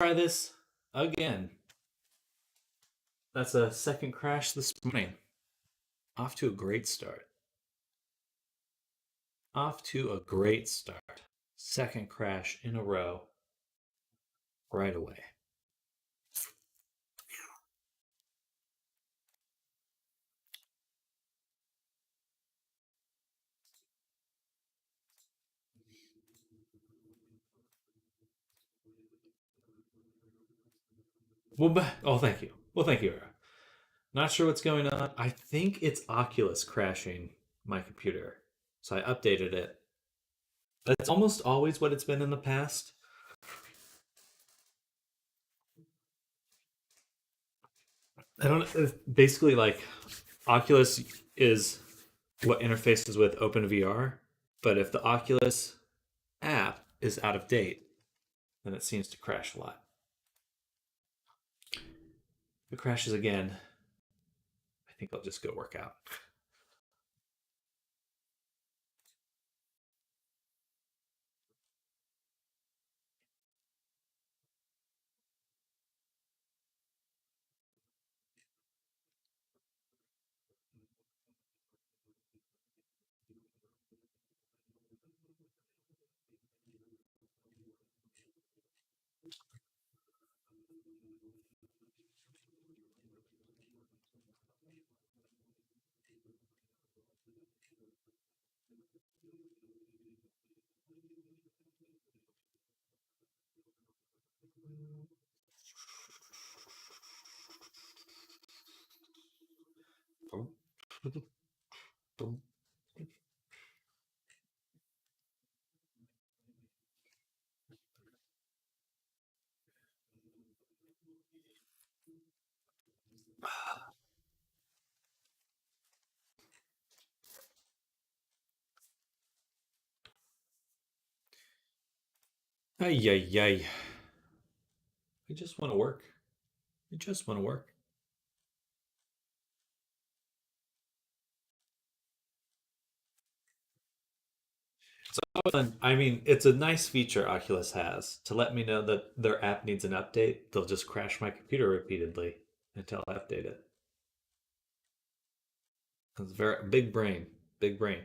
try this again. That's a second crash this morning. Off to a great start. Off to a great start. Second crash in a row right away. Oh, thank you. Well, thank you, Era. Not sure what's going on. I think it's Oculus crashing my computer. So I updated it. That's almost always what it's been in the past. I don't know. Basically, like, Oculus is what interfaces with OpenVR, but if the Oculus app is out of date, then it seems to crash a lot. If it crashes again, I think I'll just go work out. Ay, ay, ay. I just want to work. I just want to work. I mean, it's a nice feature Oculus has to let me know that their app needs an update. They'll just crash my computer repeatedly until I update it. It's very big brain, big brain.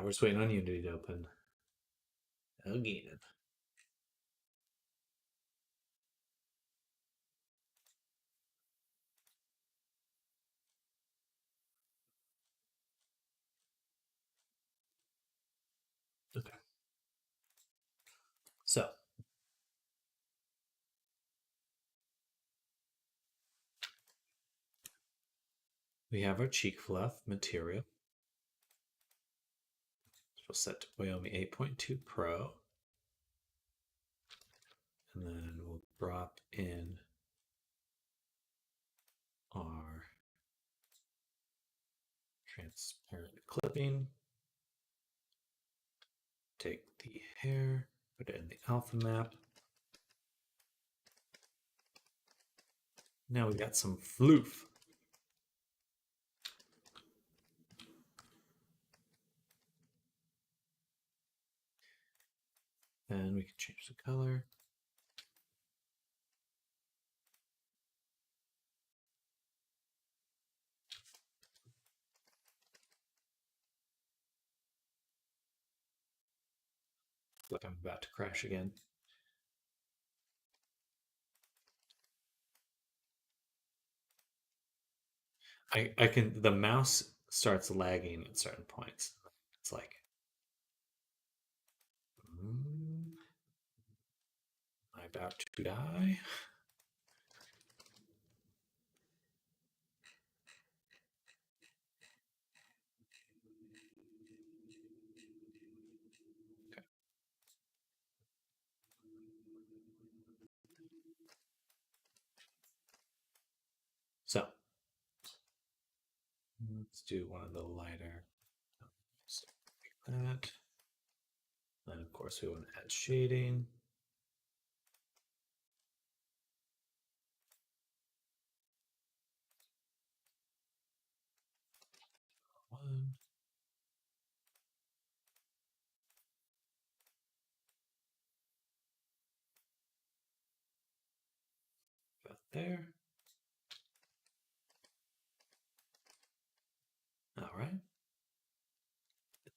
We're just waiting on Unity to open again. Okay, so we have our cheek fluff material. We'll set to Wyoming 8.2 Pro. And then we'll drop in our transparent clipping. Take the hair, put it in the alpha map. Now we got some floof. And we can change the color. Like I'm about to crash again. I can, the mouse starts lagging at certain points. It's like, am I about to die? Okay. So let's do one of the lighter. So like that. And of course we want to add shading. One. About there. All right.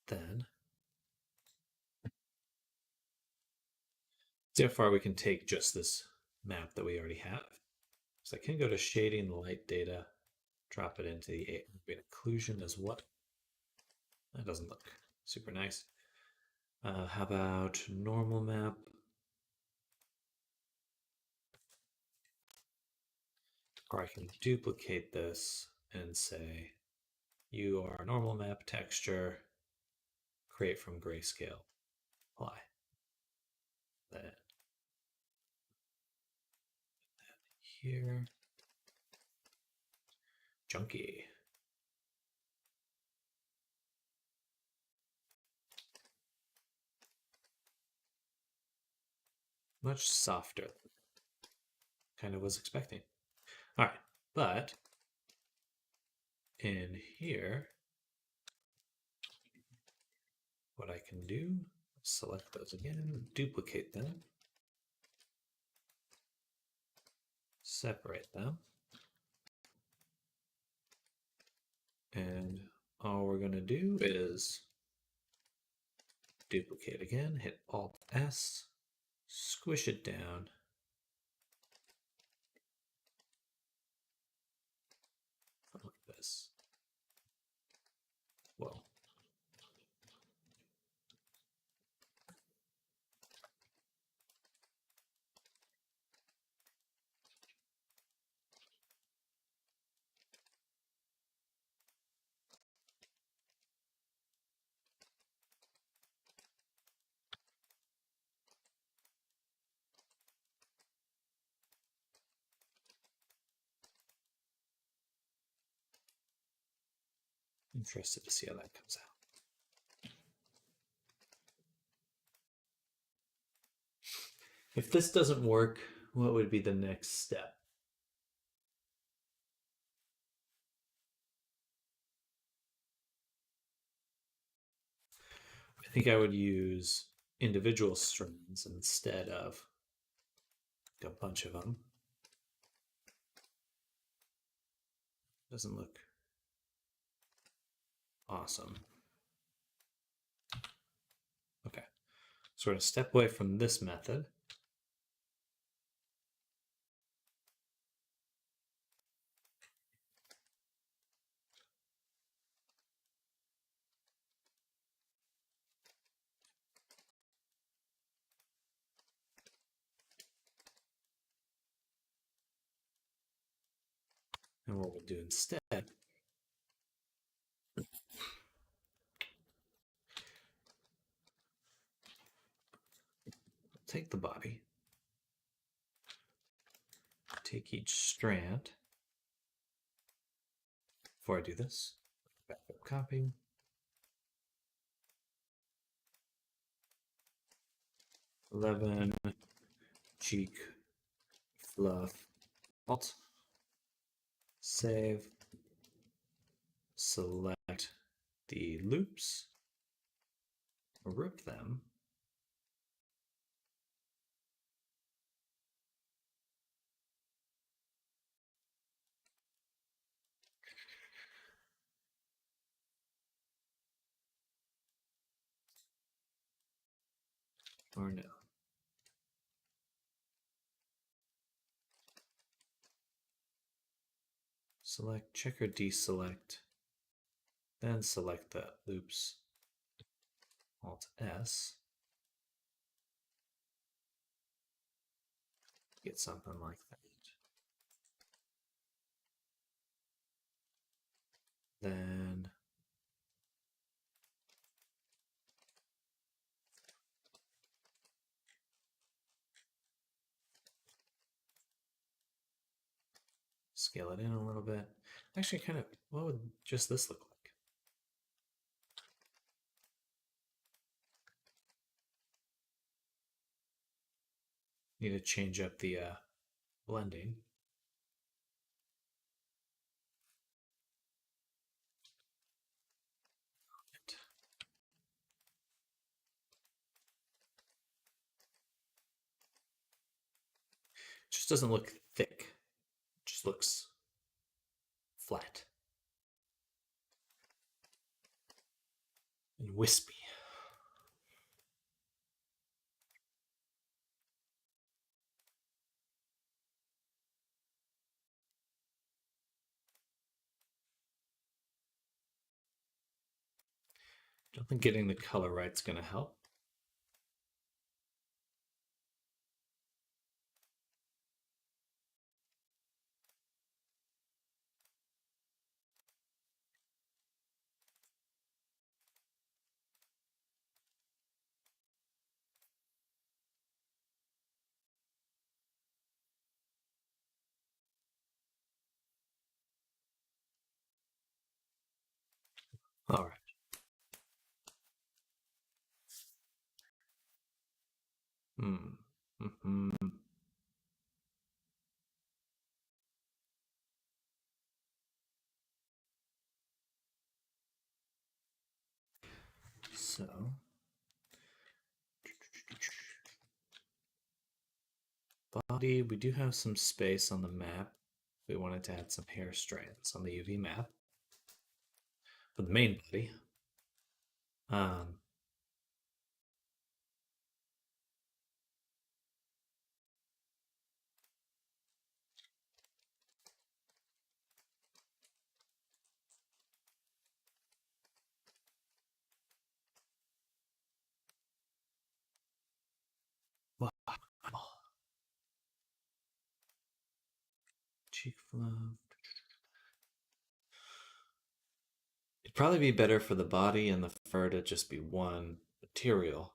Then see how far we can take just this map that we already have. So I can go to shading the light data, drop it into the ambient occlusion as what? That doesn't look super nice. How about normal map? Or I can duplicate this and say, you are normal map texture, create from grayscale, apply. That here. Junky. Much softer. Kind of was expecting. All right, but in here, what I can do, select those again, duplicate them, separate them, and all we're going to do is duplicate again, hit Alt S, squish it down, like this. Whoa. Interested to see how that comes out. If this doesn't work, what would be the next step? I think I would use individual strands instead of a bunch of them. Doesn't look awesome. Okay, so we're going to step away from this method. And what we'll do instead, take the body, take each strand. Before I do this, backup copy. Eleven cheek fluff alt. Save. Select the loops. Rip them. Or no. Select, check or deselect, then select the loops, Alt S, get something like that. Then Scale it in a little bit. Actually, kind of, what would just this look like? Need to change up the blending. It just doesn't look thick. It just looks flat and wispy. I don't think getting the color right is going to help. All right. Hmm. Mm-hmm. So, body, we do have some space on the map. We wanted to add some hair strands on the UV map for the main body. Um, wow. Cheek fluff. It'd probably be better for the body and the fur to just be one material.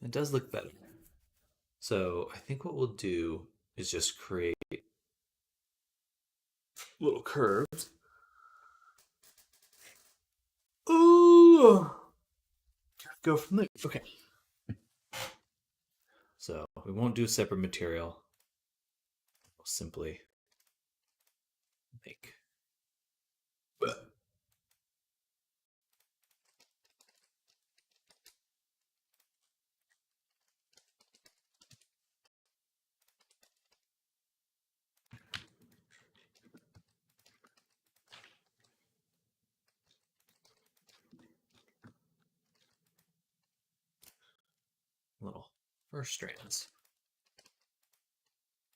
It does look better. So I think what we'll do is just create little curves. Ooh, go from there. Okay. So we won't do a separate material. We'll simply make little fur strands.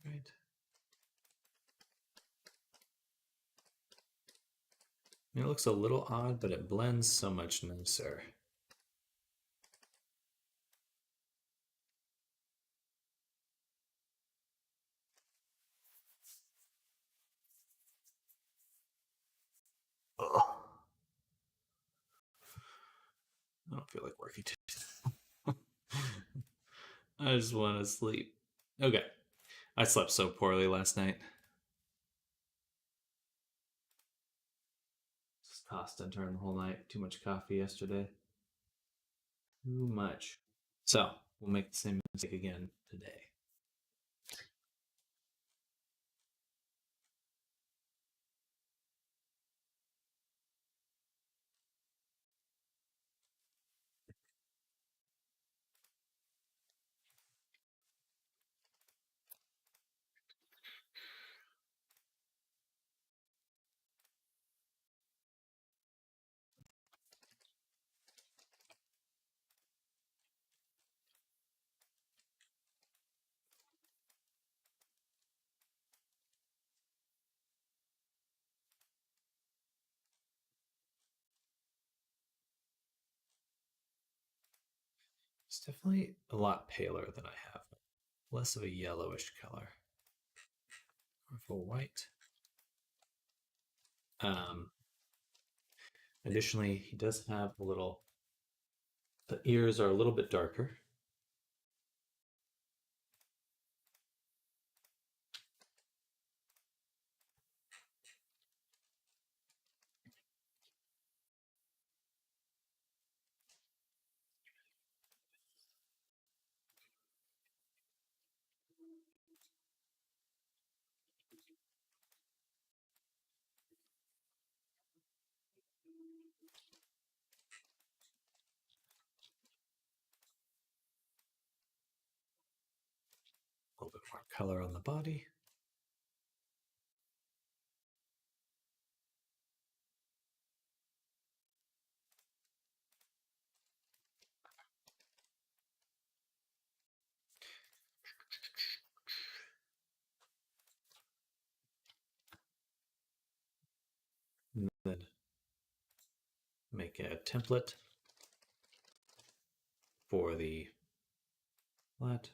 Right. It looks a little odd, but it blends so much nicer. Ugh. I don't feel like working today. I just want to sleep. Okay. I slept so poorly last night. Just tossed and turned the whole night. Too much coffee yesterday. Too much. So, we'll make the same mistake again today. It's definitely a lot paler than I have. Less of a yellowish color. for white. Additionally, he does have a little, the ears are a little bit darker. A little bit more color on the body. And then make a template for the flat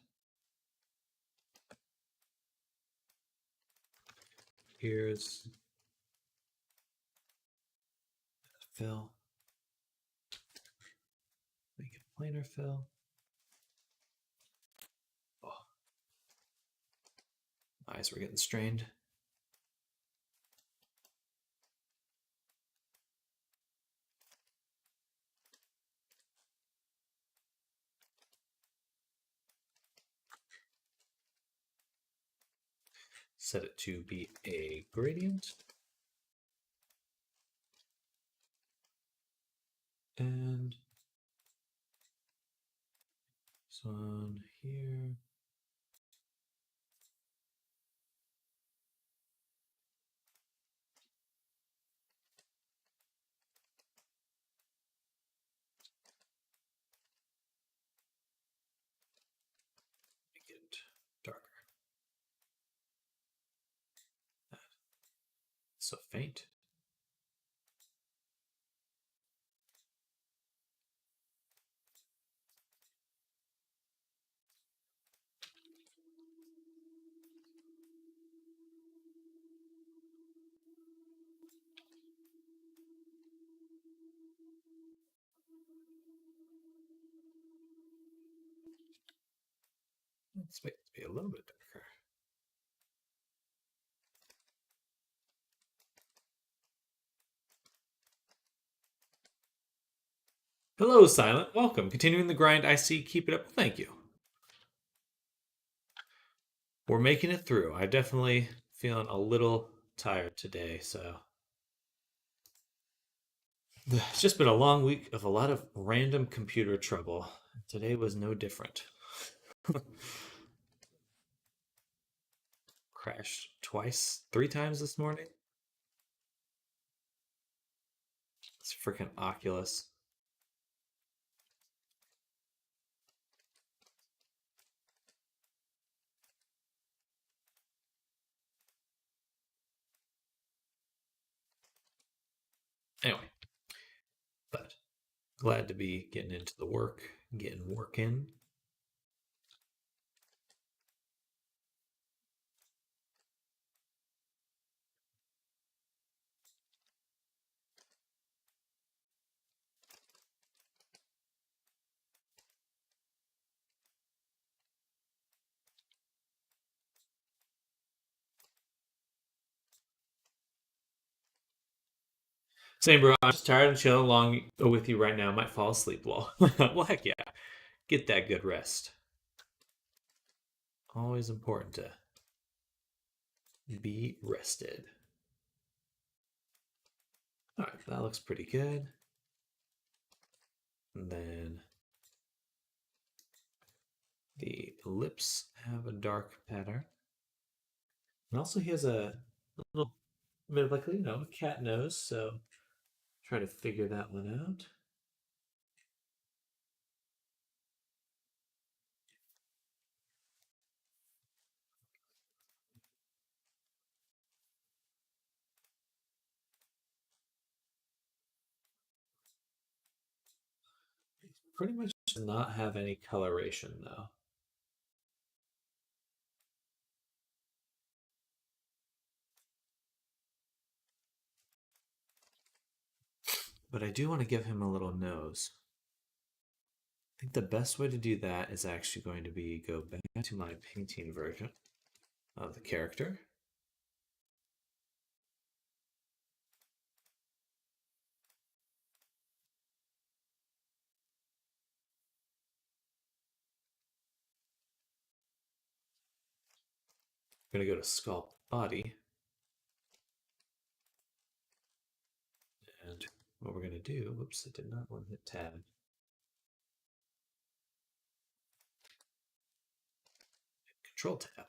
ears. Fill. Make it planar fill. Oh. Eyes were getting strained. Set it to be a gradient. And this one here. Make it darker. So faint. Let's make it be a little bit darker. Hello, Silent. Welcome. Continuing the grind. I see. Keep it up. Thank you. We're making it through. I'm definitely feeling a little tired today, so it's just been a long week of a lot of random computer trouble. Today was no different. Crashed twice, 3 times this morning. It's freaking Oculus. Anyway, but glad to be getting into the work, getting working. Same, bro. I'm just tired and chilling along with you right now. Might fall asleep. Well, heck yeah. Get that good rest. Always important to be rested. All right, that looks pretty good. And then the lips have a dark pattern. And also he has a little bit of like, a cat nose, so try to figure that one out. Pretty much does not have any coloration though. But I do want to give him a little nose. I think the best way to do that is actually going to be go back to my painting version of the character. I'm going to go to sculpt body. And what we're going to do, whoops, I did not want to hit tab. Control tab.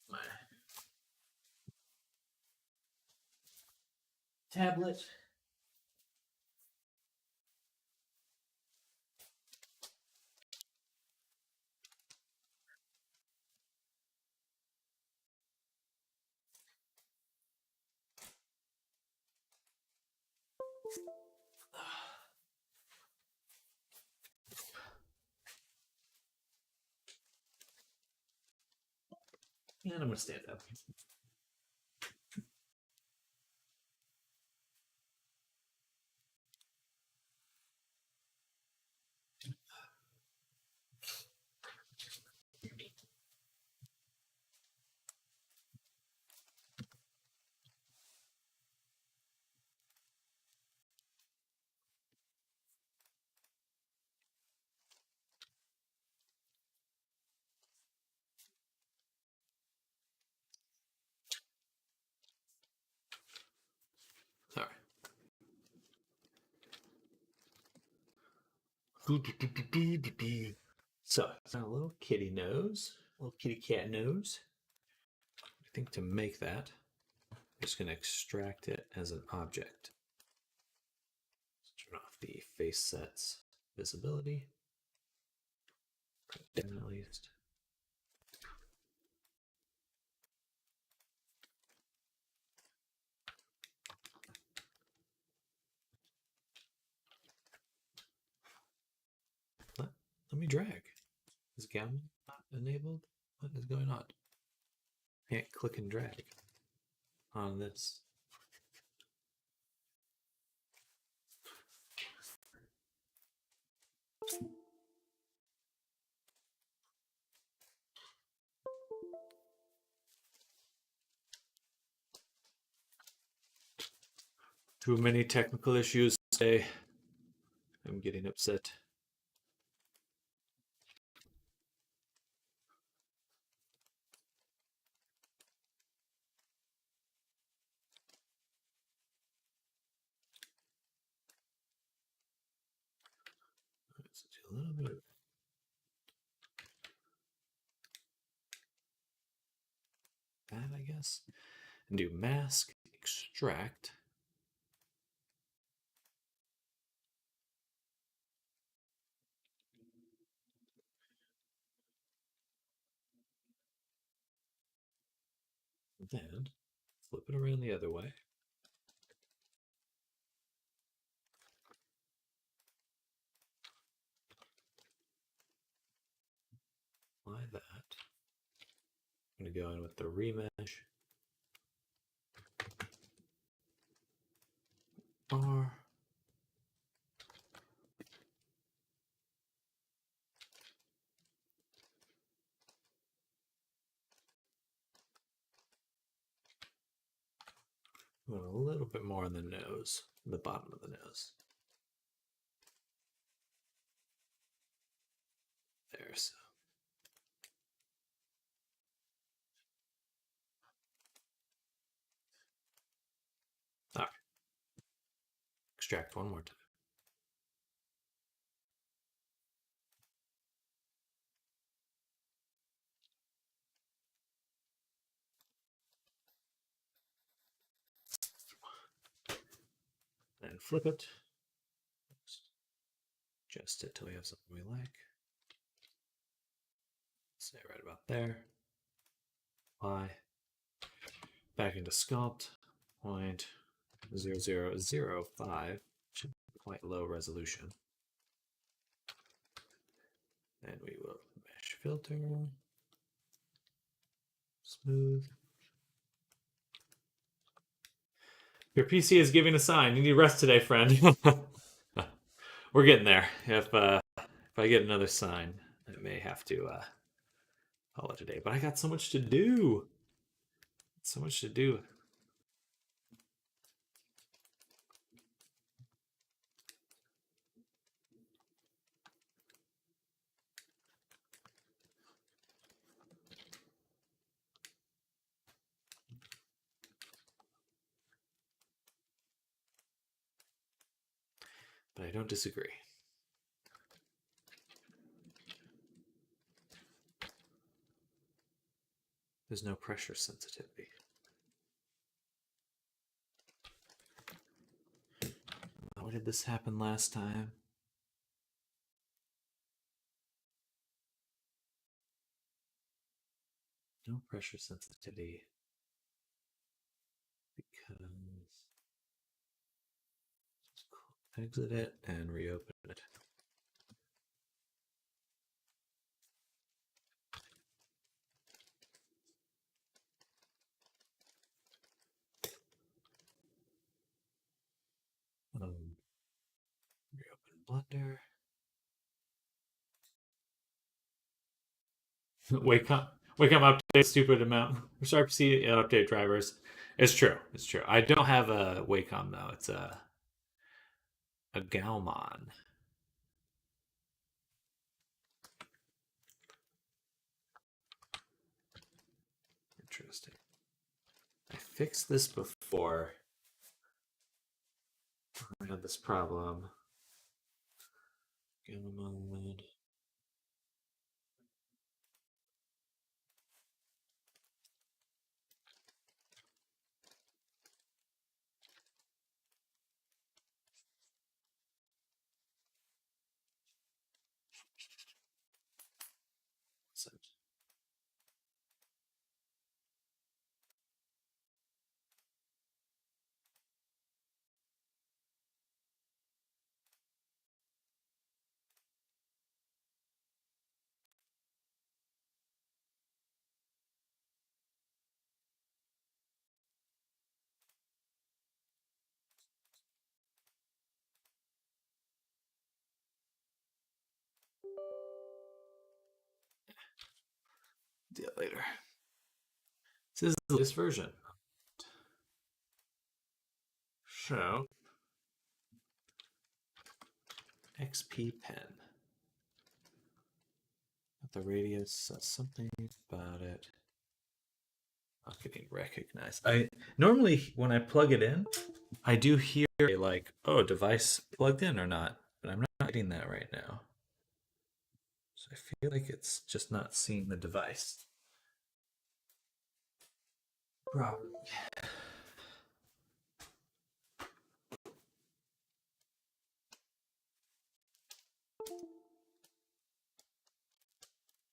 My tablet. And I'm going to stand up. Sorry. So, it's got a little kitty nose, a little kitty cat nose. I think to make that, I'm just going to extract it as an object. Let's turn off the face sets visibility. Put it down at least. Let me drag. Is Gamma not enabled? What is going on? Can't click and drag on this. Too many technical issues today. I'm getting upset. Let's do a little bit of that, I guess. And do mask, extract. Then flip it around the other way. Apply that. I'm going to go in with the remesh. R. A little bit more on the nose, the bottom of the nose. There, so. All right. Extract one more time. And flip it. Adjust it till we have something we like. Say right about there. Apply. Back into sculpt. 0.0005. Should be quite low resolution. And we will mesh filter. Smooth. Your PC is giving a sign. You need rest today, friend. We're getting there. If I get another sign, I may have to call it a day. But I got so much to do. So much to do. But I don't disagree. There's no pressure sensitivity. How did this happen last time? No pressure sensitivity. Because exit it and reopen it. Reopen Blender. Wacom update stupid amount. Sharp C update drivers. It's true. It's true. I don't have a Wacom though. It's a Galmon. Interesting. I fixed this before. I had this problem. Galmon. Do it later. This is the latest version. So, XP pen. The radius says something about it. Not getting recognized. I normally when I plug it in, I do hear a like, oh, device plugged in or not, but I'm not getting that right now. So I feel like it's just not seeing the device. Probably.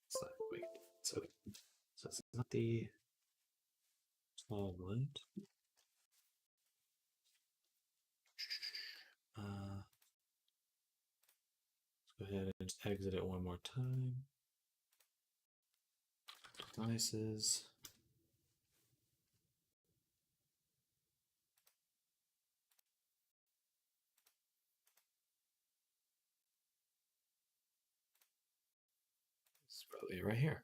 So, wait, so it's not the small blend. Let's go ahead and just exit it one more time. Devices. It's probably right here.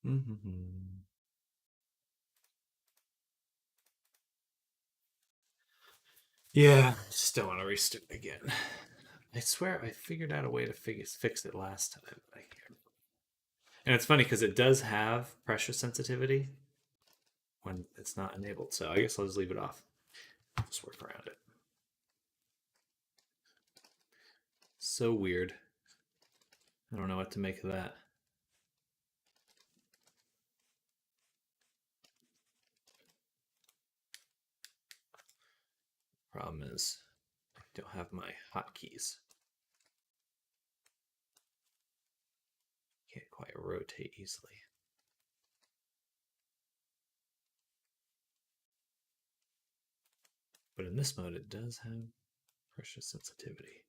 Mm-hmm. Yeah, I just don't want to restart again. I swear I figured out a way to fix it last time. I can't. And it's funny because it does have pressure sensitivity when it's not enabled. So I guess I'll just leave it off. Just work around it. So weird. I don't know what to make of that. Problem is, I don't have my hotkeys. Can't quite rotate easily. But in this mode, it does have pressure sensitivity.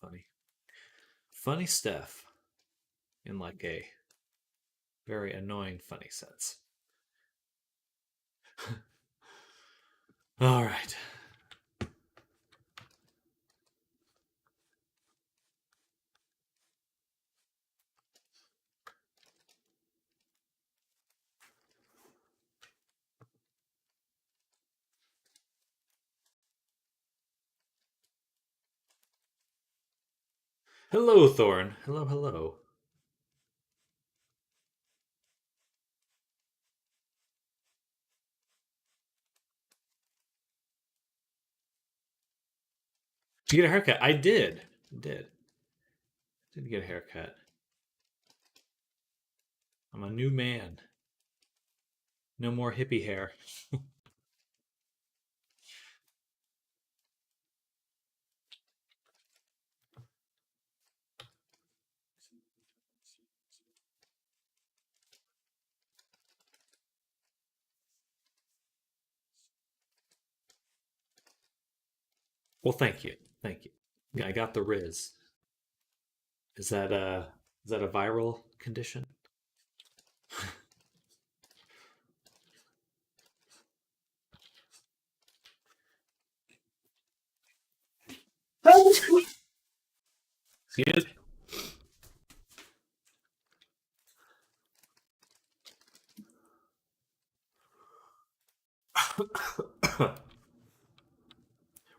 Funny. Funny stuff in like a very annoying funny sense. All right. Hello, Thorn. Hello, hello. Did you get a haircut? I did. Did get a haircut. I'm a new man. No more hippie hair. Well, thank you. Thank you. Yeah, I got the Riz. Is that a viral condition? Excuse me.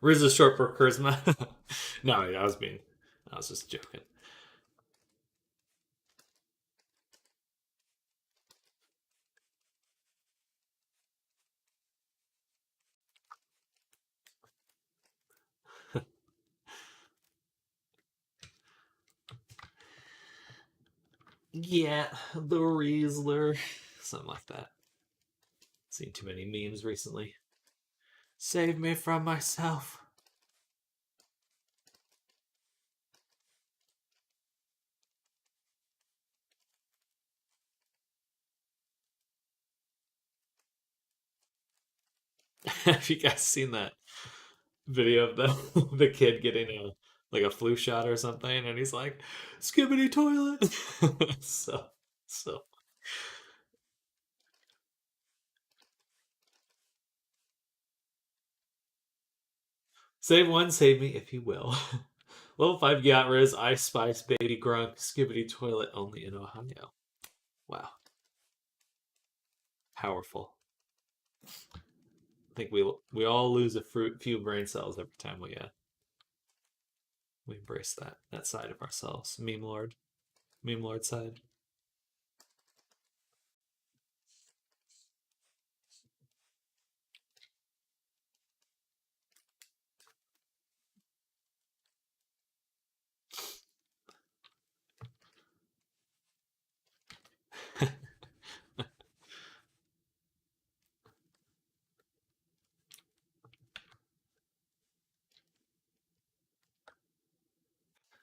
Riz is short for charisma. No, I was just joking. Yeah, the Riesler. Something like that. Seen too many memes recently. Save me from myself. Have you guys seen that video of the kid getting a flu shot or something, and he's like, "Skibbity toilet." So save one, save me if you will. Level 5 Got Riz, Ice Spice, Baby Grunk, Skibbity Toilet, only in Ohio. Wow. Powerful. I think we all lose a few brain cells every time we embrace that side of ourselves. Meme lord side.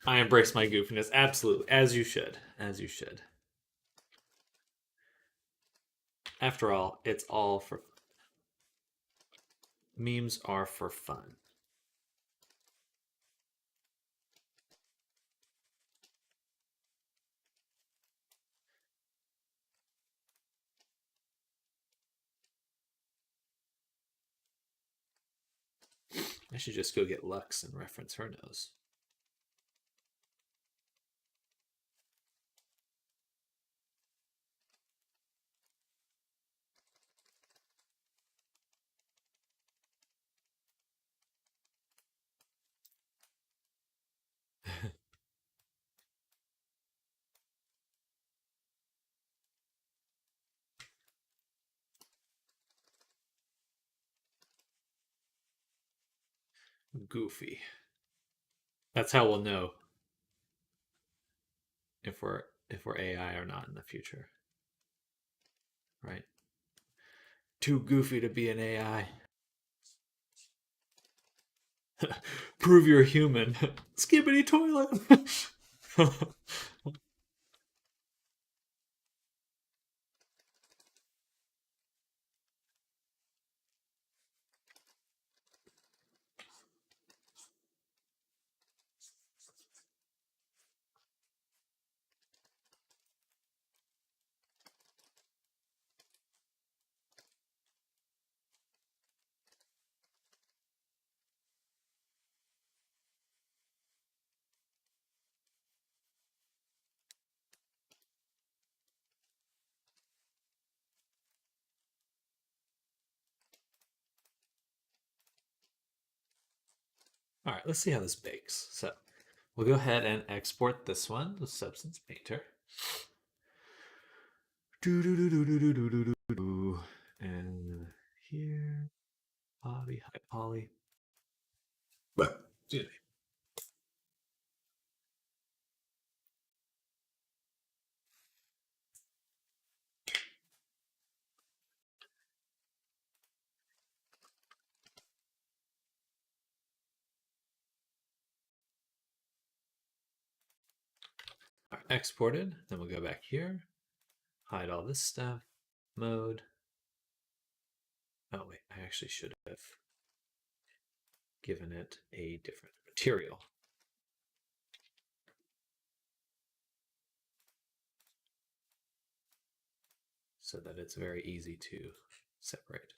I embrace my goofiness absolutely, as you should, as you should. After all, it's all for memes are for fun. I should just go get Lux and reference her nose. Goofy. That's how we'll know if we're AI or not in the future. Right? Too goofy to be an AI. Prove you're human. Skibbity toilet. All right, let's see how this bakes. So we'll go ahead and export this one, the Substance Painter. And here, Poly, hi Poly. Excuse me. All right, exported. Then we'll go back here, hide all this stuff, mode. Oh wait, I actually should have given it a different material. So that it's very easy to separate.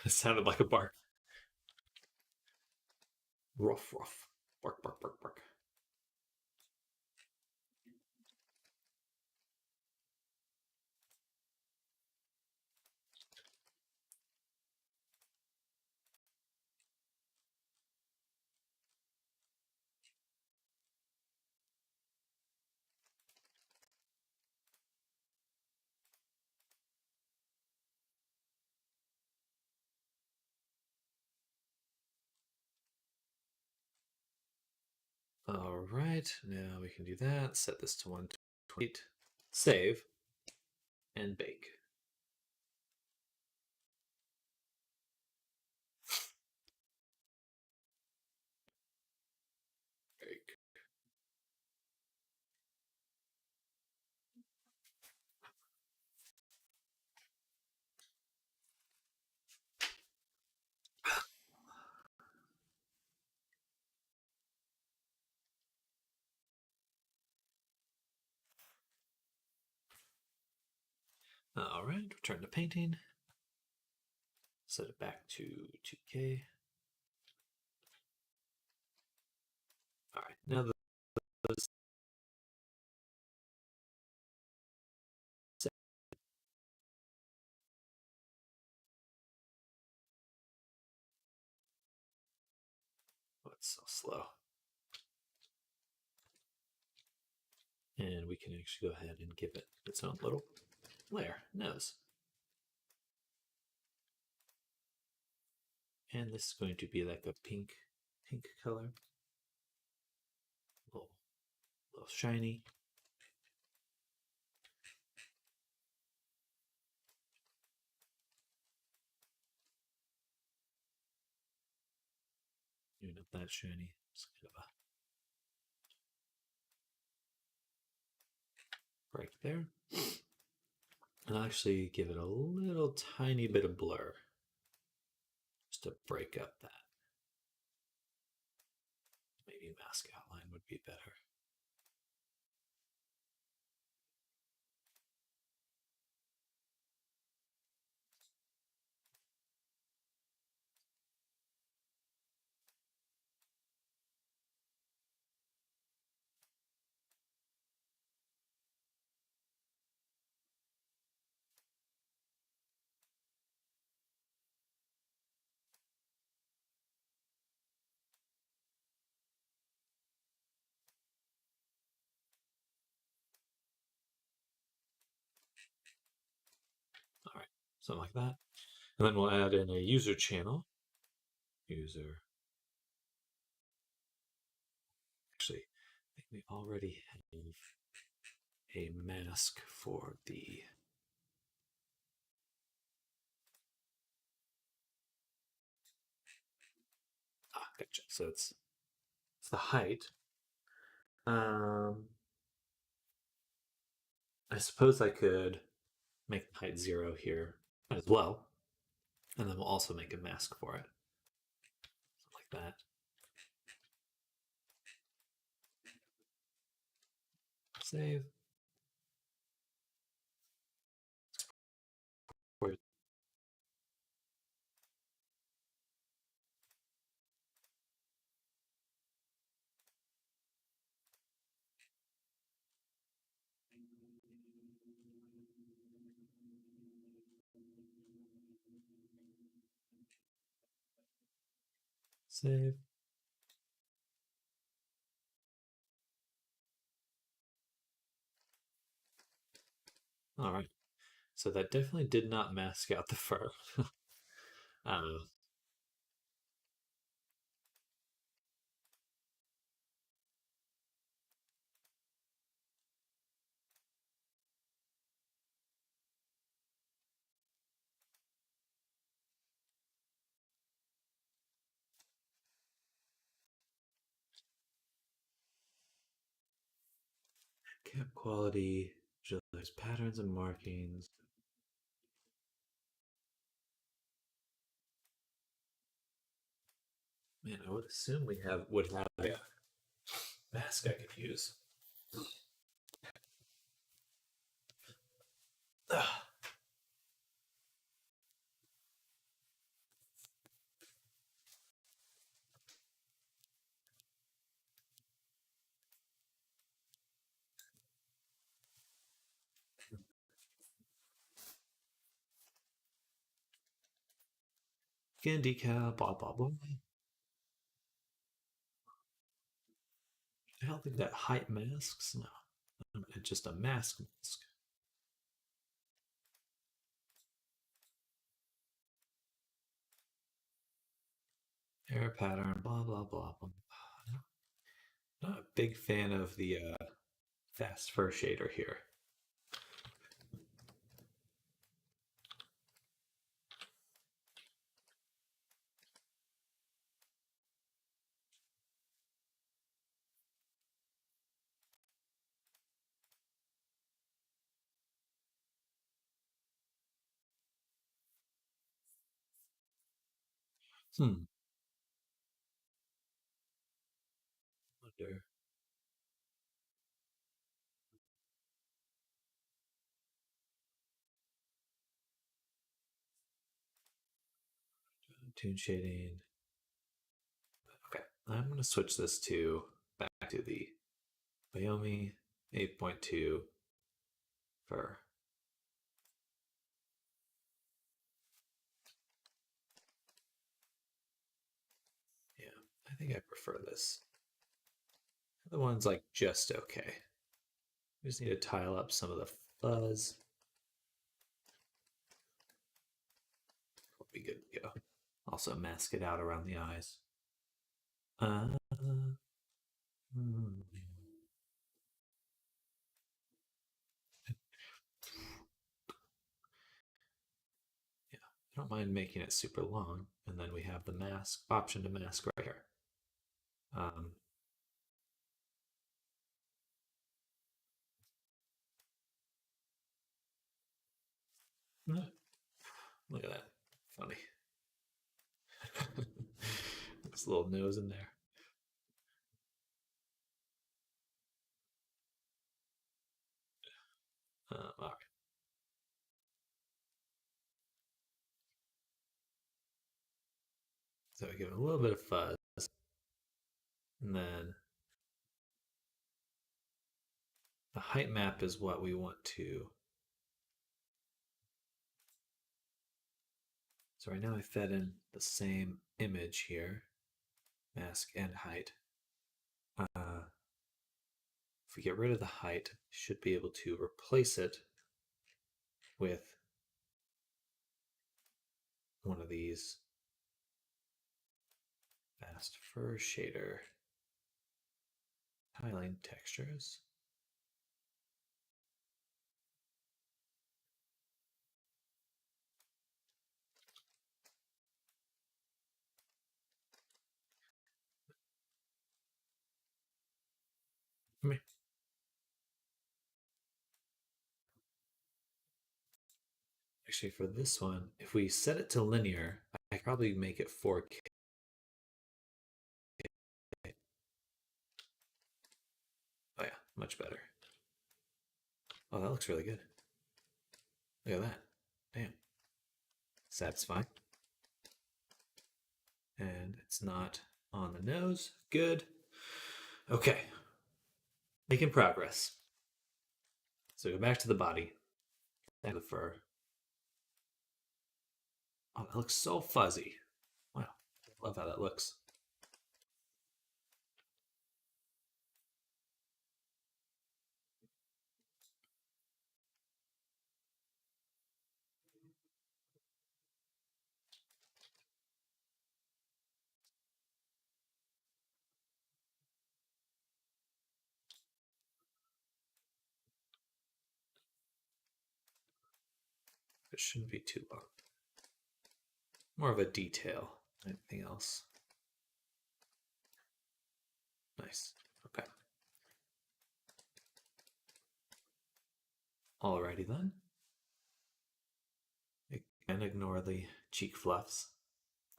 It sounded like a bark. Ruff, ruff. Bark, bark, bark, bark. All right, now we can do that. Set this to 128. Save and bake. Bake. All right, return to painting. Set it back to 2K. All right, now the oh, it's so slow. And we can actually go ahead and give it its own little layer, nose. And this is going to be like a pink color. A little shiny. Even not that shiny. It's kind of a break there. And I'll actually give it a little tiny bit of blur just to break up that. Maybe mask outline would be better. All right, something like that. And then we'll add in a user channel. User we already have a mask for the gotcha. So it's the height. I suppose I could make the height 0 here as well, and then we'll also make a mask for it, something like that. Save. Save. All right. So that definitely did not mask out the fur. um, Cap quality, visualize patterns and markings. Man, I would assume we would have a mask I could use. Skin decal, blah blah blah. I don't think that height masks. No, it's just a mask. Hair pattern, blah blah blah blah. Not a big fan of the fast fur shader here. Wonder. Tune shading. Okay, I'm going to switch this to back to the Xiaomi 8.2 fur. Yeah, I think I prefer this. The one's like just okay. We just need to tile up some of the fuzz. We'll be good to go. Also mask it out around the eyes. Hmm. Yeah, I don't mind making it super long, and then we have the mask option to mask right here. Look at that, funny. This little nose in there. All right. So we give it a little bit of fuzz, and then the height map is what we want to. So right now I fed in the same image here, mask and height. If we get rid of the height, should be able to replace it with one of these fast fur shader Tiling textures. Actually, for this one, if we set it to linear, I probably make it 4K. Oh yeah, much better. Oh, that looks really good. Look at that. Damn. Satisfying. And it's not on the nose. Good. Okay. Making progress. So go back to the body and the fur. Oh, that looks so fuzzy. Wow. Love how that looks. It shouldn't be too long. More of a detail than anything else. Nice. Okay. Alrighty then. And ignore the cheek fluffs.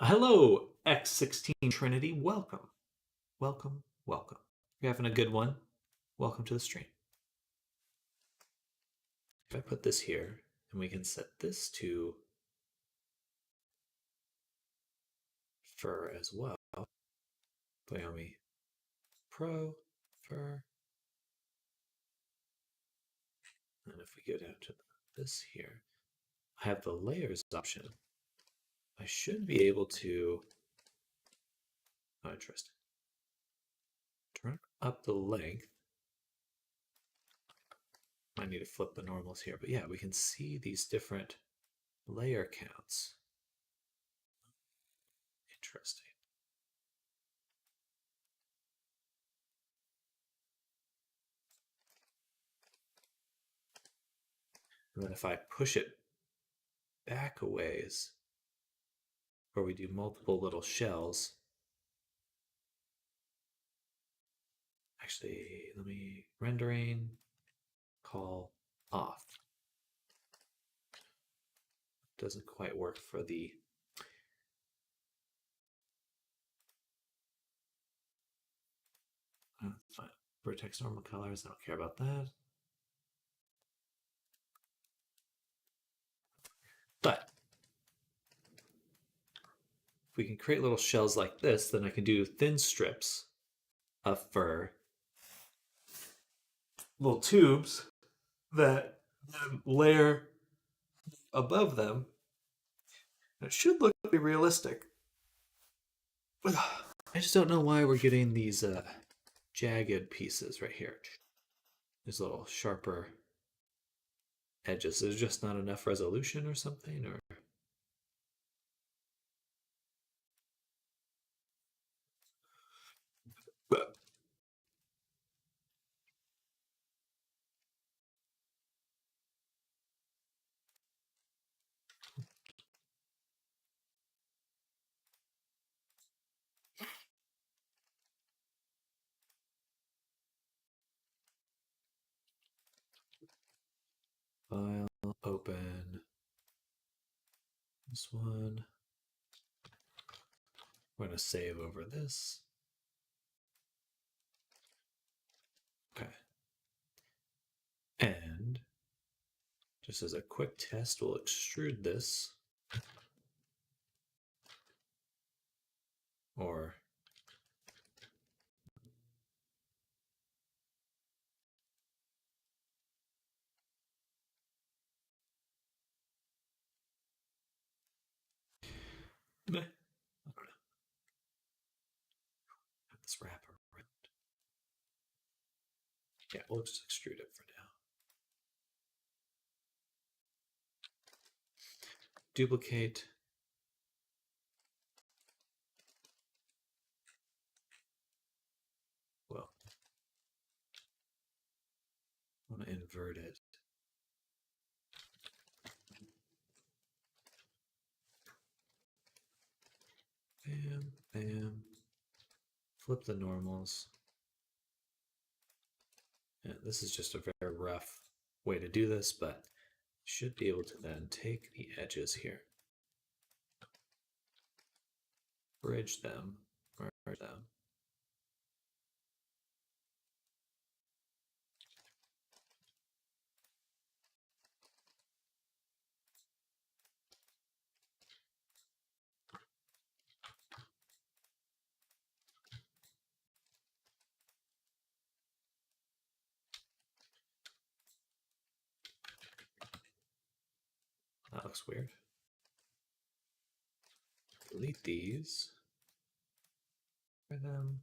Hello, X16 Trinity. Welcome. Welcome. Welcome. You're having a good one. Welcome to the stream. If I put this here, and we can set this to fur as well. Biomi Pro, fur. And if we go down to this here, I have the layers option. I should be able to, oh, interesting. Turn up the length. I need to flip the normals here, but yeah, we can see these different layer counts. Interesting. And then if I push it back a ways, where we do multiple little shells, actually, let me rendering, call off. Doesn't quite work for the fine. Vertex normal colors, I don't care about that. But if we can create little shells like this, then I can do thin strips of fur, little tubes that layer above them. It should look pretty realistic. I just don't know why we're getting these jagged pieces right here. These little sharper edges. There's just not enough resolution or something, or file, open this one. We're going to save over this. Okay. And just as a quick test, we'll extrude this. Or I don't know. Have this wrap around. Yeah, we'll just extrude it for now. Duplicate. Well, invert it. Bam, bam. Flip the normals. And this is just a very rough way to do this, but should be able to then take the edges here, bridge them, merge them. That looks weird. Delete these for them.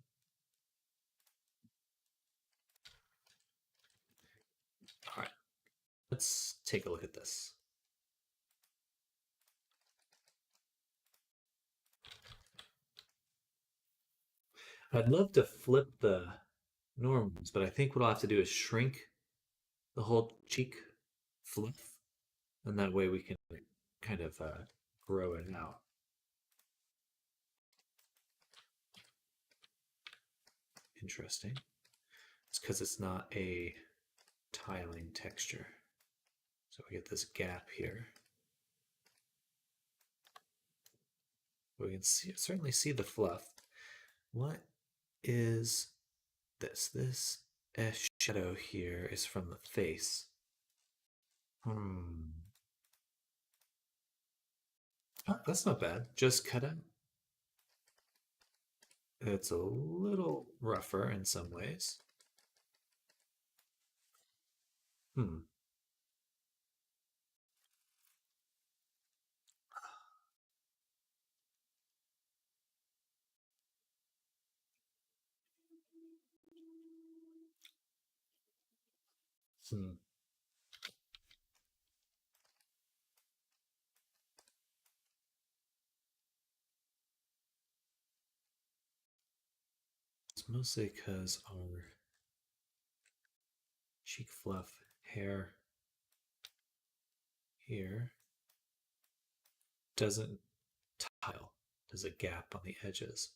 All right, let's take a look at this. I'd love to flip the normals, but I think what I'll have to do is shrink the whole cheek fluff, and that way we can kind of grow it out. Interesting. It's because it's not a tiling texture. So we get this gap here. We can certainly see the fluff. What is this? This shadow here is from the face. Oh, that's not bad. Just cut it. It's a little rougher in some ways. Hmm. Hmm. It's mostly because our cheek fluff hair here doesn't tile. There's a gap on the edges.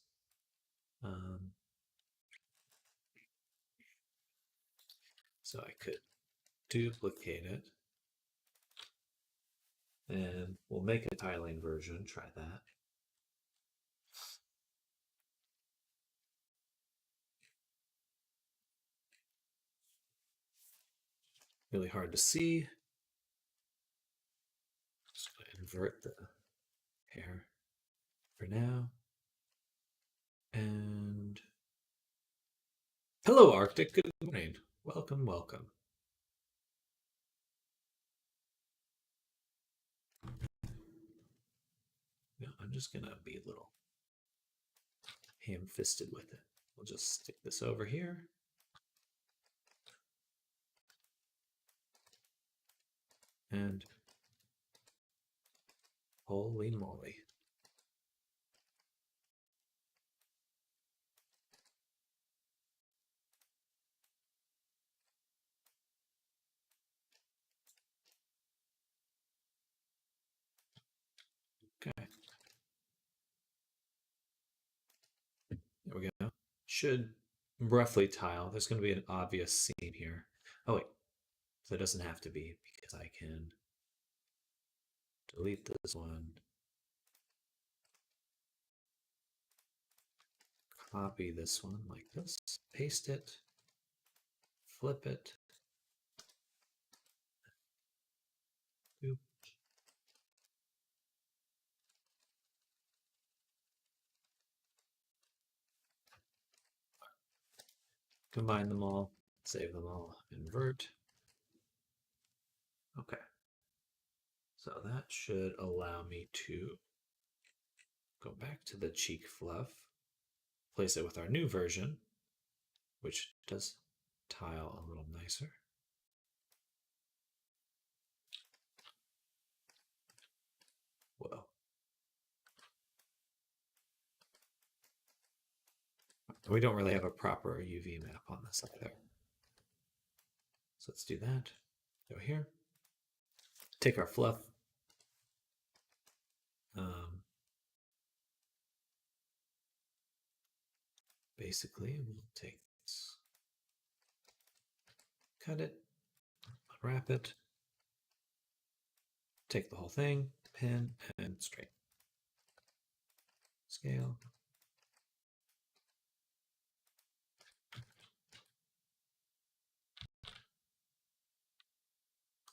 So I could duplicate it. And we'll make a tiling version, try that. Really hard to see. Just going to invert the hair for now. And hello, Arctic. Good morning. Welcome, welcome. Yeah, I'm just going to be a little ham-fisted with it. We'll just stick this over here. And holy moly. Okay. There we go. Should roughly tile. There's going to be an obvious seam here. Oh, wait. So it doesn't have to be because I can delete this one. Copy this one like this. Paste it. Flip it. Boop. Combine them all, save them all, invert. Okay. So that should allow me to go back to the cheek fluff, place it with our new version, which does tile a little nicer. Whoa. We don't really have a proper UV map on this either. So let's do that. Go here. Take our fluff. Basically, we'll take this, cut it, unwrap it, take the whole thing, pin, and straight. Scale.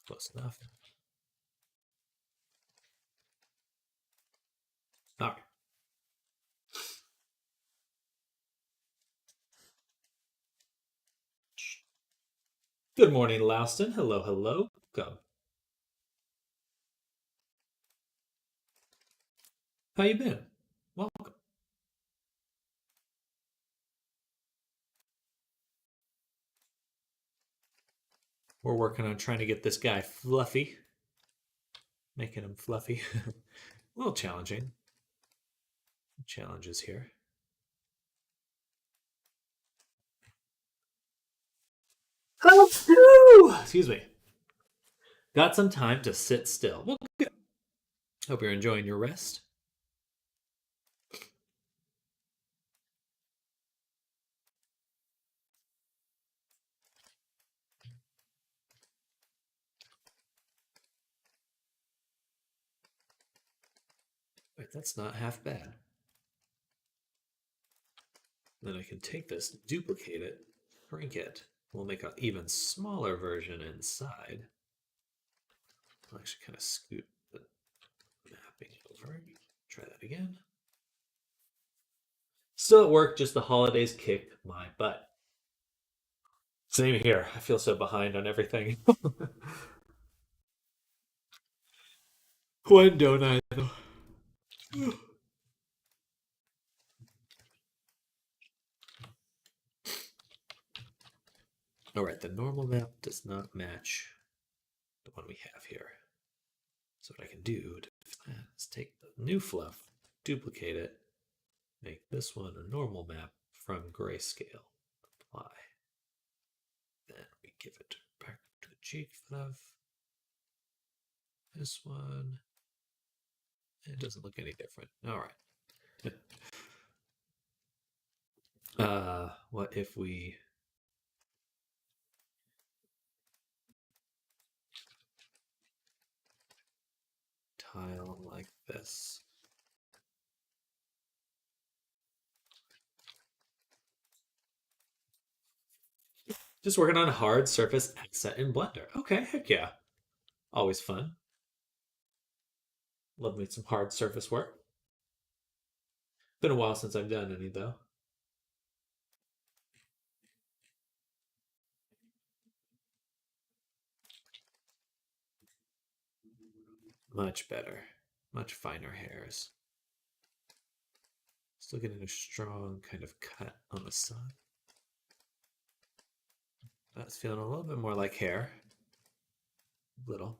Close enough. All right. Good morning, Louston. Hello, hello. Come. How you been? Welcome. We're working on trying to get this guy fluffy. Making him fluffy. A little challenging. Challenges here. Excuse me. Got some time to sit still. Well, good. Hope you're enjoying your rest. Wait, that's not half bad. Then I can take this, duplicate it, shrink it. We'll make an even smaller version inside. I'll actually kind of scoot the mapping over. Try that again. Still at work, just the holidays kick my butt. Same here. I feel so behind on everything. When don't I, though? All right, the normal map does not match the one we have here. So what I can do to fix that is take the new fluff, duplicate it, make this one a normal map from grayscale. Apply. Then we give it back to the cheek fluff. This one. It doesn't look any different. All right. What if we tile like this? Just working on a hard surface asset in Blender. Okay, heck yeah. Always fun. Love me some hard surface work. Been a while since I've done any, though. Much better. Much finer hairs. Still getting a strong kind of cut on the side. That's feeling a little bit more like hair. Little.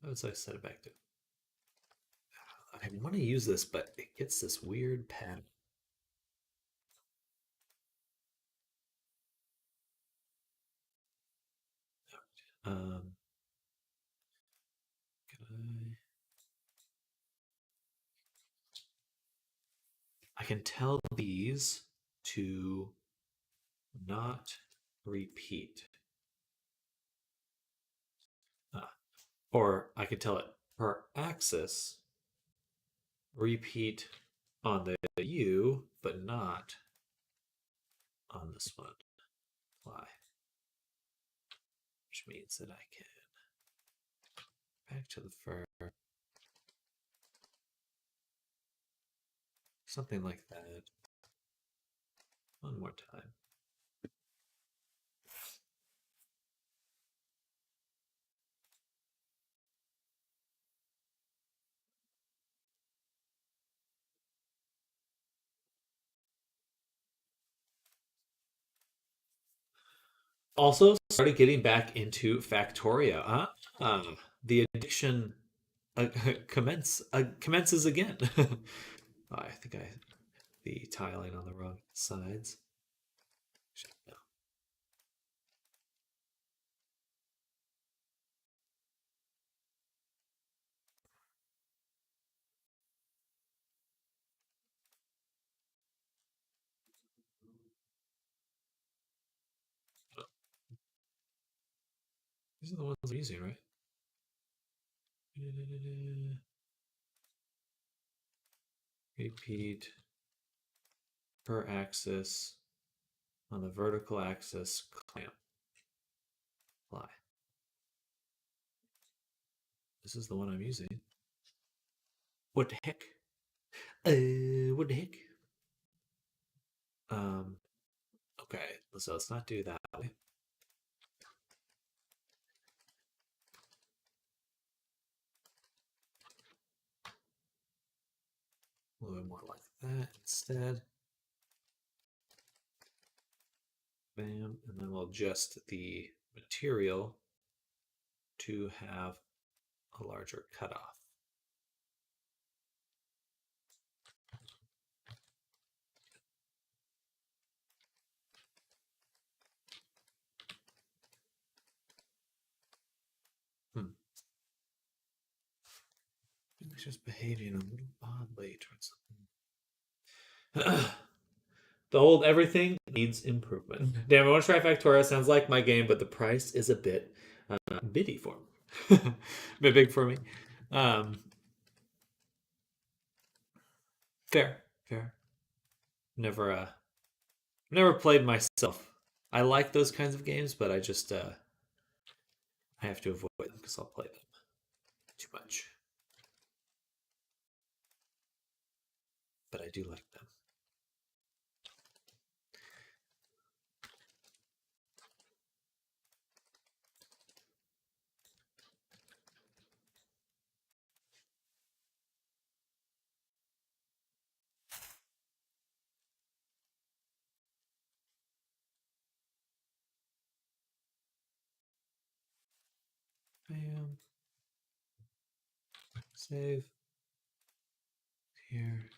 What was I set it back to? I want to use this, but it gets this weird pattern. I can tell these to not repeat. Or I can tell it per axis repeat on the U, but not on this one. Apply. Which means that I can back to the fur. Something like that. One more time. Also started getting back into Factoria. The addiction commences again. I think I the tiling on the wrong sides. No. These are the ones I'm using, right? Repeat per axis on the vertical axis, clamp, apply. This is the one I'm using. What the heck? What the heck? Okay, so let's not do that way. A little bit more like that instead. Bam, and then we'll adjust the material to have a larger cutoff. It's just behaving a little oddly towards something. The old everything needs improvement. Damn, I want to try Factora. Sounds like my game, but the price is a bit bitty for me. A bit big for me. Fair. Never played myself. I like those kinds of games, but I just I have to avoid them because I'll play them too much. But I do like them. Bam. Save. Here.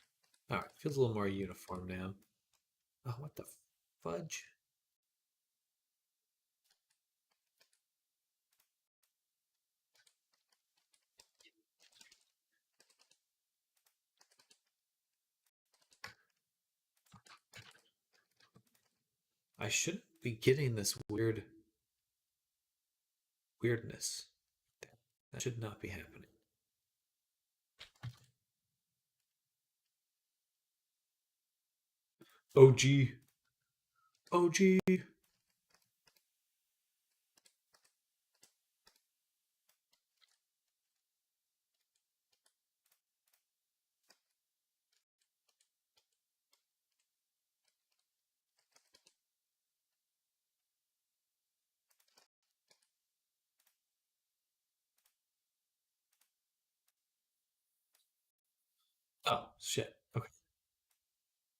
All right, feels a little more uniform now. Oh, what the fudge? I shouldn't be getting this weirdness. That should not be happening. OG. OG. Oh, shit. Okay.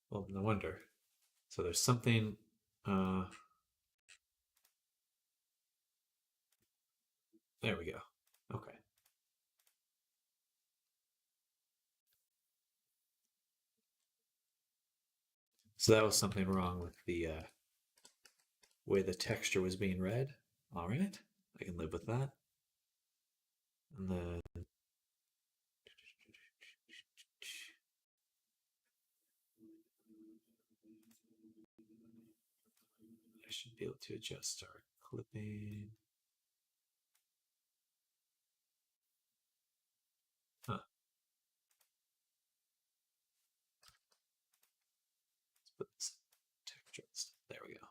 Well, no wonder. So there's something. There we go. Okay. So that was something wrong with the way the texture was being read. All right. I can live with that. And then I should be able to adjust our clipping. Huh. Let's put this texture. There we go.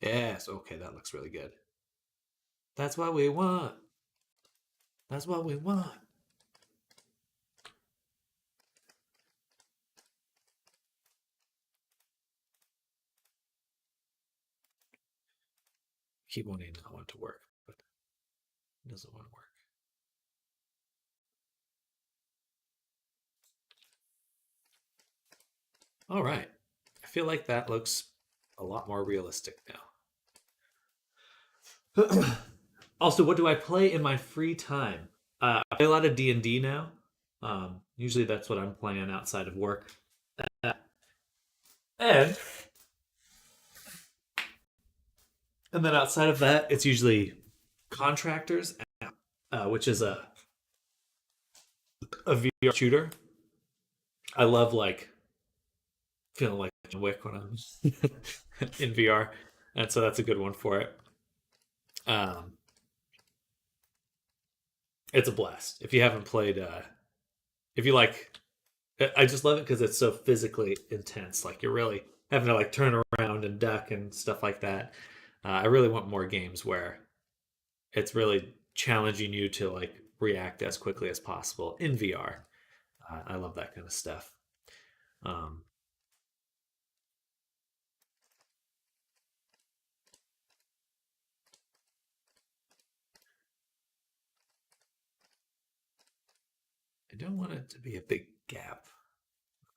Yes. Okay, that looks really good. That's what we want. That's what we want. Keep wanting that one to work, but it doesn't want to work. All right. I feel like that looks a lot more realistic now. Also, what do I play in my free time? I play a lot of D&D now. Usually that's what I'm playing outside of work. And and then outside of that, it's usually Contractors, which is a VR shooter. I love like feeling like John Wick when I'm in VR, and so that's a good one for it. Um, it's a blast. If you haven't played, if you like, I just love it because it's so physically intense. Like you're really having to like turn around and duck and stuff like that. I really want more games where it's really challenging you to like react as quickly as possible in VR. I love that kind of stuff. Um, I don't want it to be a big gap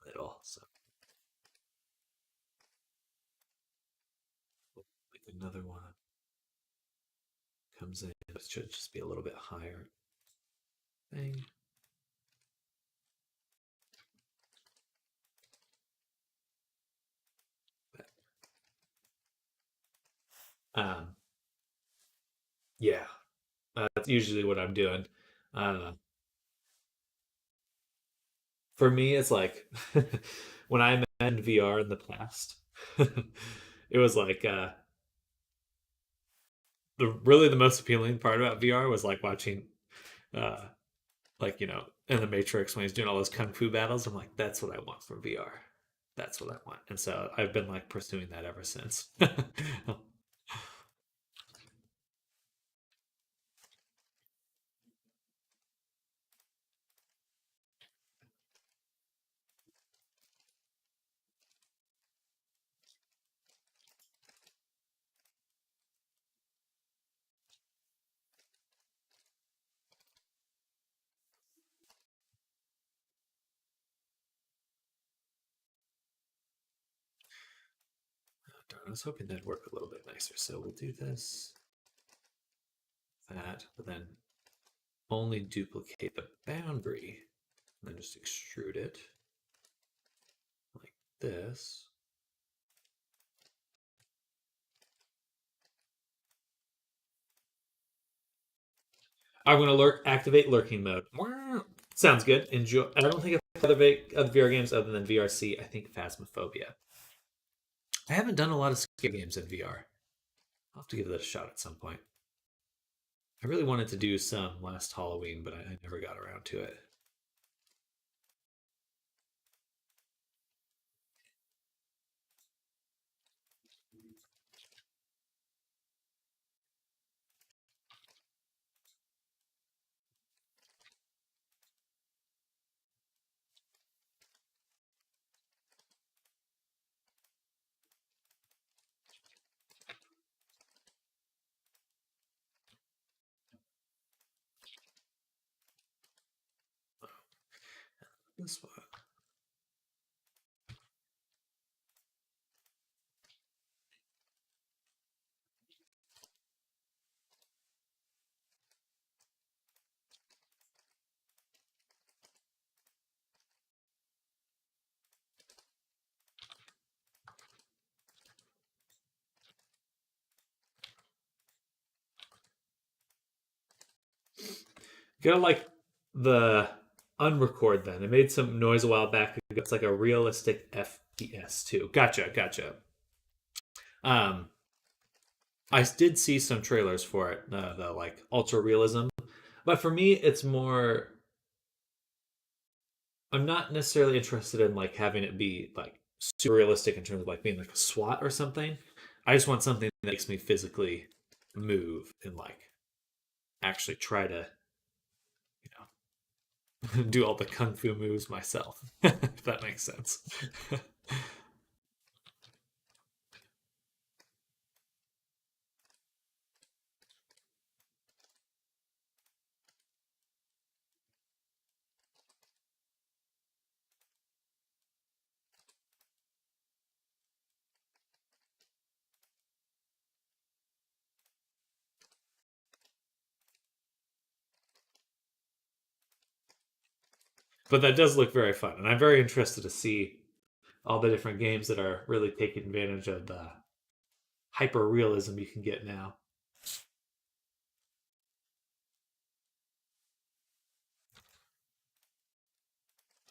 at all. So like another one comes in. It should just be a little bit higher thing. Um, yeah, that's usually what I'm doing. Uh, for me, it's like when I met VR in the past, it was like the most appealing part about VR was like watching uh, like in the Matrix when he's doing all those kung fu battles. I'm like, that's what I want from VR. That's what I want, and so I've been like pursuing that ever since. Darn, I was hoping that'd work a little bit nicer. So we'll do this, that, but then only duplicate the boundary, and then just extrude it like this. I'm gonna activate lurking mode. Sounds good. Enjoy. I don't think of other VR games other than VRC. I think Phasmophobia. I haven't done a lot of scare games in VR. I'll have to give that a shot at some point. I really wanted to do some last Halloween, but I never got around to it. This one. You gotta like the unrecord then. It made some noise a while back. It's like a realistic FPS too. Gotcha, gotcha. Um, I did see some trailers for it, the like ultra realism, but for me, it's more. I'm not necessarily interested in like having it be like super realistic in terms of like being like a SWAT or something. I just want something that makes me physically move and like actually try to, do all the kung fu moves myself, if that makes sense. But that does look very fun, and I'm very interested to see. all the different games that are really taking advantage of the hyper realism you can get now.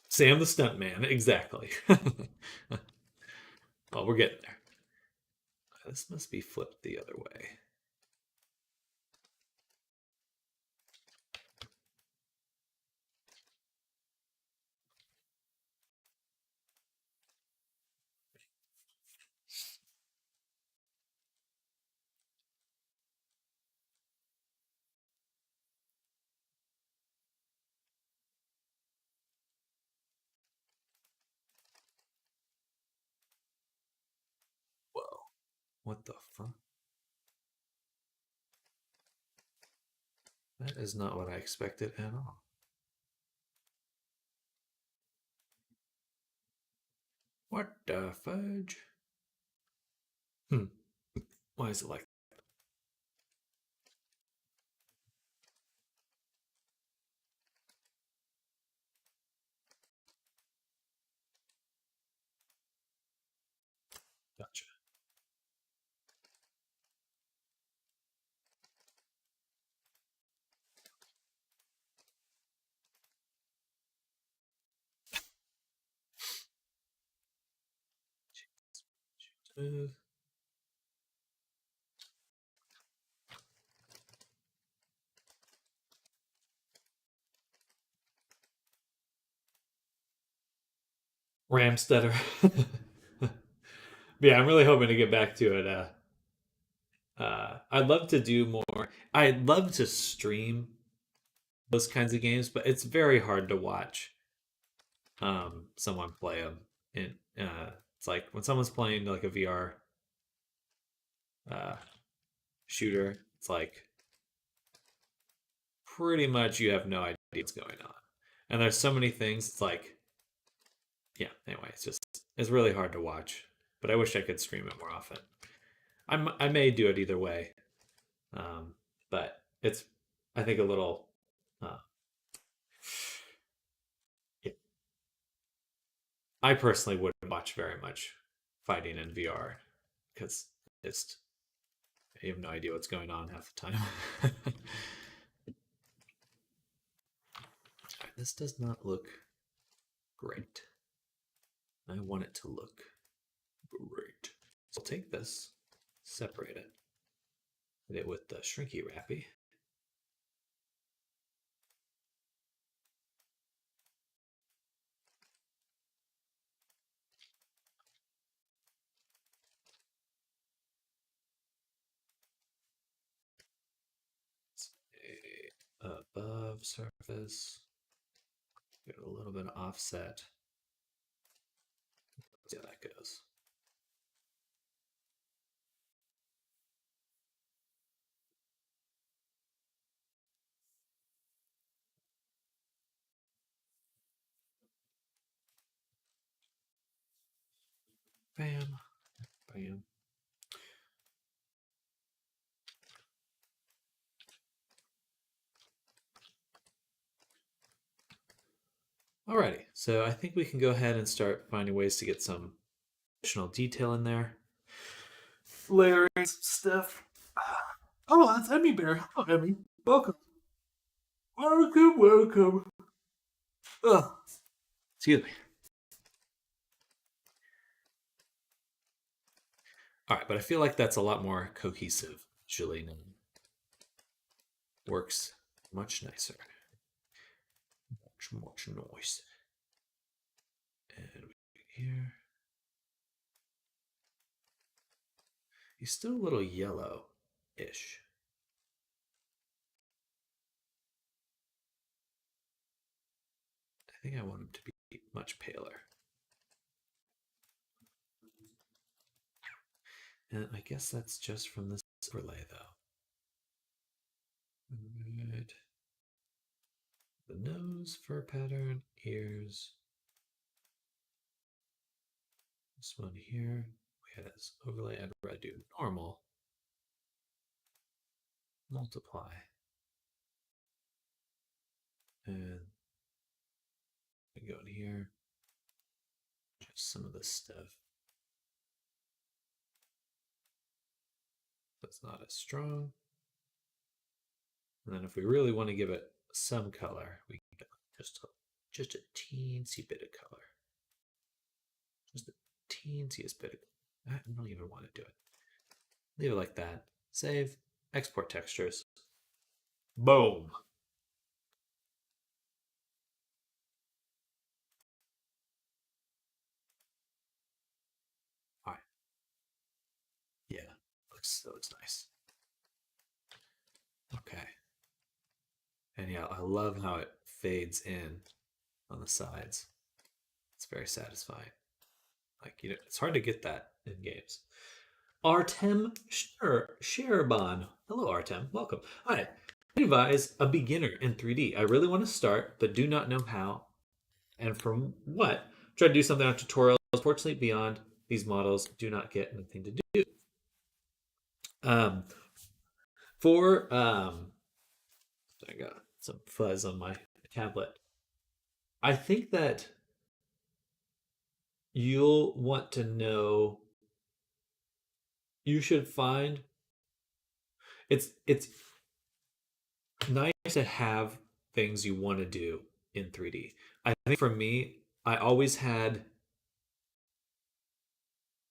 Sam the Stuntman, exactly. Well, we're getting there. This must be flipped the other way. Whoa. What the fuck? That is not what I expected at all. What the fudge? Hmm. Why is it like that? Gotcha. Smooth. Ramstetter. Yeah, I'm really hoping to get back to it. I'd love to do more. I'd love to stream those kinds of games, but it's very hard to watch someone play them. And it's like when someone's playing like a VR uh, shooter, it's like pretty much you have no idea what's going on. And there's so many things. It's like, yeah. Anyway, it's really hard to watch. But I wish I could stream it more often. I may do it either way, but it's I think a little. Uh, yeah. I personally wouldn't watch very much fighting in VR because it's you have no idea what's going on half the time. This does not look great. I want it to look great. So I'll take this, separate it, hit it with the shrinky wrappy. Above surface, get a little bit of offset. See how that goes. Bam, bam. Alrighty, so I think we can go ahead and start finding ways to get some additional detail in there. Layering stuff. Oh, that's Emmy Bear. Hello, Emmy. Welcome. Welcome, welcome. Oh, excuse me. All right, but I feel like that's a lot more cohesive visually and works much nicer. Much noise. And here. He's still a little yellow-ish. I think I want him to be much paler. And I guess that's just from this overlay, though. Right. The nose, fur pattern, ears. This one here, we had this overlay. I'd rather do normal. Multiply. And we go in here. some of this stuff. That's not as strong. And then if we really want to give it some color, we can get just a teensy bit of color. Just the teensiest bit of, I don't even want to do it. Leave it like that. Save, export textures. Boom. All right. Yeah, looks nice. Okay. And yeah, I love how it fades in on the sides. It's very satisfying. Like, you know, it's hard to get that in games. Artem Sharaban. Hello, Artem. Welcome. Hi. I advise a beginner in 3D. I really want to start, but do not know how and from what. Try to do something on tutorials. Unfortunately, beyond these models, do not get anything to do. Um, I got some fuzz on my tablet. I think that you'll want to know. You should find it's nice to have things you want to do in 3D. I think for me, I always had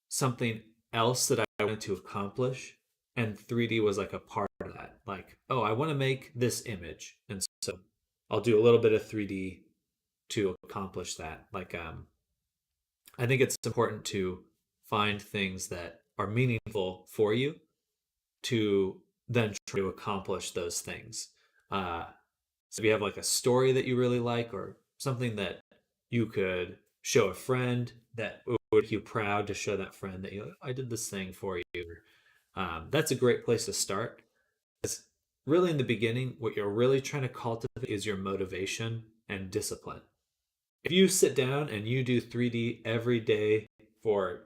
something else that I wanted to accomplish, and 3D was like a part of that. Like, oh, I want to make this image, and so I'll do a little bit of 3D to accomplish that. Like, I think it's important to find things that are meaningful for you to then try to accomplish those things. Uh, so if you have like a story that you really like or something that you could show a friend that would make you proud to show that friend that I did this thing for you. That's a great place to start. It's really in the beginning, what you're really trying to cultivate is your motivation and discipline. If you sit down and you do 3D every day for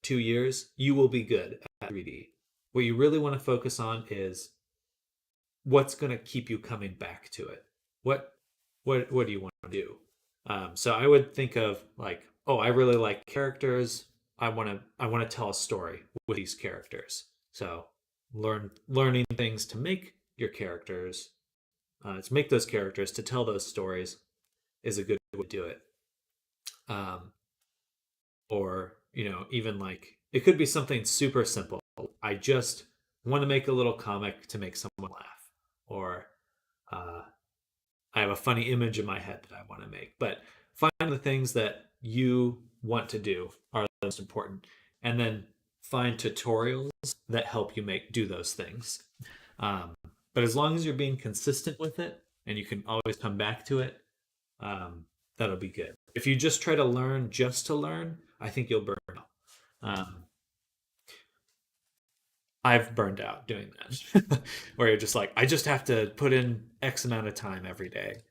2 years, you will be good at 3D. What you really want to focus on is what's going to keep you coming back to it. What do you want to do? So I would think of like, oh, I really like characters. I want to tell a story with these characters. So learning things to make your characters, to make those characters, to tell those stories is a good way to do it. Um, or even like it could be something super simple. I just want to make a little comic to make someone laugh, or uh, I have a funny image in my head that I want to make. But find the things that you want to do are the most important, and then find tutorials that help you do those things. um, but as long as you're being consistent with it and you can always come back to it, that'll be good. If you just try to learn just to learn, I think you'll burn out. I've burned out doing that, where you're just like, I just have to put in X amount of time every day.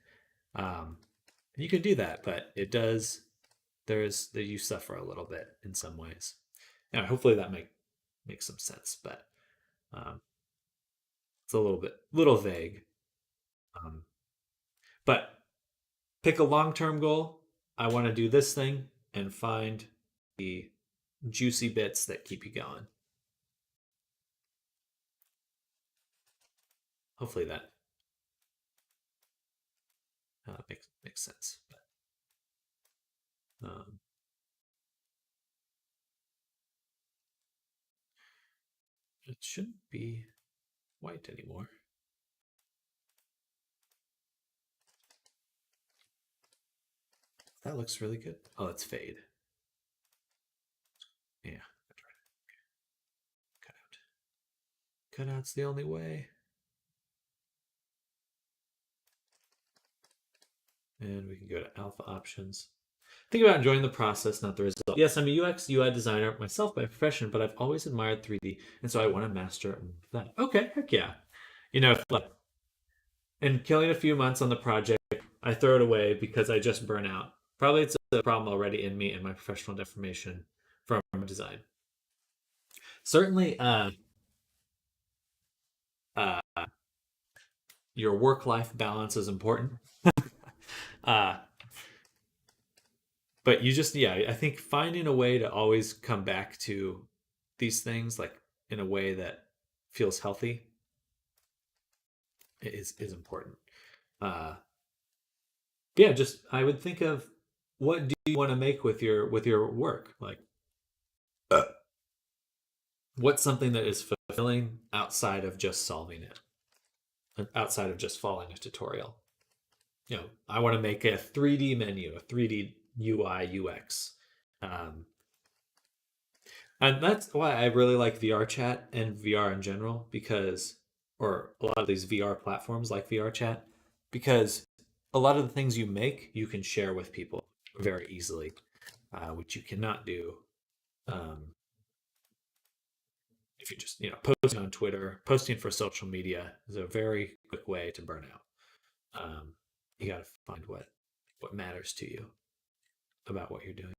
You can do that, but it does. There's that you suffer a little bit in some ways. And hopefully that makes some sense, but um, it's a little vague. Um, but pick a long-term goal. I want to do this thing and find the juicy bits that keep you going. Hopefully that makes sense. But, it shouldn't be white anymore. That looks really good. Oh, it's fade. Yeah, that's right. Okay. Cutout's the only way. And we can go to alpha options. Think about enjoying the process, not the result. Yes, I'm a UX UI designer myself by profession, but I've always admired 3D, and so I want to master that. Okay, heck yeah. Like, and killing a few months on the project, I throw it away because I just burn out. Probably it's a problem already in me and my professional deformation from design. Certainly, uh, your work-life balance is important. uh, But you just, yeah, I think finding a way to always come back to these things like in a way that feels healthy is important. Uh, yeah, just I would think of what do you want to make with your work? Like what's something that is fulfilling outside of just solving it, outside of just following a tutorial. You know, I want to make a 3D menu, a 3D UI UX. Um, and that's why I really like VR chat and VR in general because, or a lot of these VR platforms like VR chat, because a lot of the things you make, you can share with people very easily, which you cannot do um, if you just, you know, posting on Twitter, posting for social media is a very quick way to burn out. You got to find what matters to you about what you're doing.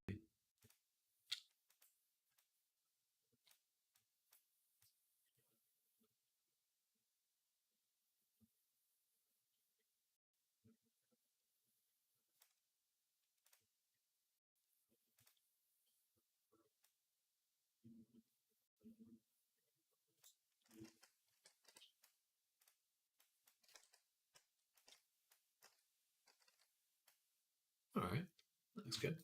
All right, that's good.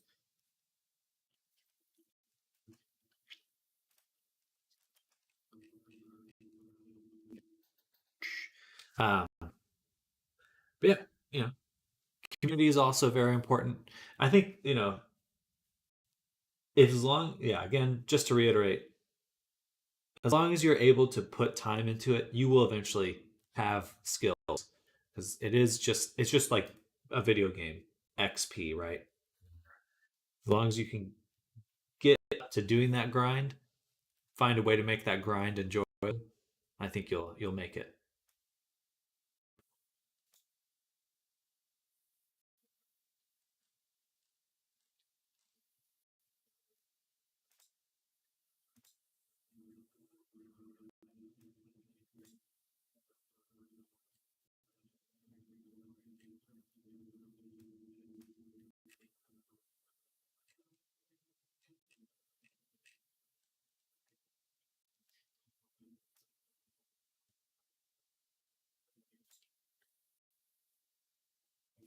Um, but yeah, you know, community is also very important. I think, you know, as long, yeah, again, just to reiterate, as long as you're able to put time into it, you will eventually have skills because it's just like a video game XP, right? As long as you can get to doing that grind, find a way to make that grind enjoyable, I think you'll make it.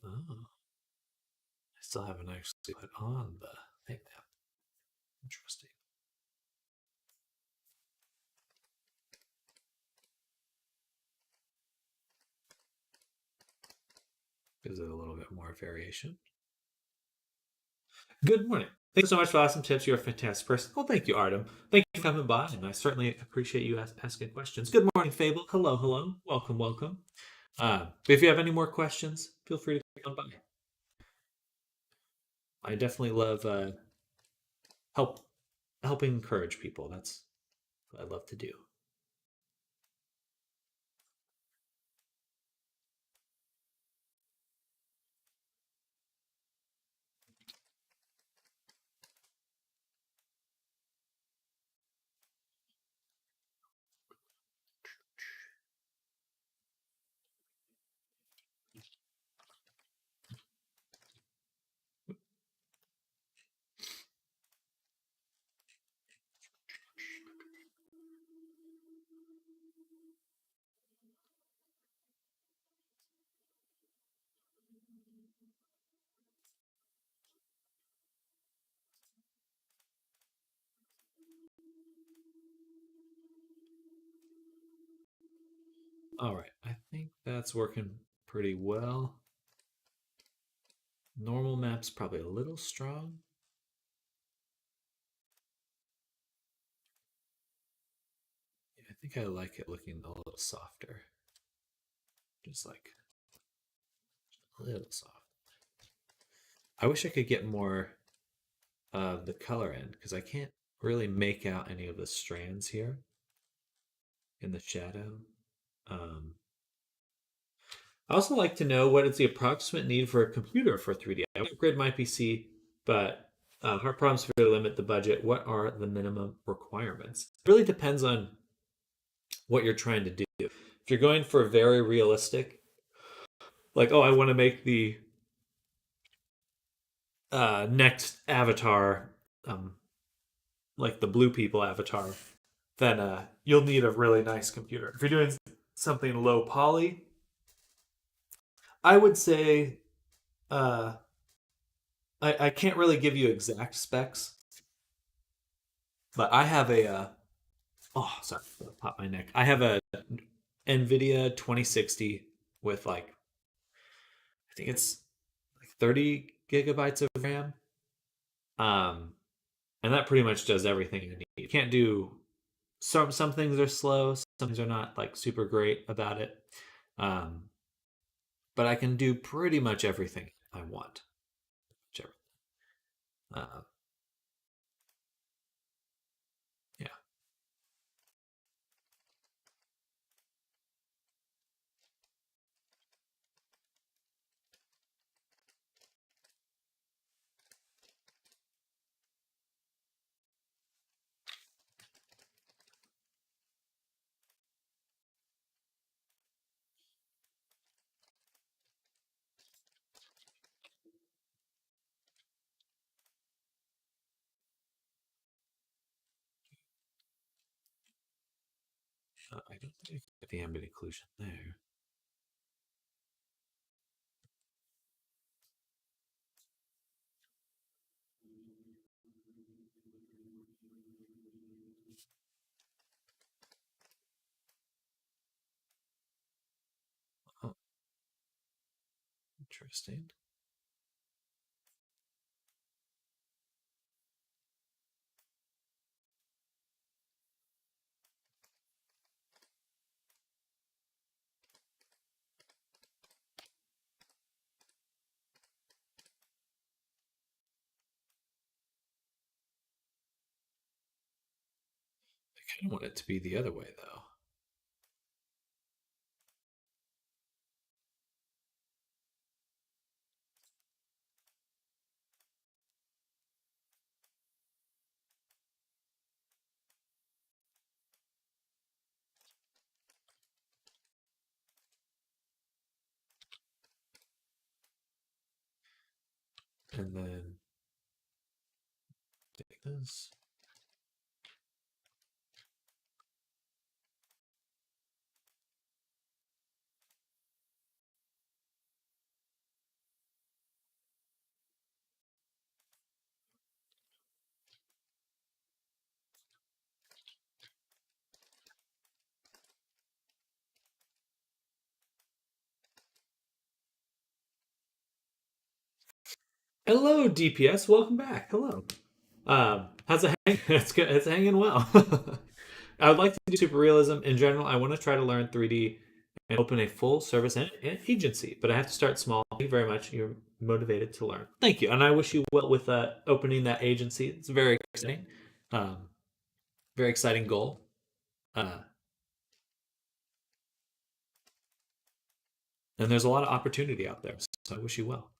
Oh, I still haven't actually put on the thing now. Interesting. Gives it a little bit more variation. Good morning. Thanks so much for awesome tips. You're a fantastic person. Well, thank you, Artem. Thank you for coming by, and I certainly appreciate you asking questions. Good morning, Fable. Hello, hello. Welcome, welcome. If you have any more questions, feel free to come by. I definitely love help helping encourage people. That's what I love to do. All right, I think that's working pretty well. Normal map's probably a little strong. Yeah, I think I like it looking a little softer. Just like a little soft. I wish I could get more of the color in because I can't really make out any of the strands here in the shadow. Um, I also like to know what is the approximate need for a computer for 3D. I would upgrade my PC, but hard problems severely limit the budget. What are the minimum requirements? It really depends on what you're trying to do. If you're going for very realistic, like, oh, I want to make the next avatar, um, like the blue people avatar, then you'll need a really nice computer. If you're doing something low poly, I would say uh, I can't really give you exact specs, but I have a oh sorry, pop my neck. I have a NVIDIA 2060 with like I think it's like 30 gigabytes of RAM. Um, and that pretty much does everything you need. You can't do some things are slow, some things are not like super great about it. Um, but I can do pretty much everything I want. Whichever. Uh, yeah. I don't think I get the ambient occlusion there. Oh, interesting. I kind of want it to be the other way though. And then take this. Hello, DPS. Welcome back. Hello. How's it hang? It's good. It's hanging well. I would like to do super realism in general. I want to try to learn 3D and open a full service agency, but I have to start small. Thank you very much. You're motivated to learn. Thank you, and I wish you well with opening that agency. It's very exciting, um, very exciting goal. Uh, and there's a lot of opportunity out there. So I wish you well.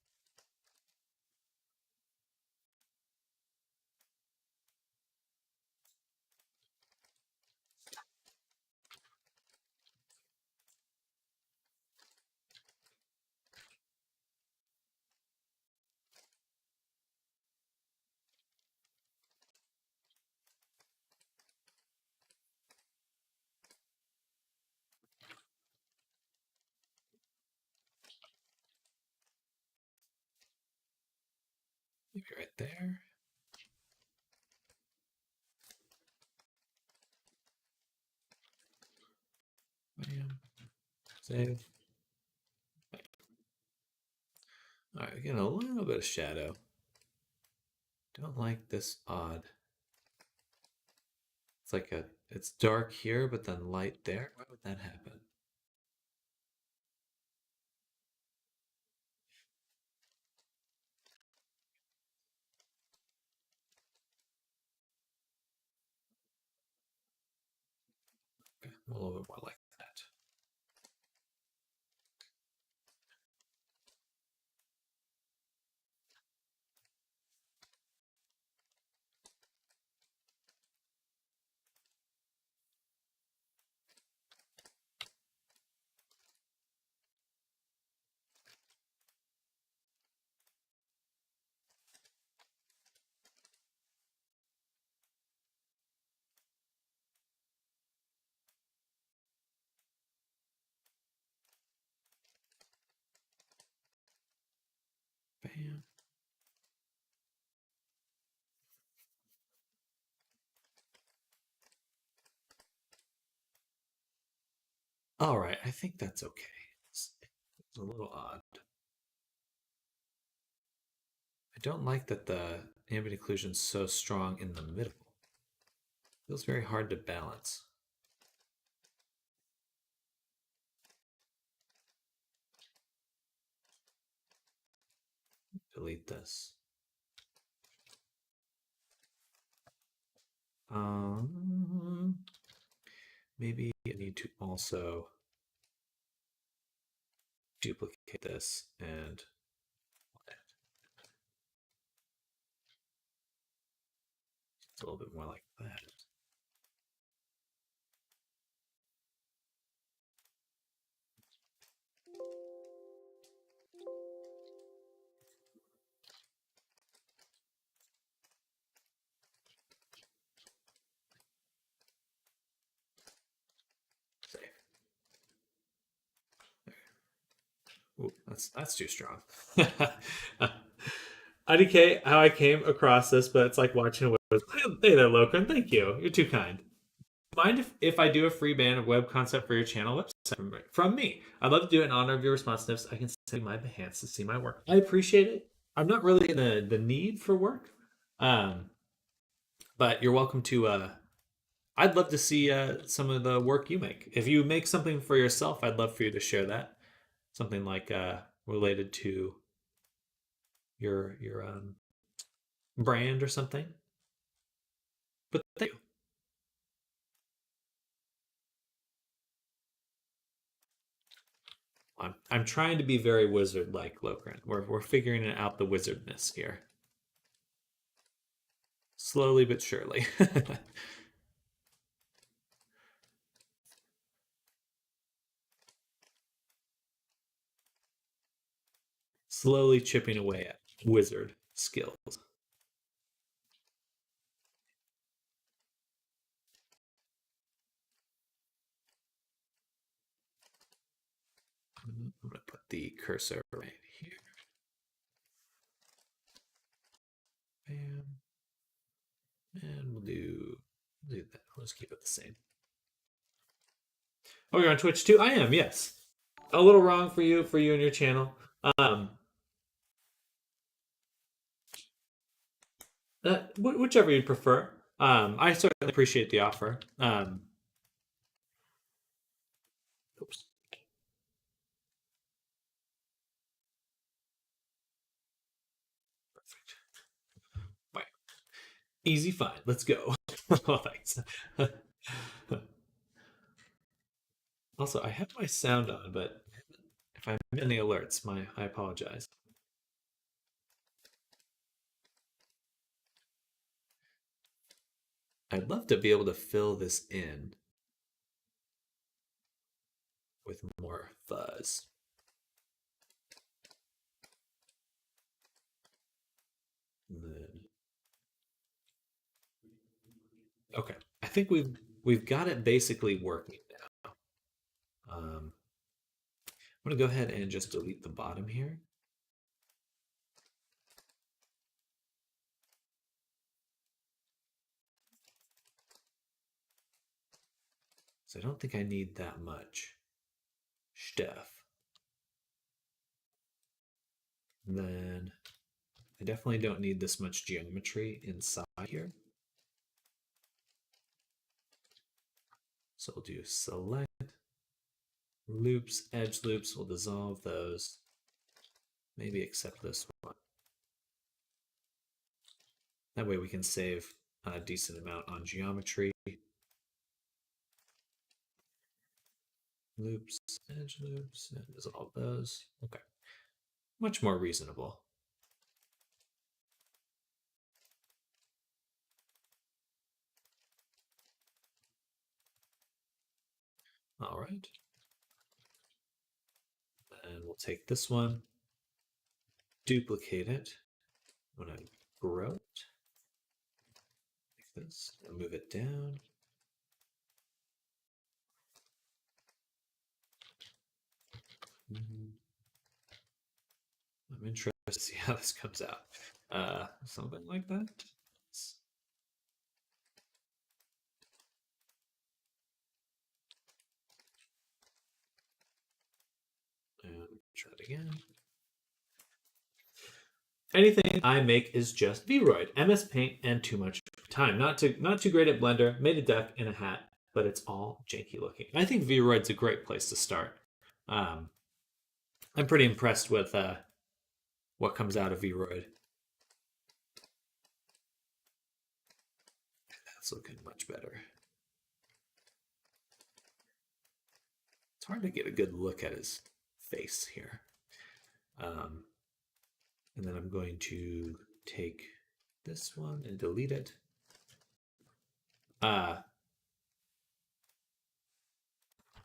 Maybe right there. Bam. Save. All right, getting a little bit of shadow. Don't like this odd. It's like it's dark here, but then light there. Why would that happen? Okay, a little bit more like that. Bam. All right, I think that's okay. It's a little odd. I don't like that the ambient occlusion is so strong in the middle. Feels very hard to balance. Delete this. Maybe I need to also duplicate this and it's a little bit more like that. Save. Ooh, that's too strong. IDK, how I came across this, but it's like watching a web. Hey there, Lokran. Thank you. You're too kind. Mind if I do a free band of web concept for your channel website from me? I'd love to do it in honor of your responsiveness. I can send you my Behance to see my work. I appreciate it. I'm not really in the need for work, but you're welcome to. I'd love to see some of the work you make. If you make something for yourself, I'd love for you to share that. Something like related to your brand or something. But thank you. I'm trying to be very wizard like, Lokran. We're figuring out the wizardness here. Slowly but surely. Slowly chipping away at wizard skills. I'm going to put the cursor right here. Bam. And we'll do that. Let's keep it the same. Oh, you're on Twitch too? I am, yes. A little wrong for you and your channel. Whichever you prefer. I certainly appreciate the offer. Oops. Perfect. Right. Easy, fine. Let's go. Oh, thanks. Also, I have my sound on, but if I'm in the alerts, I apologize. I'd love to be able to fill this in with more fuzz. And then, okay, I think we've got it basically working now. I'm gonna go ahead and just delete the bottom here. So I don't think I need that much stuff. And then I definitely don't need this much geometry inside here. So we'll do select loops, edge loops. We'll dissolve those. Maybe accept this one. That way we can save a decent amount on geometry. Loops, edge loops, and dissolve those. Okay. Much more reasonable. All right. And we'll take this one, duplicate it. I'm going to grow it like this, and move it down. I'm interested to see how this comes out. Something like that. And try it again. Anything I make is just Vroid, MS Paint, and too much time. Not too great at Blender. Made a duck in a hat, but it's all janky looking. I think Vroid's a great place to start. I'm pretty impressed with what comes out of Vroid. That's looking much better. It's hard to get a good look at his face here. And then I'm going to take this one and delete it. And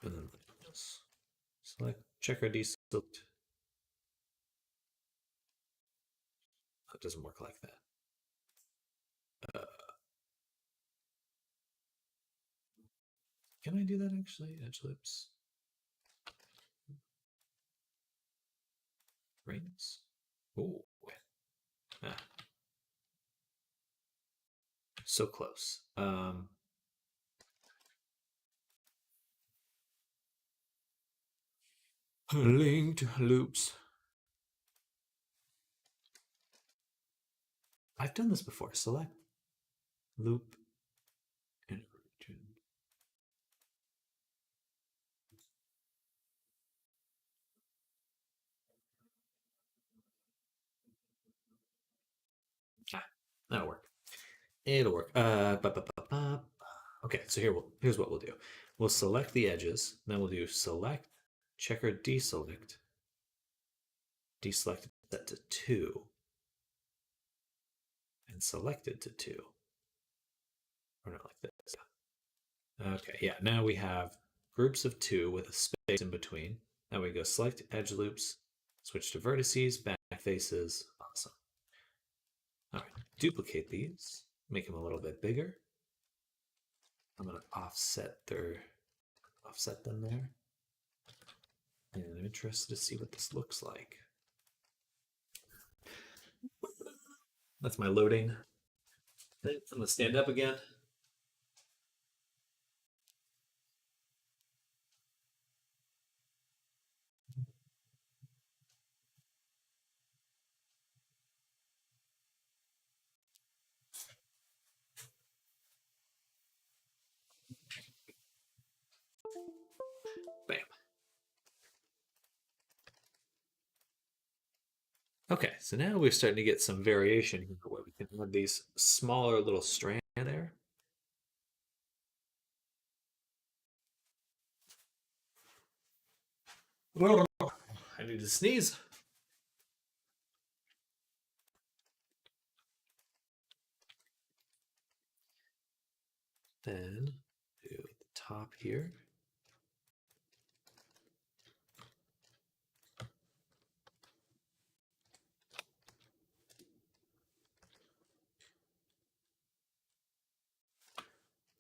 then select checker deselect. It doesn't work like that. Can I do that actually? Edge lips. Rings. Oh, so close. Linked loops. I've done this before. Select loop and origin. That'll work. It'll work. Okay, so here's what we'll do. We'll select the edges, then we'll do select, checker deselect, deselect set to 2, and selected to 2. Or not like this. Okay, yeah, now we have groups of 2 with a space in between. Now we go select edge loops, switch to vertices, back faces. Awesome. All right, duplicate these, make them a little bit bigger. I'm going to offset them there. And I'm interested to see what this looks like. That's my loading. I'm going to stand up again. Bam. Okay, so now we're starting to get some variation here where we can have these smaller little strands there. I need to sneeze. Then do the top here.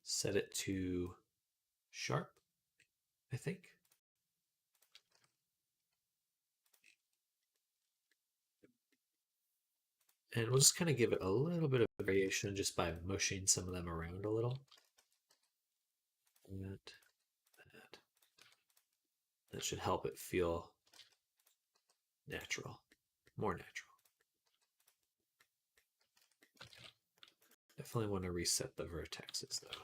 Set it to sharp, I think. And we'll just kind of give it a little bit of variation just by mushing some of them around a little. And that should help it feel natural, more natural. Definitely want to reset the vertexes though.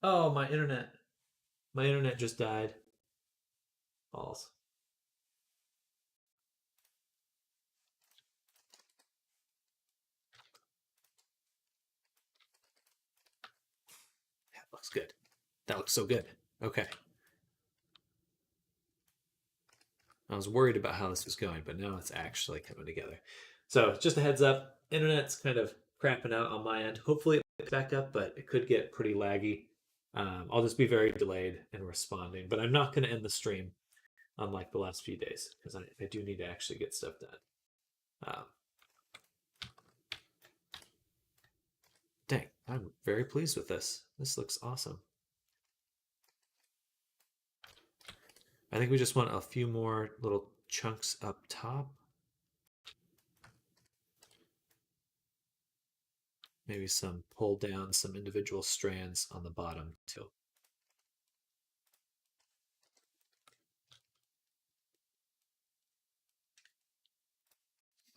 Oh, my internet. My internet just died. Balls. That looks good. That looks so good. Okay. I was worried about how this was going, but now it's actually coming together. So just a heads up, internet's kind of crapping out on my end. Hopefully it picks back up, but it could get pretty laggy. I'll just be very delayed in responding, but I'm not going to end the stream unlike the last few days because I do need to actually get stuff done. Dang, I'm very pleased with this. This looks awesome. I think we just want a few more little chunks up top. Maybe some pull down some individual strands on the bottom too.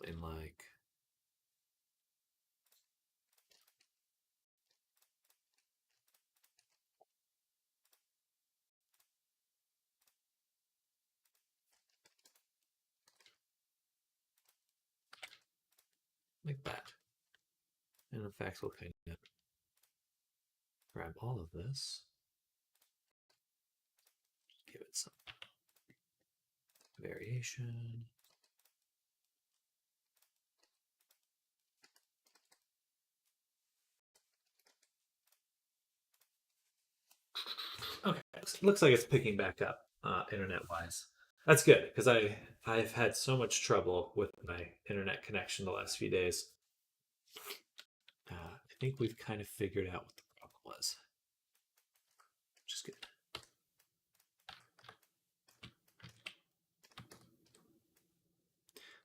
In like that. And in fact, we'll kind of grab all of this, give it some variation. Okay, looks like it's picking back up internet wise. That's good because I've had so much trouble with my internet connection the last few days. I think we've kind of figured out what the problem was, which is good.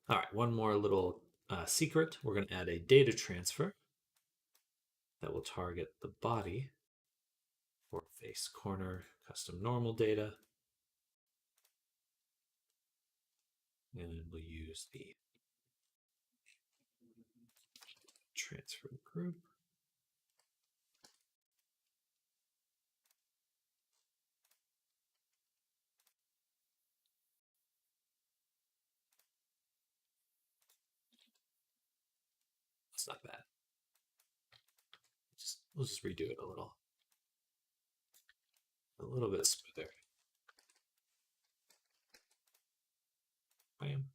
All right, one more little secret. We're going to add a data transfer that will target the body for face corner custom normal data. And we'll use the transfer group. That's not bad. We'll just redo it a little bit smoother. Bam.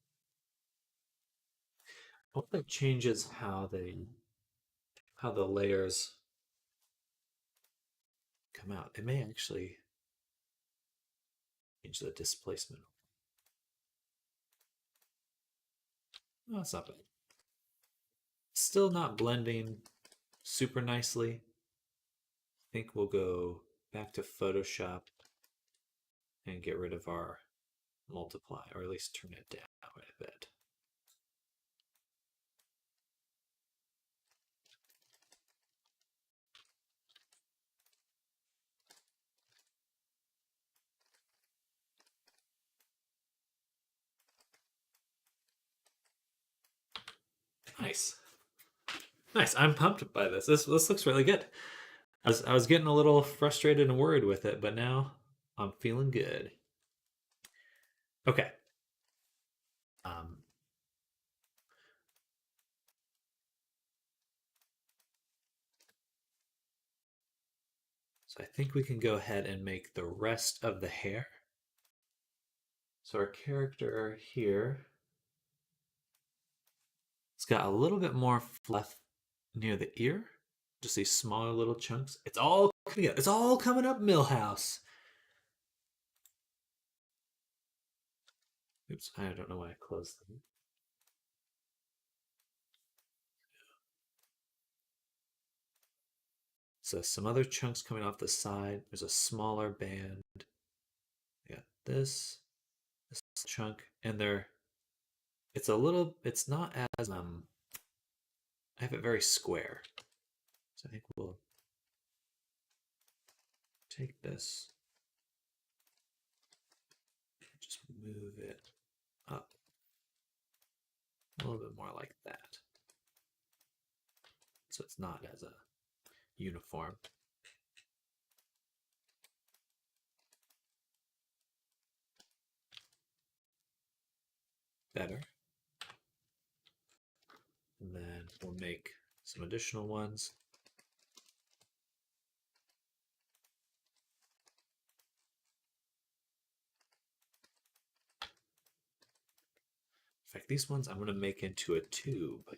I hope that changes how the layers come out. It may actually change the displacement. Oh, that's not bad. Still not blending super nicely. I think we'll go back to Photoshop and get rid of our multiply, or at least turn it down quite a bit. Nice. Nice. I'm pumped by this. This looks really good. I was getting a little frustrated and worried with it, but now I'm feeling good. Okay. Um, so I think we can go ahead and make the rest of the hair. So our character here, it's got a little bit more fluff near the ear. Just these smaller little chunks. It's all coming up. It's all coming up, Millhouse. Oops, I don't know why I closed them. So some other chunks coming off the side. There's a smaller band. We got this chunk, and it's not as I have it very square. So I think we'll take this, just move it up a little bit more like that. So it's not as a uniform. Better. And then we'll make some additional ones. In fact, these ones I'm going to make into a tube.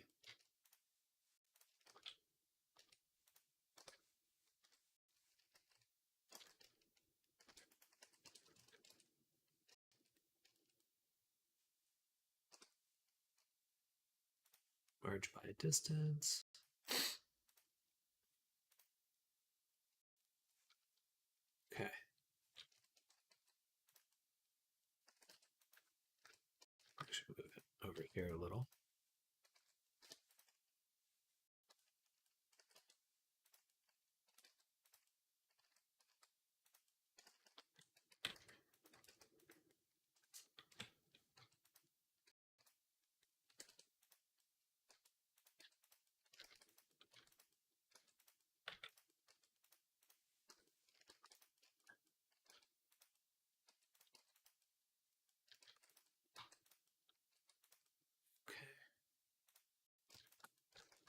Merge by distance. Okay.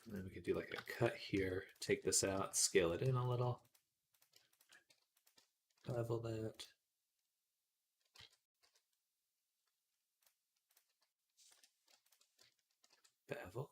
And then we could do like a cut here, take this out, scale it in a little. Bevel that. Bevel.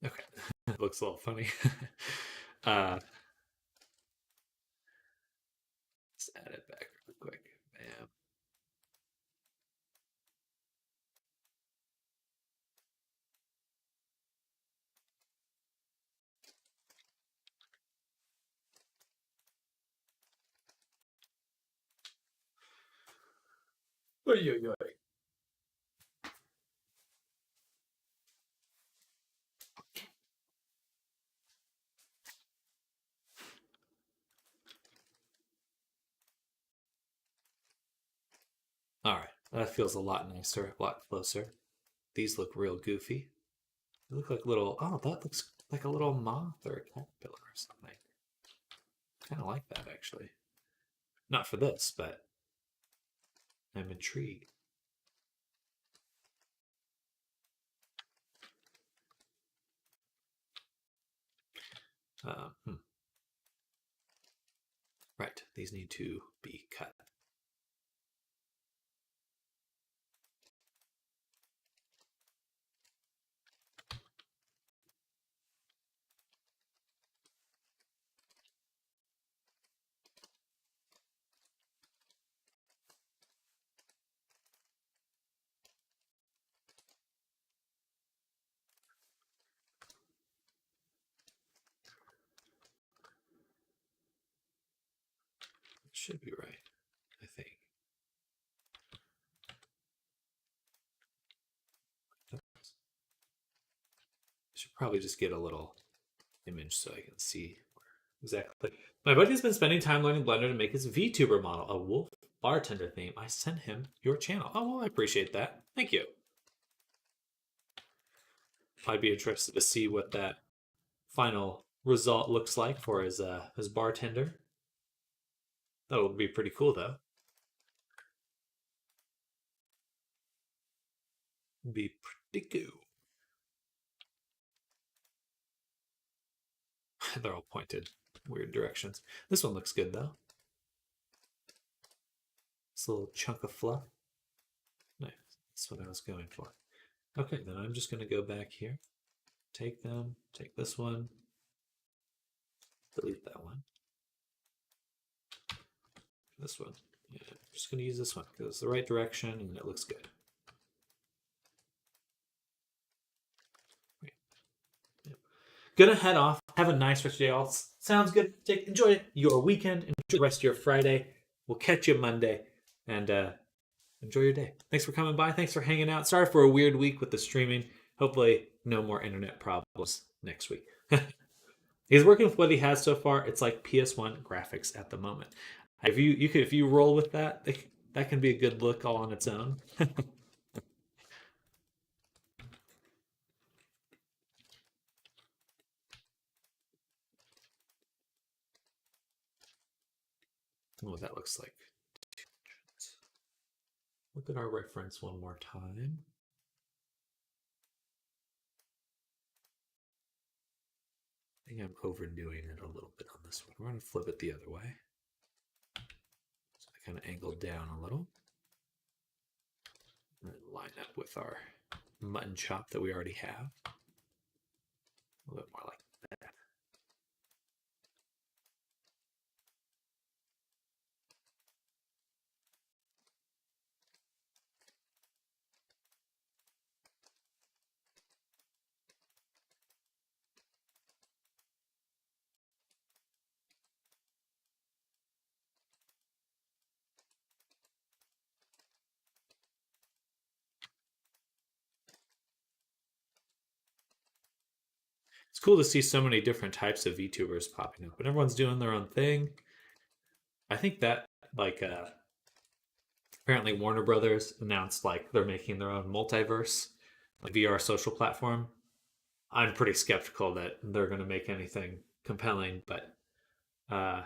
Okay, it looks a little funny. uh, let's add it back real quick. Bam. Oy, oy, oy. All right, that feels a lot nicer, a lot closer. These look real goofy. They look like little, oh, that looks like a little moth or a caterpillar or something. Kind of like that, actually. Not for this, but I'm intrigued. Hmm. Right, these need to be cut. It should be right, I think. Should probably just get a little image so I can see exactly. My buddy's been spending time learning Blender to make his VTuber model, a wolf bartender theme. I sent him your channel. Oh, well, I appreciate that. Thank you. I'd be interested to see what that final result looks like for his bartender. That would be pretty cool, though. Be pretty cool. They're all pointed weird directions. This one looks good, though. This little chunk of fluff. Nice. That's what I was going for. Okay, then I'm just going to go back here. Take them. Take this one. Delete that one. This one. Yeah, I'm just going to use this one because it's the right direction and it looks good. Gonna head off. Have a nice rest of your day. All sounds good. Enjoy your weekend. Enjoy the rest of your Friday. We'll catch you Monday, and enjoy your day. Thanks for coming by. Thanks for hanging out. Sorry for a weird week with the streaming. Hopefully, no more internet problems next week. He's working with what he has so far. It's like PS1 graphics at the moment. If you roll with that, that can be a good look all on its own. What that looks like. Look at our reference one more time. I think I'm overdoing it a little bit on this one. We're going to flip it the other way. So I kind of angled down a little. And line up with our mutton chop that we already have. A little bit more like that. It's cool to see so many different types of VTubers popping up, but everyone's doing their own thing. I think that like apparently Warner Brothers announced like they're making their own multiverse, like VR social platform. I'm pretty skeptical that they're going to make anything compelling, but uh,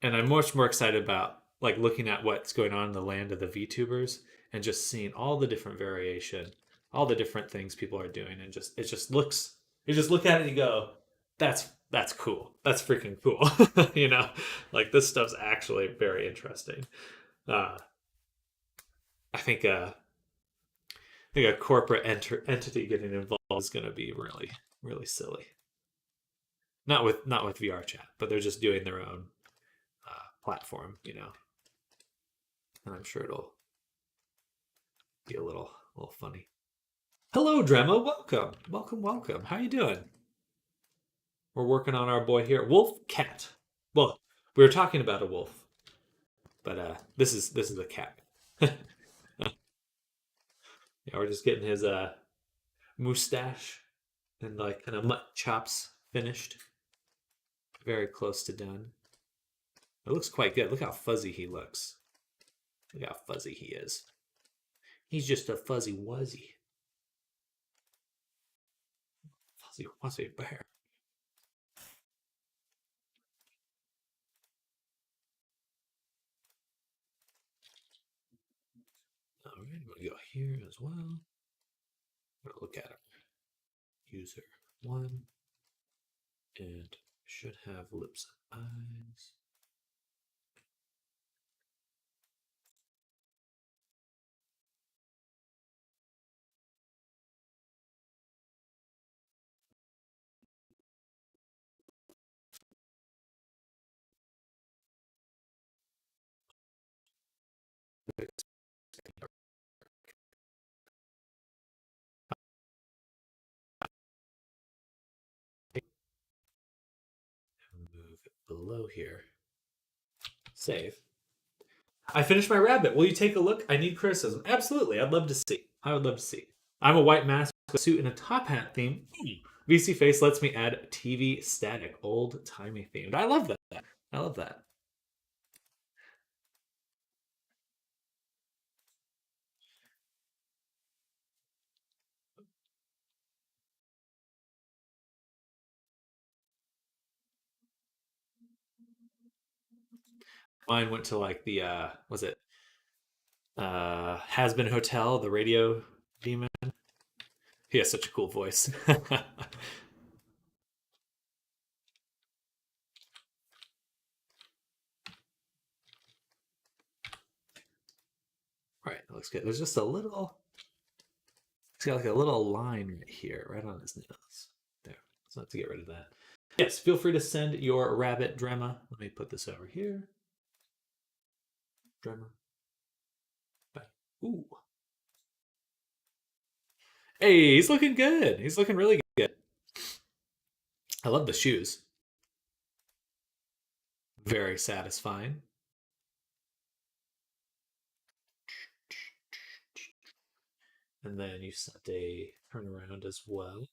and I'm much more excited about like looking at what's going on in the land of the VTubers and just seeing all the different variation, all the different things people are doing, and just it just looks you just look at it and you go, that's cool, that's freaking cool, you know, like this stuff's actually very interesting. Uh, I think a corporate entity getting involved is going to be really really silly. Not with VR chat, but they're just doing their own platform, you know, and I'm sure it'll be a little funny. Hello, Drema. Welcome, welcome, welcome. How you doing? We're working on our boy here, Wolf Cat. Well, we were talking about a wolf, but this is a cat. Yeah, we're just getting his mustache and like kind of mutt chops finished. Very close to done. It looks quite good. Look how fuzzy he looks. Look how fuzzy he is. He's just a fuzzy wuzzy. Fuzzy wuzzy bear. All right, I'm gonna go here as well. I'm gonna look at it. User one, and should have lips and eyes. Move it below here. Save. I finished my rabbit. Will you take a look? I need criticism. Absolutely. I'd love to see. I would love to see. I'm a white mask, a suit, and a top hat theme. VC Face lets me add TV static, old timey themed. I love that. I love that. Mine went to like the was it Has Been Hotel, the radio demon. He has such a cool voice. Right, that looks good. There's just a little. He's got like a little line right here, right on his nose. There. So I have to get rid of that. Yes, feel free to send your rabbit drama. Let me put this over here. Drama. Bye. Ooh. Hey, he's looking good. He's looking really good. I love the shoes. Very satisfying. And then you set a turnaround as well.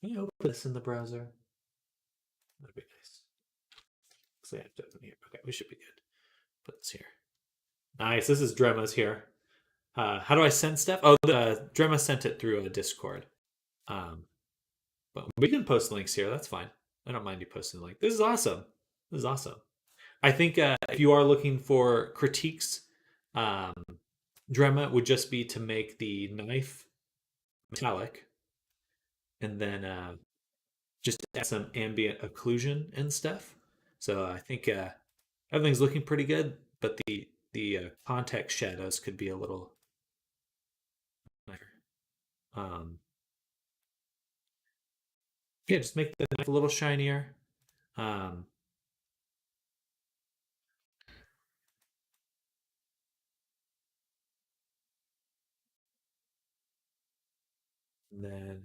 Can you open this in the browser? That'd be nice. So I have to open here. Okay, we should be good. Put this here. Nice. This is Drema's here. How do I send stuff? Oh, the Drema sent it through a Discord. Um, but we can post links here. That's fine. I don't mind you posting a link. This is awesome. This is awesome. I think if you are looking for critiques, um, Drema would just be to make the knife metallic and then just add some ambient occlusion and stuff. So I think everything's looking pretty good, but the context shadows could be a little um, yeah, just make the knife a little shinier. Um, and then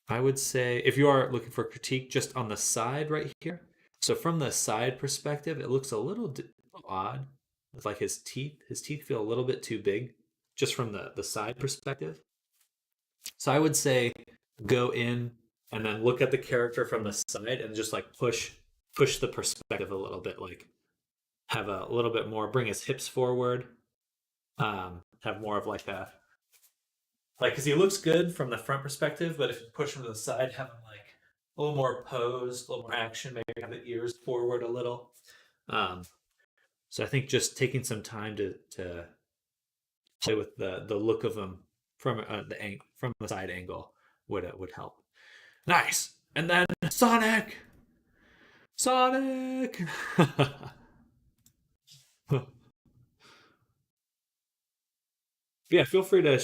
I would say if you are looking for critique, just on the side right here. So from the side perspective, it looks a little odd. It's like his teeth. His teeth feel a little bit too big, just from the side perspective. So I would say go in and then look at the character from the side and just like push the perspective a little bit, like have a little bit more, bring his hips forward, have more of like a like because he looks good from the front perspective, but if you push him to the side, have him like a little more posed, a little more action, maybe have the ears forward a little. Um, so I think just taking some time to play with the look of him from from the side angle would help. Nice. And then Sonic, Sonic. Yeah, feel free to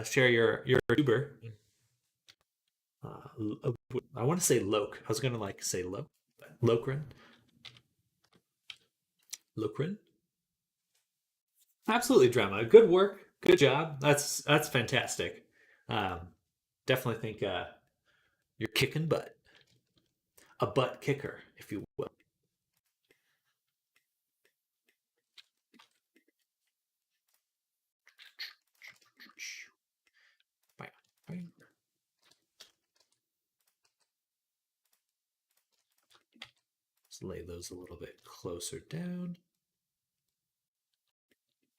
share your Uber. I want to say Loke. I was gonna like say Loke, Lokrin, Lokrin. Absolutely, drama. Good work. Good job. That's fantastic. Um, definitely think you're kicking butt. A butt kicker, if you will. Let's lay those a little bit closer down.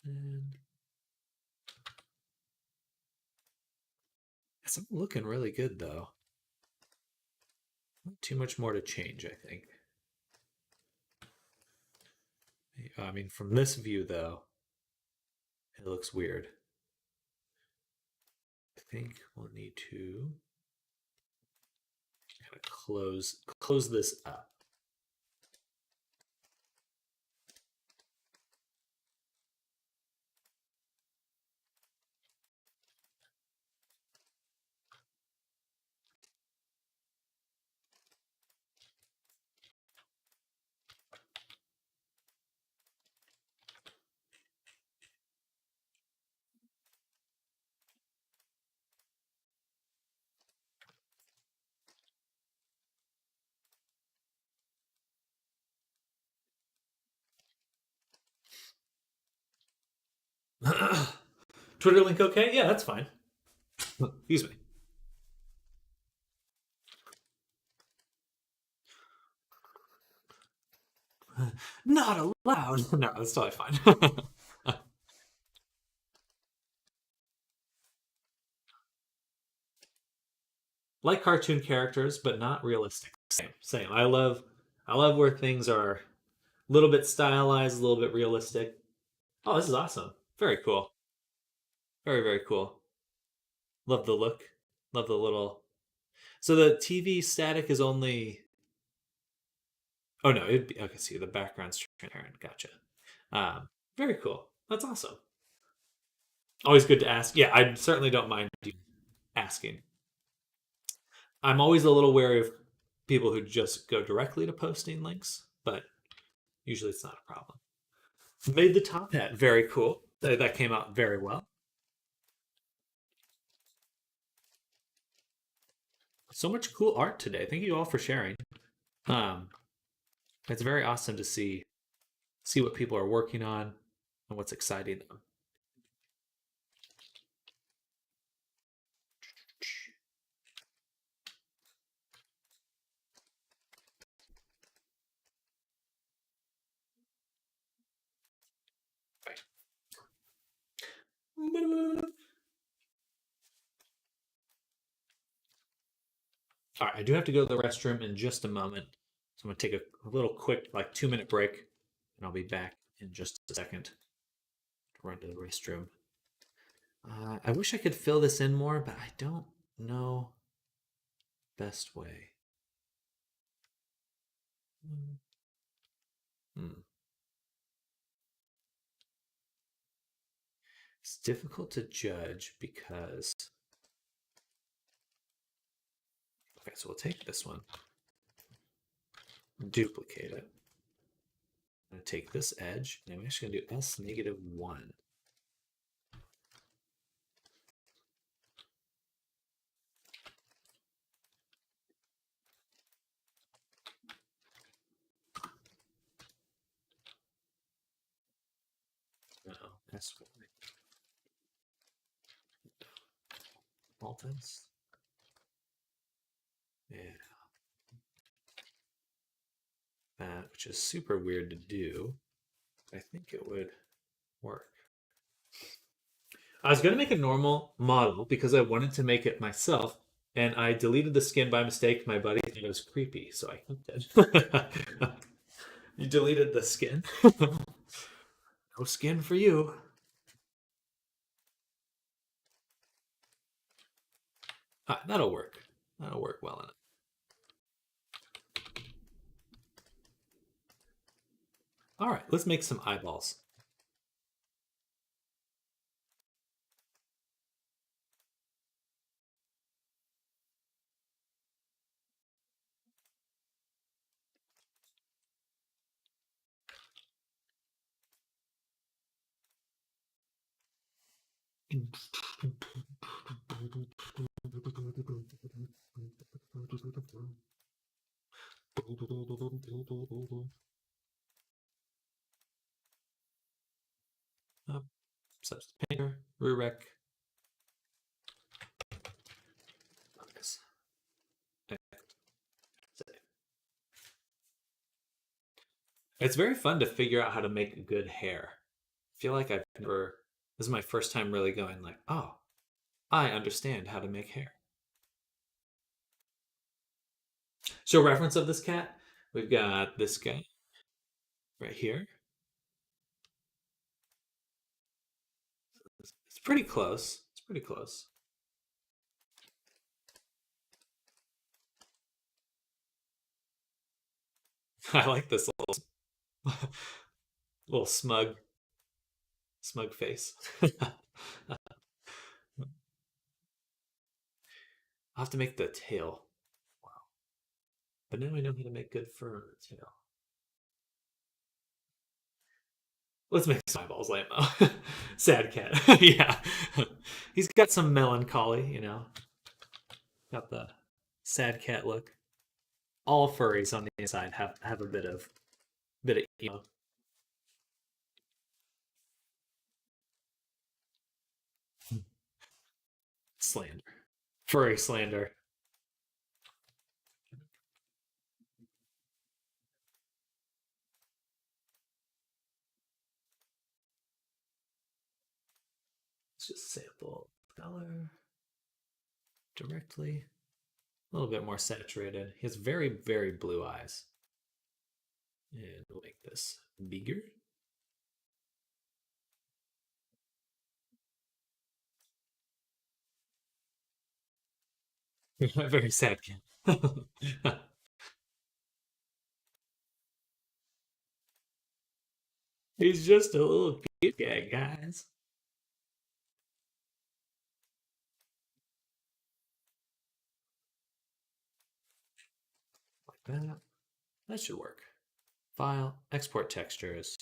And it's looking really good though. Not too much more to change, I think. I mean, from this view though, it looks weird. I think we'll need to kind of close this up. Twitter link okay? Yeah, that's fine. Excuse me. Not allowed. No, that's totally fine. Like cartoon characters, but not realistic. Same, same. I love where things are a little bit stylized, a little bit realistic. Oh, this is awesome. Very cool. Very, very cool. Love the look. Love the little. So the TV static is only. Oh no, it'd be. Okay, see the background's transparent. Gotcha. Um, very cool. That's awesome. Always good to ask. Yeah, I certainly don't mind you asking. I'm always a little wary of people who just go directly to posting links, but usually it's not a problem. Made the top hat. Very cool. That came out very well. So much cool art today. Thank you all for sharing. Um, it's very awesome to see what people are working on and what's exciting them. All right, I do have to go to the restroom in just a moment. So I'm going to take a little quick, like 2 minute break, and I'll be back in just a second to run to the restroom. I wish I could fill this in more, but I don't know best way. Hmm. It's difficult to judge because. Okay, so we'll take this one, duplicate it. I'm going to take this edge, and I'm actually going to do S-1. No, S1. Maltons. Yeah. that, which is super weird to do. I think it would work. I was going to make a normal model because I wanted to make it myself, and I deleted the skin by mistake. My buddy thought it was creepy, so I did. You deleted the skin. No skin for you. That'll work. That'll work well enough. All right, let's make some eyeballs. Substance painter, Rurek. Focus. It's very fun to figure out how to make good hair. I feel like I've never. This is my first time really going like, oh, I understand how to make hair. So reference of this cat, we've got this guy right here. It's pretty close. It's pretty close. I like this little smug face. I'll have to make the tail. Wow. But now I know how to make good fur on the tail. Let's make some eyeballs, Lambo. Sad cat. Yeah. He's got some melancholy, you know. Got the sad cat look. All furries on the inside have a bit of emo. Slander. Furry slander. Let's just sample color directly. A little bit more saturated. He has very, very blue eyes. And we'll make this bigger. Very sad kid. He's just a little cute guy, guys. Like that. That should work. File, export textures.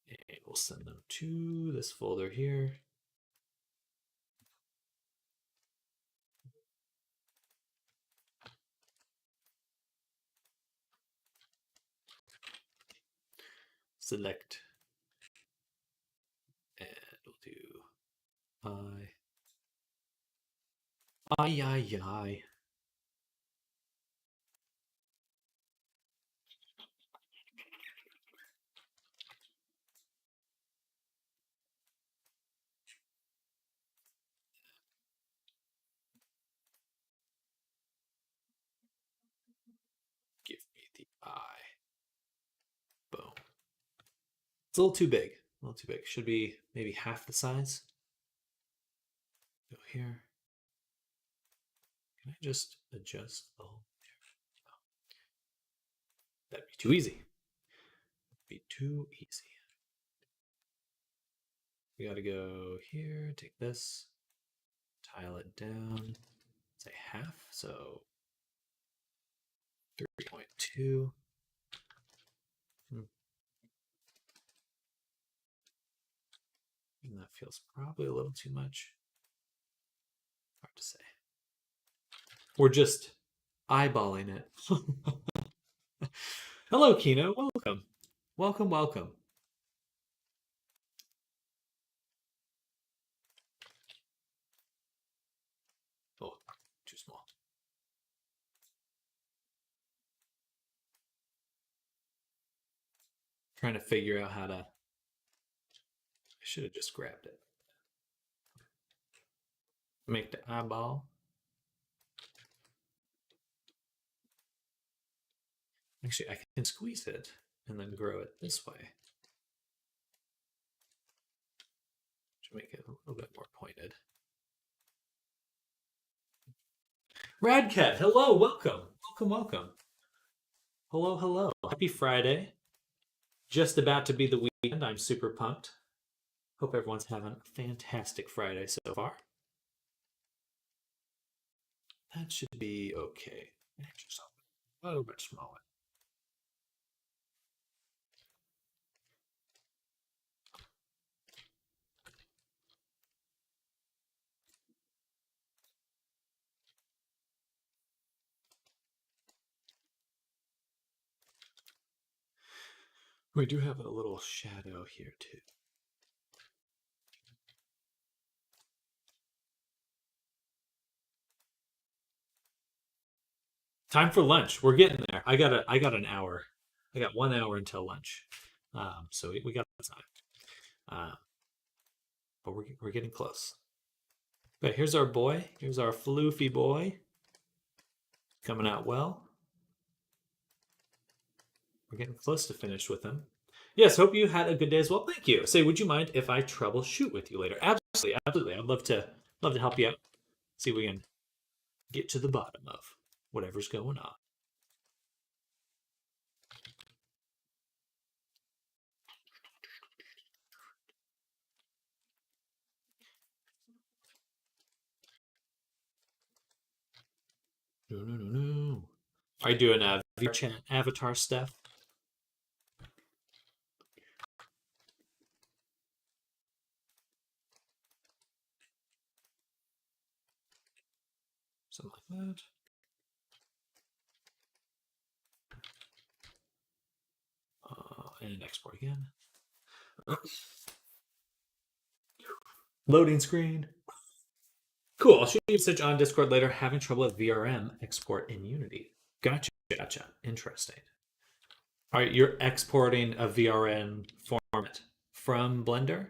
And we'll send them to this folder here. Select. And we'll do I. Give me the eye. Boom. It's a little too big. A little too big. Should be maybe half the size. Go here. Can I just adjust the whole? Oh. That'd be too easy. Be too easy. We gotta go here, take this, tile it down, say half, so 3.2. And that feels probably a little too much. Hard to say. We're just eyeballing it. Hello, Kino. Welcome. Welcome, welcome. Oh, too small. Trying to figure out how to. I should have just grabbed it. Make the eyeball. Actually, I can squeeze it and then grow it this way. To make it a little bit more pointed. Radcat, hello, welcome. Welcome. Hello, hello. Happy Friday. Just about to be the weekend. I'm super pumped. Hope everyone's having a fantastic Friday so far. That should be okay. Just a little bit smaller. We do have a little shadow here too. Time for lunch. We're getting there. I got an hour. I got 1 hour until lunch. So we got time. But we're getting close. But here's our boy. Here's our floofy boy. Coming out well. We're getting close to finished with him. Yes, hope you had a good day as well. Thank you. Say, would you mind if I troubleshoot with you later? Absolutely. I'd love to help you out. See if we can get to the bottom of whatever's going on. No. Are you doing VR chat avatar stuff? Something like that. And export again. Loading screen. Cool. I'll shoot you a message on Discord later. Having trouble with VRM export in Unity. Gotcha. Interesting. All right, you're exporting a VRM format from Blender?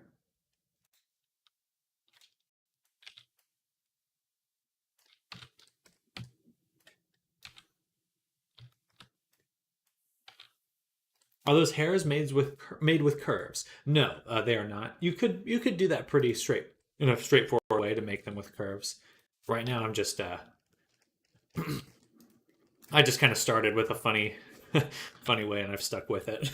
Are those hairs made with curves? No, they are not. You could do that pretty in a straightforward way to make them with curves. Right now, I'm just I just kind of started with a funny way, and I've stuck with it.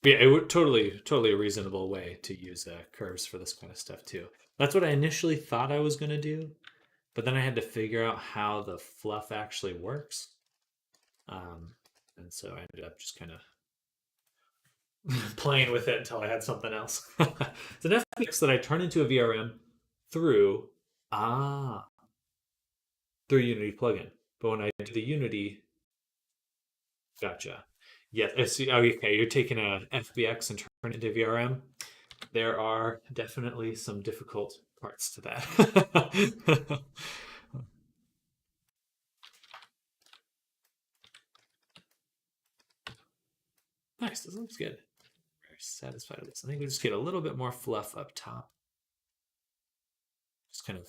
But yeah, it would totally a reasonable way to use curves for this kind of stuff too. That's what I initially thought I was going to do, but then I had to figure out how the fluff actually works. And so I ended up just kind of playing with it until I had something else. It's an FBX that I turn into a VRM through Unity plugin. But when I do the Unity, gotcha. Yes, okay. You're taking a FBX and turn it into VRM. There are definitely some difficult parts to that. Nice, this looks good. Very satisfied with this. I think we just get a little bit more fluff up top. Just kind of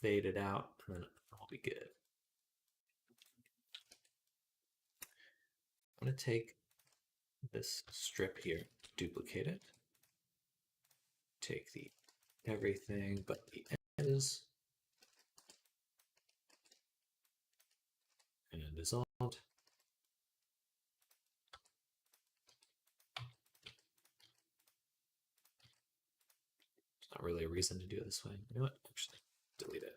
fade it out, and then it'll be good. I'm going to take this strip here, duplicate it, take the everything but the edges, and dissolve. There's not really a reason to do it this way. You know what? Actually, delete it.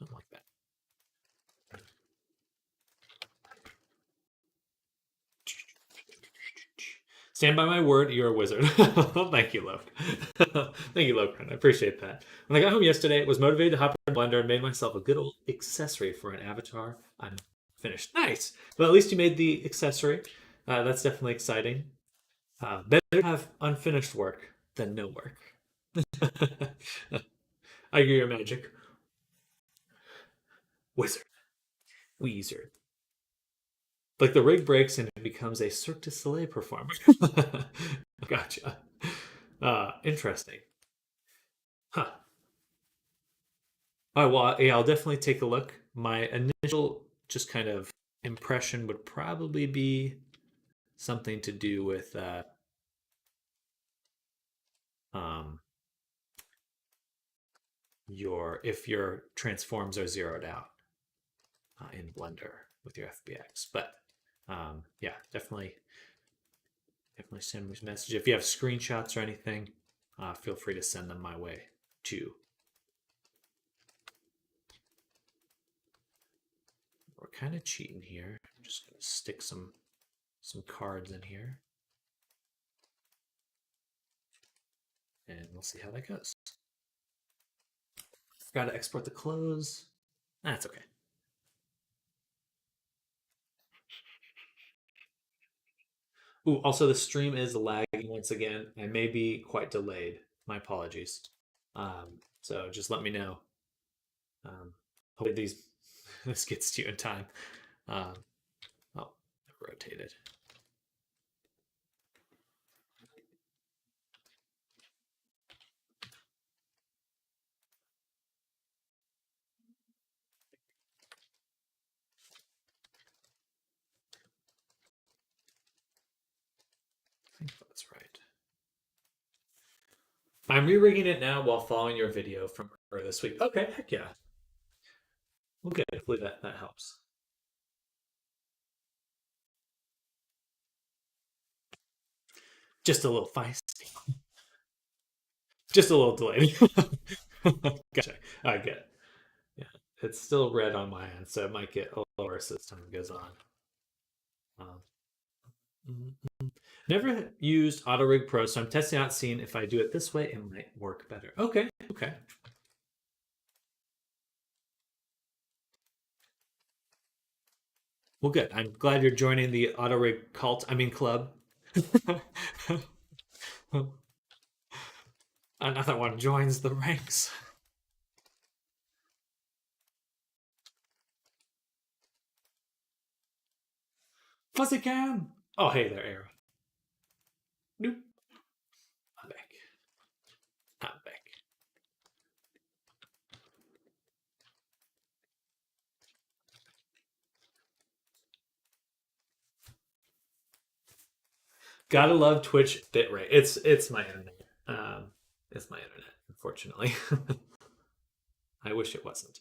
Not like that. Stand by my word, you're a wizard. Thank you, Loke. Thank you, Loke. I appreciate that. When I got home yesterday, was motivated to hop in Blender and made myself a good old accessory for an avatar. I'm finished. Nice. Well, at least you made the accessory. That's definitely exciting. Better to have unfinished work than no work. I agree, your magic. Wizard. Weezer. Like the rig breaks and it becomes a Cirque du Soleil performer. Gotcha. Interesting. Huh. Oh, well, yeah, I'll definitely take a look. My initial just kind of impression would probably be something to do with um, if your transforms are zeroed out in Blender with your FBX. But yeah, definitely send me a message. If you have screenshots or anything, feel free to send them my way too. We're kind of cheating here. I'm just gonna stick some cards in here, and we'll see how that goes. Forgot to export the close. That's okay. Ooh, also the stream is lagging once again. I may be quite delayed. My apologies. So just let me know. Hopefully this gets to you in time. Oh, rotated. I think that's right. I'm re-rigging it now while following your video from earlier this week. Okay, heck yeah. Well, good. Hopefully that helps. Just a little feisty. Just a little delayed. Gotcha. I get it. Yeah, it's still red on my end, so it might get a little worse as time goes on. Never used AutoRig Pro, so I'm testing out, seeing if I do it this way, it might work better. Okay, okay. Well, good. I'm glad you're joining the AutoRig cult. I mean, club. Another one joins the ranks. Fuzzy Cam! Oh, hey there, Era. Nope. I'm back. I'm back. Gotta love Twitch bitrate. It's my internet. It's my internet, unfortunately. I wish it wasn't.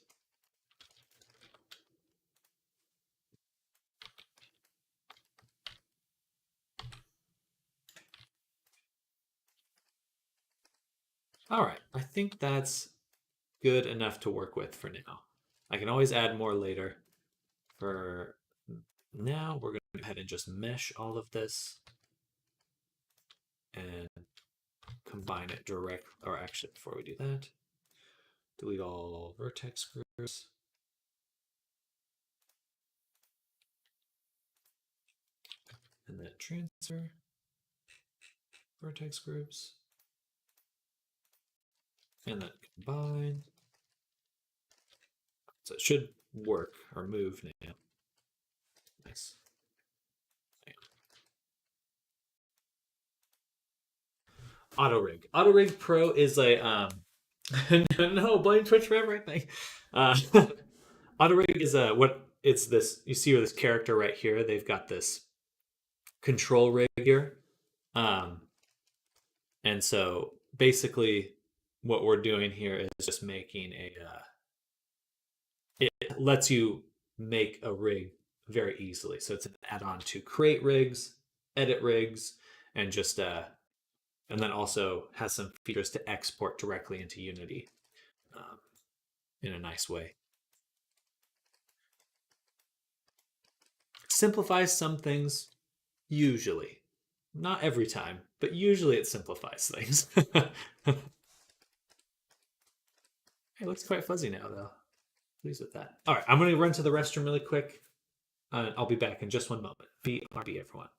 All right, I think that's good enough to work with for now. I can always add more later. For now, we're going to go ahead and just mesh all of this and combine it direct, or actually before we do that, delete all vertex groups. And then transfer vertex groups. And then combine. So it should work or move now. Nice. AutoRig. AutoRig Pro is a no, blame Twitch for everything. AutoRig is what it's this. You see this character right here. They've got this control rig here, and so basically, what we're doing here is just making a. It lets you make a rig very easily. So it's an add-on to create rigs, edit rigs, and just and then also has some features to export directly into Unity in a nice way. Simplifies some things, usually. Not every time, but usually it simplifies things. It looks quite fuzzy now, though. Pleased with that. All right, I'm going to run to the restroom really quick. I'll be back in just one moment. BRB, everyone.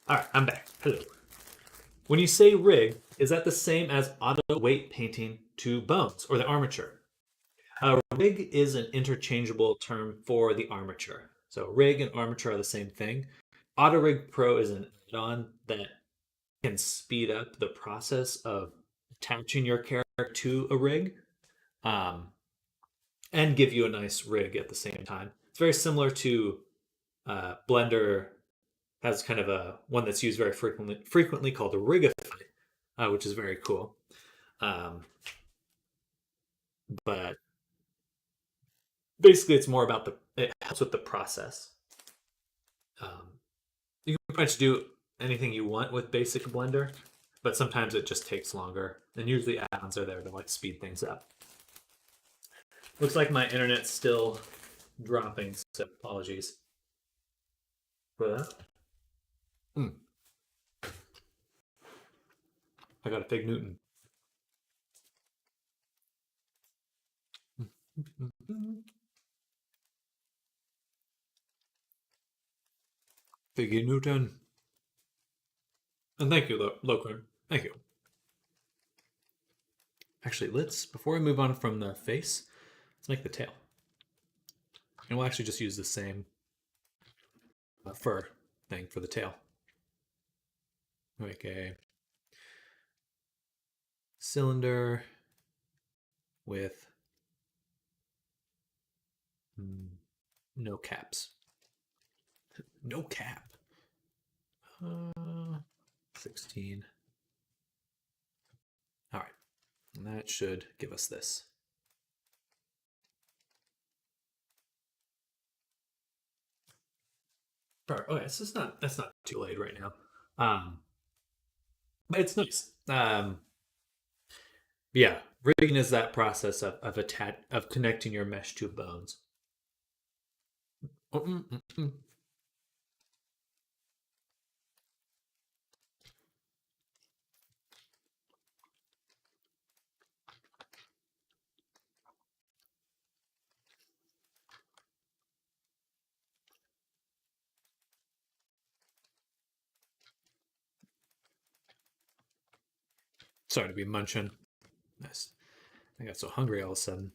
All right, I'm back. Hello. When you say rig, is that the same as auto weight painting to bones or the armature? Rig is an interchangeable term for the armature. So rig and armature are the same thing. Auto Rig Pro is an add-on that can speed up the process of attaching your character to a rig, um, and give you a nice rig at the same time. It's very similar to Blender has kind of a one that's used very frequently called a Rigify, which is very cool. But basically, it's more about it helps with the process. You can pretty much do anything you want with basic Blender, but sometimes it just takes longer. And usually add-ons are there to like speed things up. Looks like my internet's still dropping, so apologies for that. I got a Fig Newton. Figgy Newton. And thank you, Locran. Thank you. Actually, before we move on from the face, let's make the tail. And we'll actually just use the same fur thing for the tail. Make a cylinder with no caps. No cap. 16. All right. And that should give us this. Okay, so that's not too late right now. But it's nice. Yeah, rigging is that process of connecting your mesh to bones. Sorry to be munching. Nice. I got so hungry all of a sudden.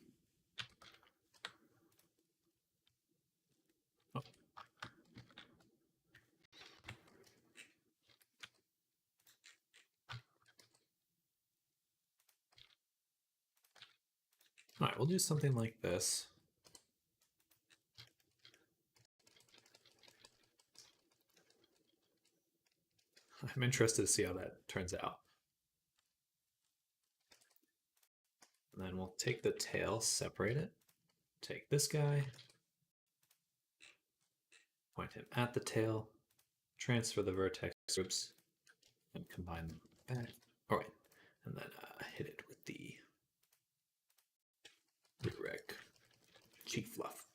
Oh. All right, we'll do something like this. I'm interested to see how that turns out. And then we'll take the tail, separate it, take this guy, point him at the tail, transfer the vertex groups, and combine them back. All right, and then hit it with the Regreg cheek fluff.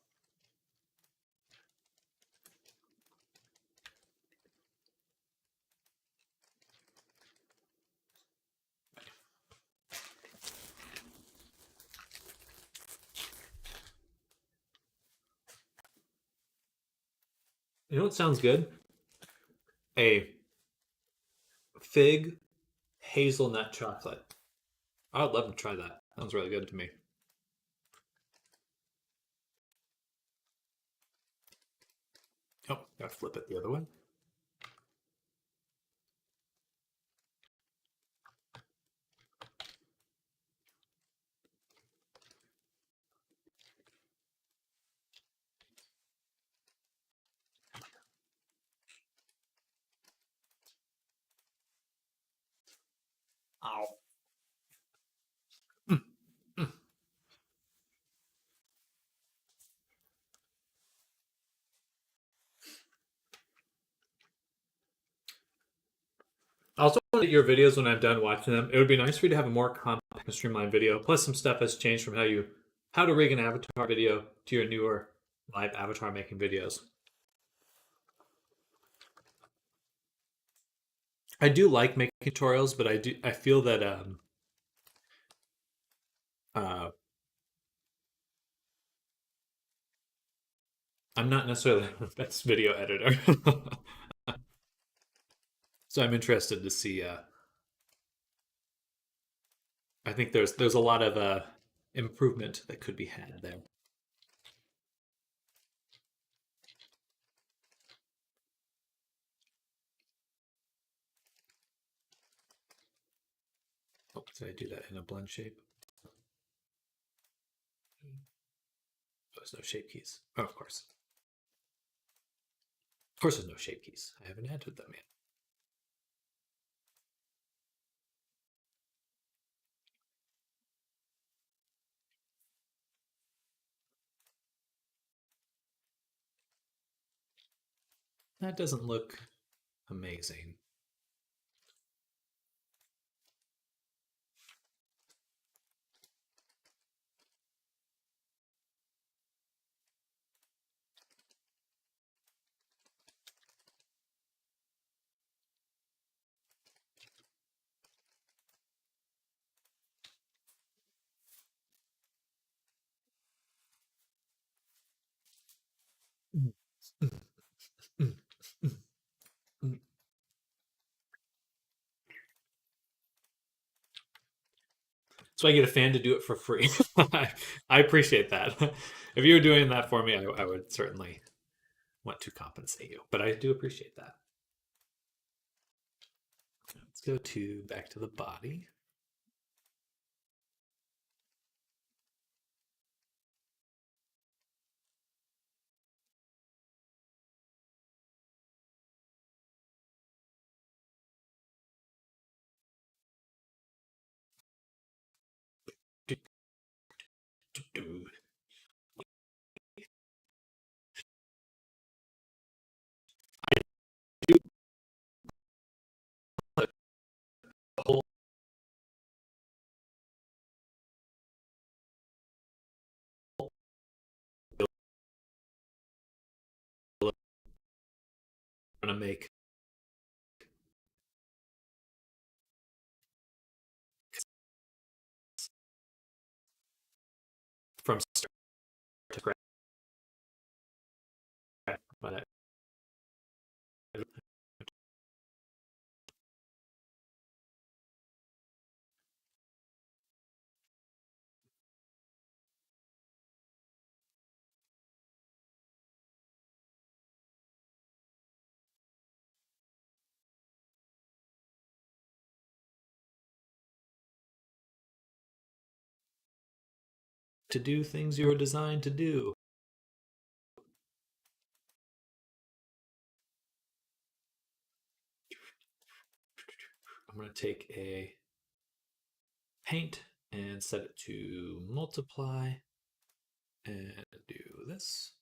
You know what sounds good? A fig hazelnut chocolate. I would love to try that. Sounds really good to me. Oh, gotta flip it the other way. Ow. Mm, mm. I also want to get your videos when I'm done watching them. It would be nice for you to have a more compact and streamlined video. Plus, some stuff has changed from how to rig an avatar video to your newer live avatar making videos. I do like making tutorials, but I feel that uh, I'm not necessarily the best video editor. So I'm interested to see. I think there's a lot of improvement that could be had there. Oh, did I do that in a blend shape? There's no shape keys. Oh, of course. Of course, there's no shape keys. I haven't added them yet. That doesn't look amazing. Mm, mm, mm, mm, mm. So I get a fan to do it for free. I appreciate that. If you were doing that for me, I would certainly want to compensate you, but I do appreciate that. Let's go to back to the body. to make from start to crash. But to do things you were designed to do. I'm going to take a paint and set it to multiply and do this.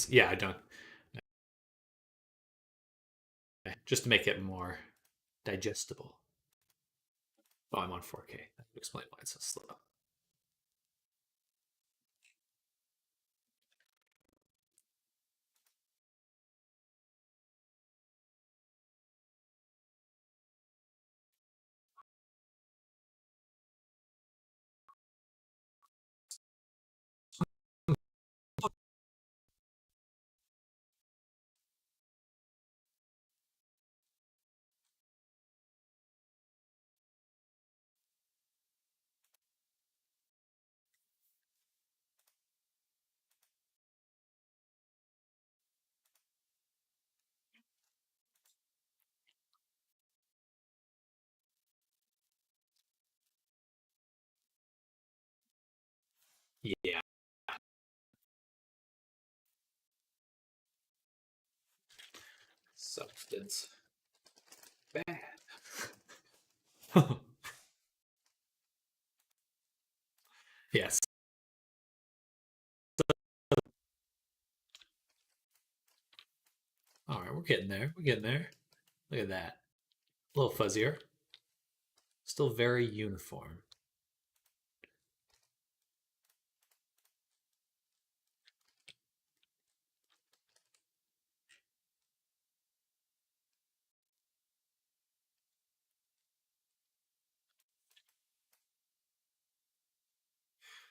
Yeah, I don't. Just to make it more digestible. Oh, I'm on 4K. That would explain why it's so slow. Yeah. Substance. Bad. Yes. All right, we're getting there. We're getting there. Look at that. A little fuzzier. Still very uniform.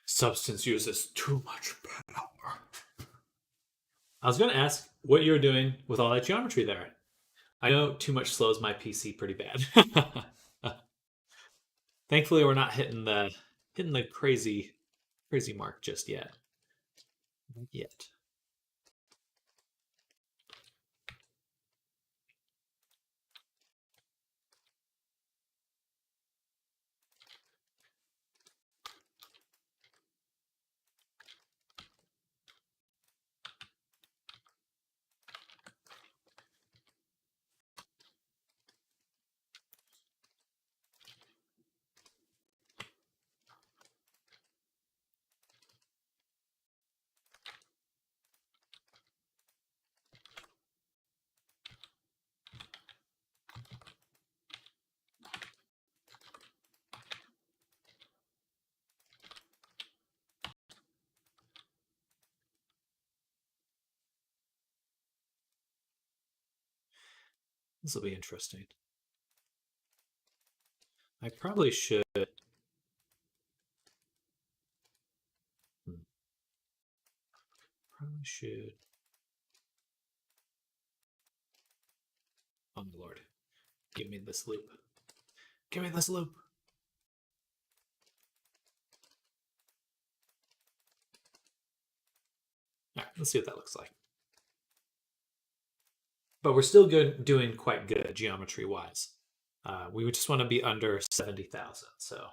Substance uses too much power. I was going to ask what you're doing with all that geometry there. I know too much slows my PC pretty bad. Thankfully, we're not hitting the crazy mark just yet. Not yet. This will be interesting. I probably should. Probably should. Oh my lord! Give me this loop. Give me this loop. All right, let's see what that looks like. But we're still doing quite good geometry wise. We would just want to be under 70,000, so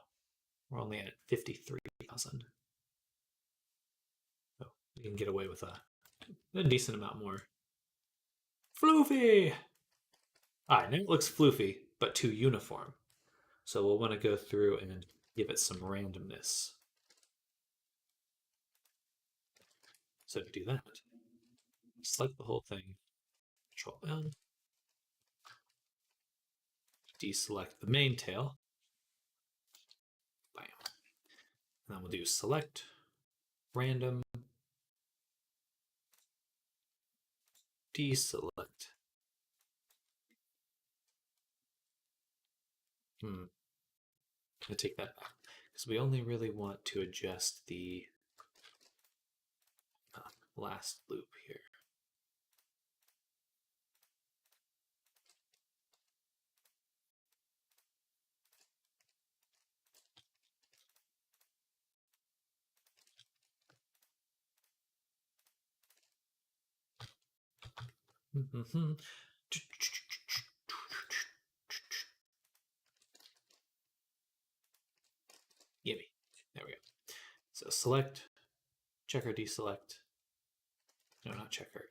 we're only at 53,000. So we can get away with a decent amount more. Floofy! All right, now it looks floofy, but too uniform. So we'll want to go through and give it some randomness. So to do that, select the whole thing, Control L, deselect the main tail, bam. And then we'll do select, random, deselect. I take that back because we only really want to adjust the last loop here. Gimme. There we go. So select, checker, deselect. No, not checker.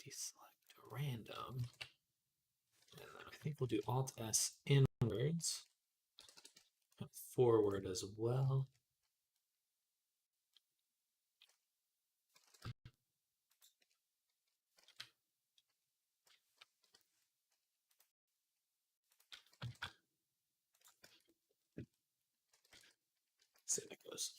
Deselect random. And then I think we'll do Alt S inwards. And forward as well. See how that goes.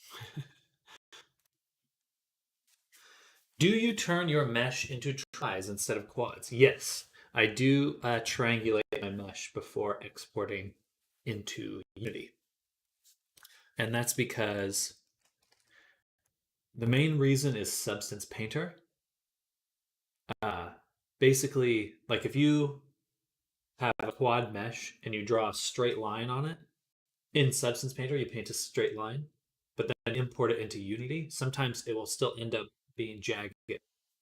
Do you turn your mesh into tris instead of quads? Yes, I do triangulate my mesh before exporting into Unity. And that's because the main reason is Substance Painter. Basically, like if you have a quad mesh and you draw a straight line on it, in Substance Painter, you paint a straight line, but then import it into Unity. Sometimes it will still end up being jagged.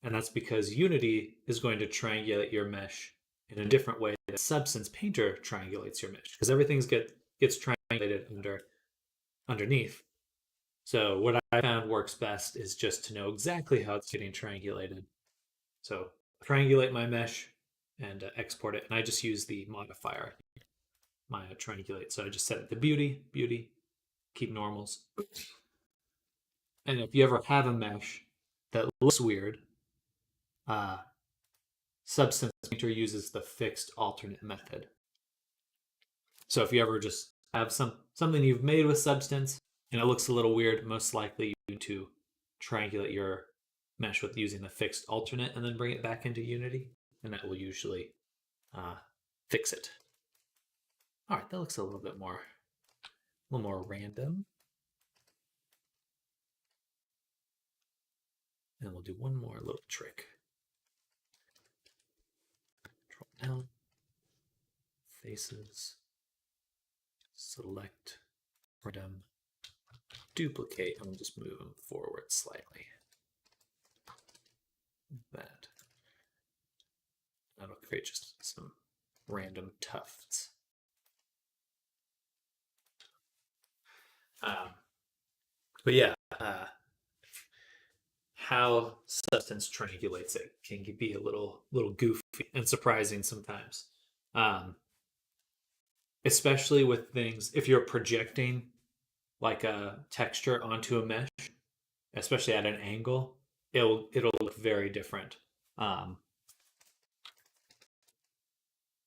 And that's because Unity is going to triangulate your mesh in a different way that Substance Painter triangulates your mesh, because everything gets triangulated underneath. So what I found works best is just to know exactly how it's getting triangulated. So triangulate my mesh and export it. And I just use the modifier, my triangulate. So I just set it to beauty, keep normals. And if you ever have a mesh that looks weird, Substance Painter uses the fixed alternate method. So if you ever just have something you've made with Substance and it looks a little weird, most likely you need to triangulate your mesh with using the fixed alternate and then bring it back into Unity, and that will usually fix it. All right, that looks a little more random. And we'll do one more little trick. Control L, faces, select random, duplicate, and we'll just move them forward slightly. That'll create just some random tufts. But yeah, how Substance triangulates it can be a little goofy and surprising sometimes, especially with things if you're projecting like a texture onto a mesh, especially at an angle, it'll look very different.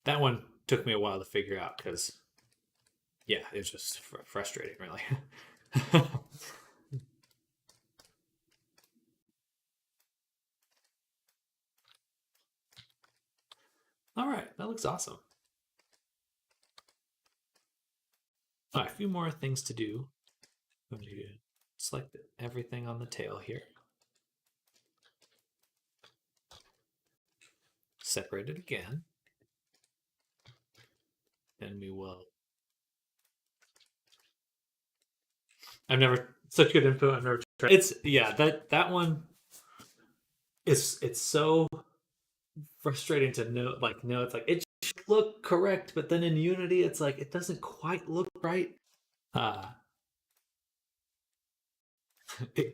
That one took me a while to figure out because, yeah, it's just frustrating, really. All right, that looks awesome. All right, a few more things to do. I'm going to select everything on the tail here. Separate it again. And we will. I've never such good info. I've never tried. That one is it's so frustrating to know. Like it's like it should look correct, but then in Unity, it's like it doesn't quite look right.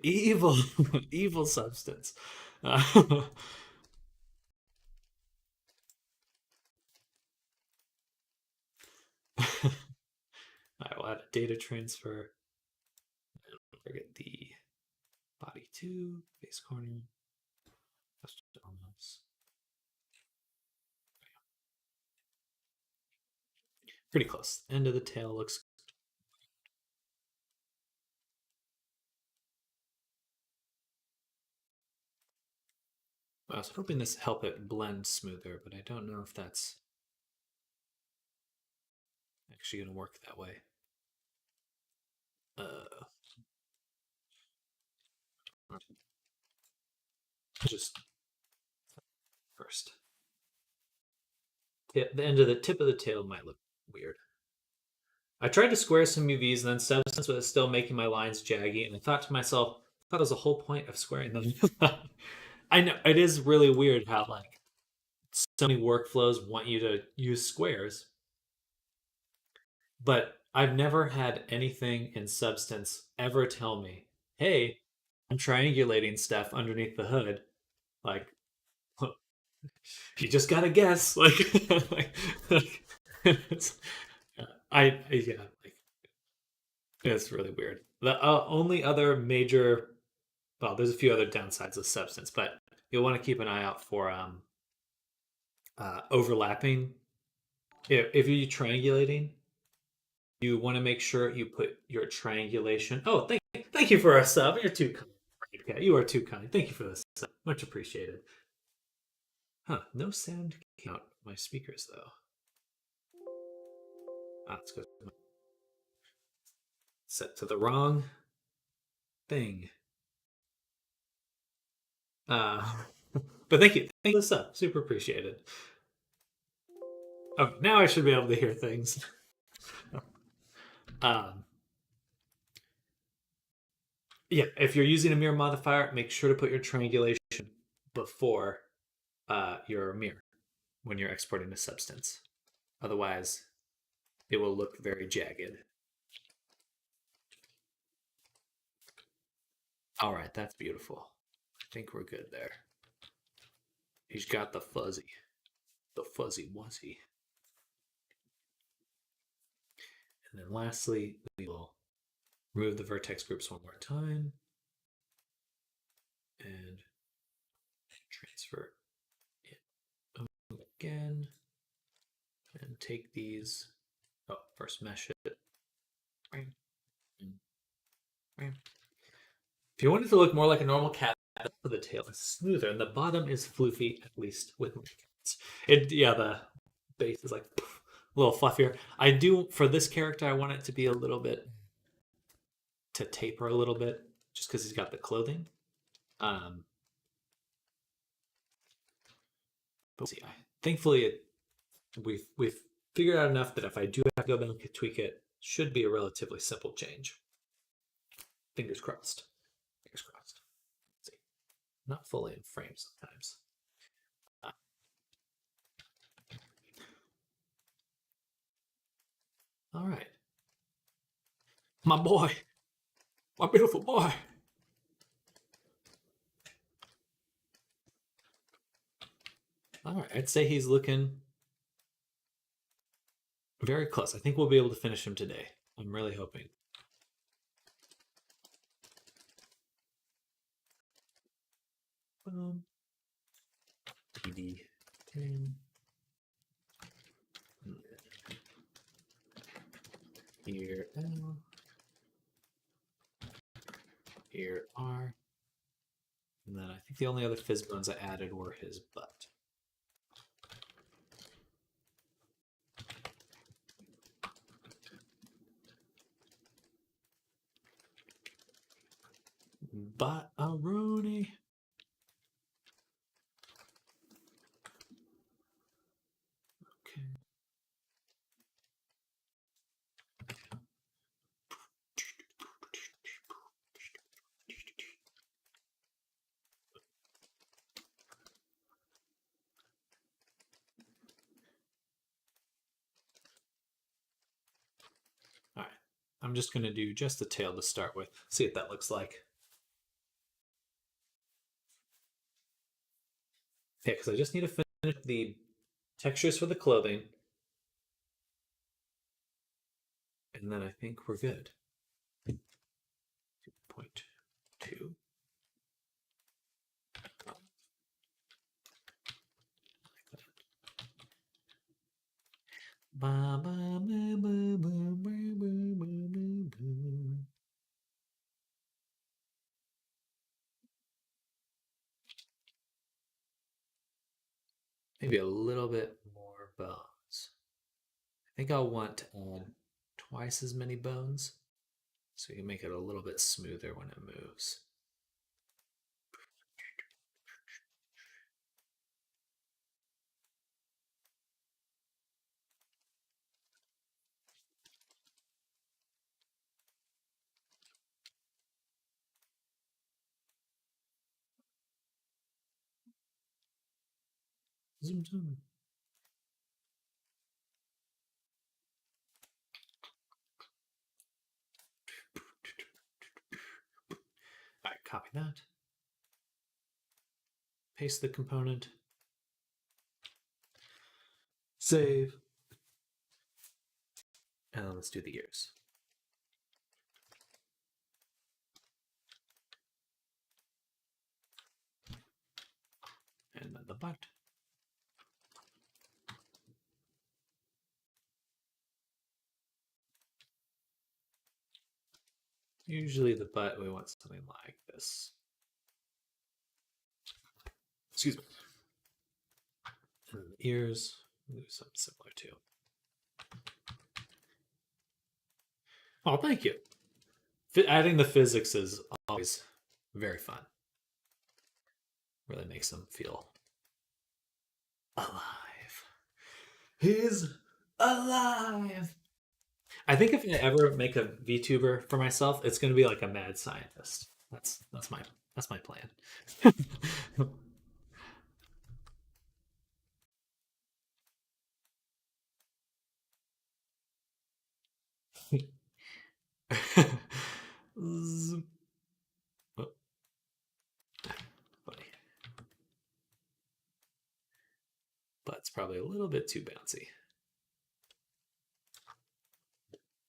Evil Substance. data transfer. Don't forget the body 2, face corner. Pretty close. End of the tail looks. I was hoping this help it blend smoother, but I don't know if that's actually going to work that way. Just first. The end of the tip of the tail might look weird. I tried to square some UVs, and then Substance was still making my lines jaggy, and I thought to myself, I thought it was the whole point of squaring them. I know, it is really weird how, like, so many workflows want you to use squares, but I've never had anything in Substance ever tell me, hey, I'm triangulating stuff underneath the hood. Like, you just gotta guess. Like, yeah, like, it's really weird. The only other major, well, there's a few other downsides of Substance, but you'll want to keep an eye out for overlapping. If you're triangulating, you want to make sure you put your triangulation. Oh, thank you for a sub. You're too kind. Okay, you are too kind. Thank you for this. Much appreciated. Huh? No sound count my speakers though. Let's go. Set to the wrong thing. But thank you for the sub. Super appreciated. Oh, now I should be able to hear things. Yeah, if you're using a mirror modifier, make sure to put your triangulation before your mirror when you're exporting a Substance. Otherwise, it will look very jagged. All right, that's beautiful. I think we're good there. He's got the fuzzy wuzzy. And then lastly, we will remove the vertex groups one more time and transfer it again and take these. Oh, first mesh it. If you want it to look more like a normal cat, the tail is smoother and the bottom is floofy, at least with my cats. Yeah, the base is like a little fluffier. I do, for this character, I want it to be a little bit, to taper a little bit, just because he's got the clothing. But see, thankfully, we've figured out enough that if I do have to go back and tweak it, should be a relatively simple change. Fingers crossed. Fingers crossed. Let's see, not fully in frame sometimes. All right, my boy, my beautiful boy. All right, I'd say he's looking very close. I think we'll be able to finish him today. I'm really hoping. PD 10. Here L. Here R. And then I think the only other fizz bones I added were his butt. But-a-rooney. Okay. All right. I'm just going to do just the tail to start with. See what that looks like. Yeah, because I just need to finish the textures for the clothing. And then I think we're good. 2.2. Maybe a little bit more bones. I think I'll want to add twice as many bones so you can make it a little bit smoother when it moves. Zoom, zoom. All right, copy that. Paste the component. Save. And then let's do the ears. And then the butt. Usually the butt, we want something like this. Excuse me. And the ears, we'll do something similar too. Oh, thank you. Adding the physics is always very fun. Really makes them feel alive. He's alive. I think if I ever make a VTuber for myself, it's going to be like a mad scientist. That's my plan. Zoom. Oh, funny. But it's probably a little bit too bouncy.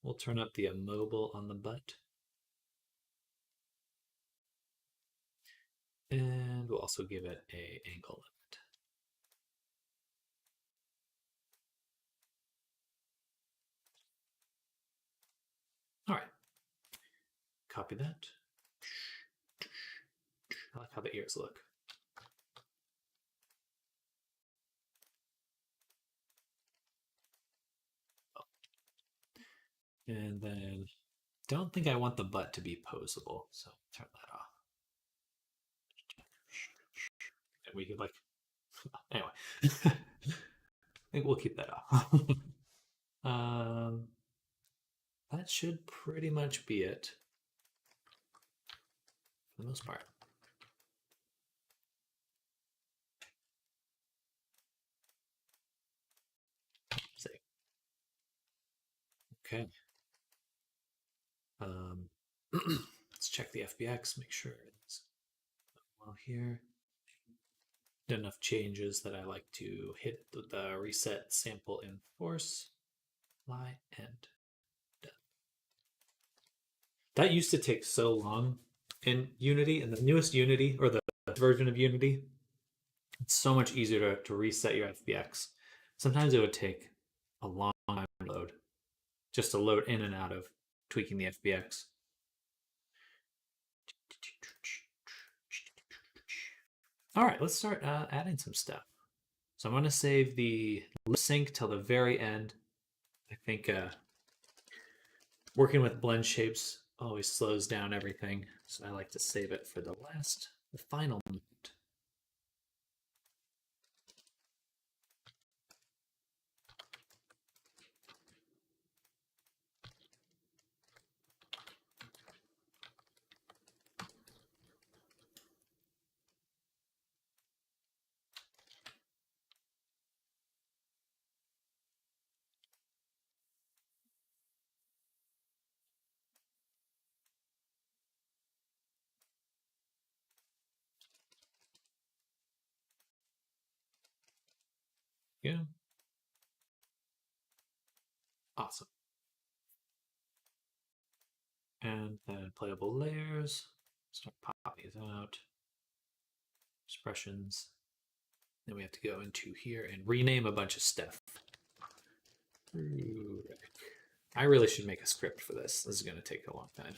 We'll turn up the immobile on the butt. And we'll also give it a angle limit. All right. Copy that. I like how the ears look. Oh. And then don't think I want the butt to be posable, so turn that off. And we could like anyway. I think we'll keep that off. That should pretty much be it for the most part. Save. Okay. Let's check the FBX, make sure it's well here. Done enough changes that I like to hit the reset sample in force, fly, and done. That used to take so long in Unity, and the newest Unity, or the version of Unity, it's so much easier to reset your FBX. Sometimes it would take a long time to load, just to load in and out of tweaking the FBX. All right, let's start adding some stuff. So I'm going to save the lip sync till the very end. I think working with blend shapes always slows down everything, so I like to save it for the final moment. Yeah. Awesome. And then playable layers. Start popping these out. Expressions. Then we have to go into here and rename a bunch of stuff. I really should make a script for this. This is going to take a long time.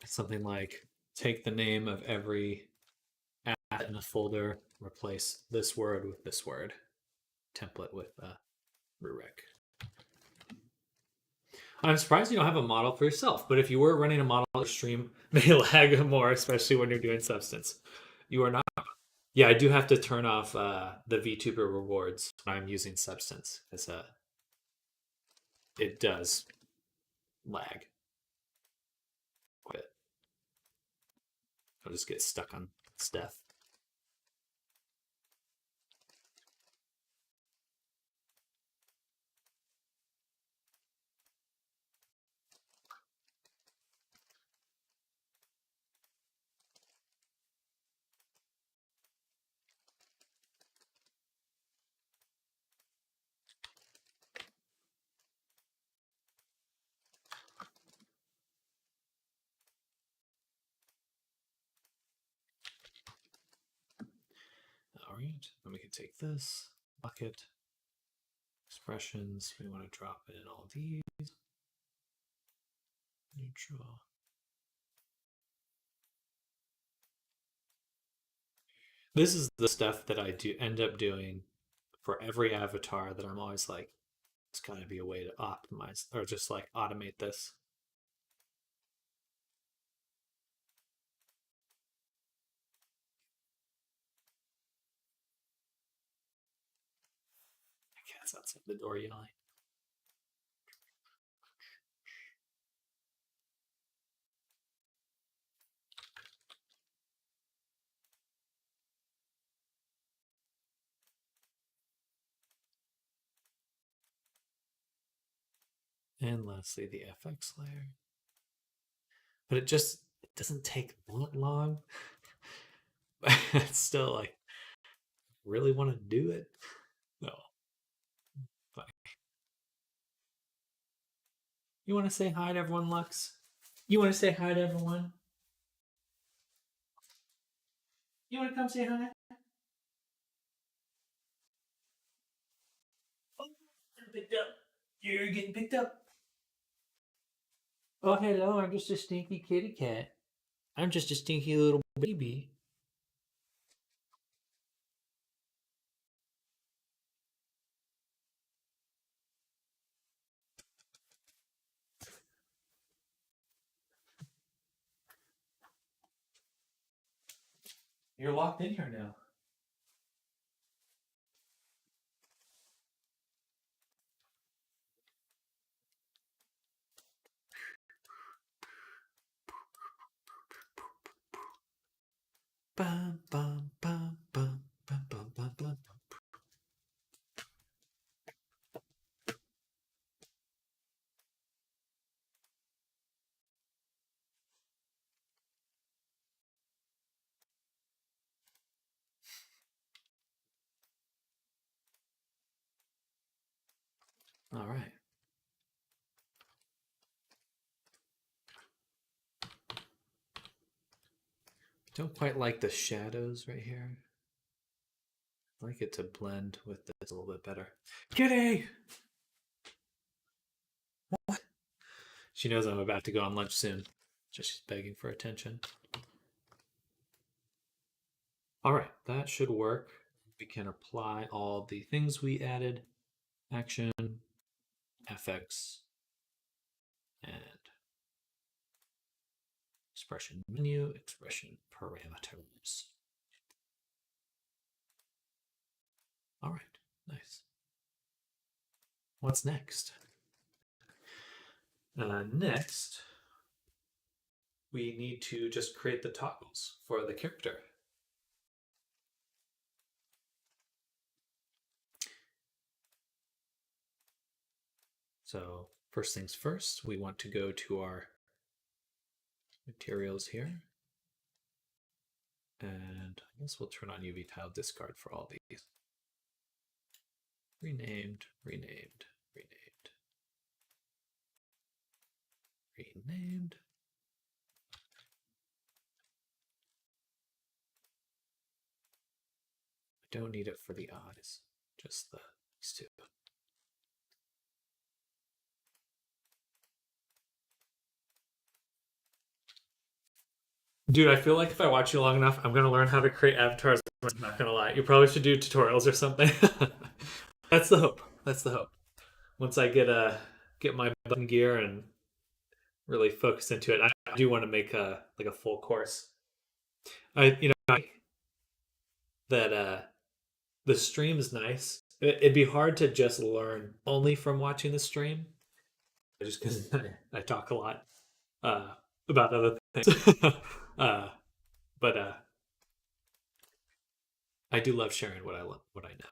Something like take the name of every app in a folder, replace this word with this word, template with Rurek. I'm surprised you don't have a model for yourself, but if you were running a model, your stream may lag more, especially when you're doing Substance. You are not. Yeah, I do have to turn off the VTuber rewards when I'm using Substance, because it does lag quite a bit. I'll just get stuck on stuff. All right, then we can take this bucket, expressions. We want to drop in all these. Neutral. This is the stuff that I do end up doing for every avatar that I'm always like, it's got to be a way to optimize or just like automate this. My cat's outside the door yelling. And lastly, the FX layer. But it doesn't take that long. It's still like, really want to do it? No. But you want to say hi to everyone, Lux? You want to say hi to everyone? You want to come say hi? Oh, you're picked up. You're getting picked up. Oh, hello. I'm just a stinky kitty cat. I'm just a stinky little baby. You're locked in here now. Bum, bum, bum, bum, bum, bum, bum, bum. All right. Don't quite like the shadows right here. I like it to blend with this a little bit better. Kitty! What? She knows I'm about to go on lunch soon. Just she's begging for attention. All right, that should work. We can apply all the things we added. Action, FX, and expression menu, expression parameters. All right, nice. What's next? Next, we need to just create the toggles for the character. So first things first, we want to go to our materials here. And I guess we'll turn on UV tile discard for all these. Renamed, renamed, renamed, renamed. I don't need it for the eyes, just these two. Dude, I feel like if I watch you long enough, I'm gonna learn how to create avatars. I'm not gonna lie. You probably should do tutorials or something. That's the hope. That's the hope. Once I get my button gear and really focus into it, I do want to make a full course. That the stream is nice. It'd be hard to just learn only from watching the stream, just because I talk a lot about other things. But I do love sharing what I love, what I know.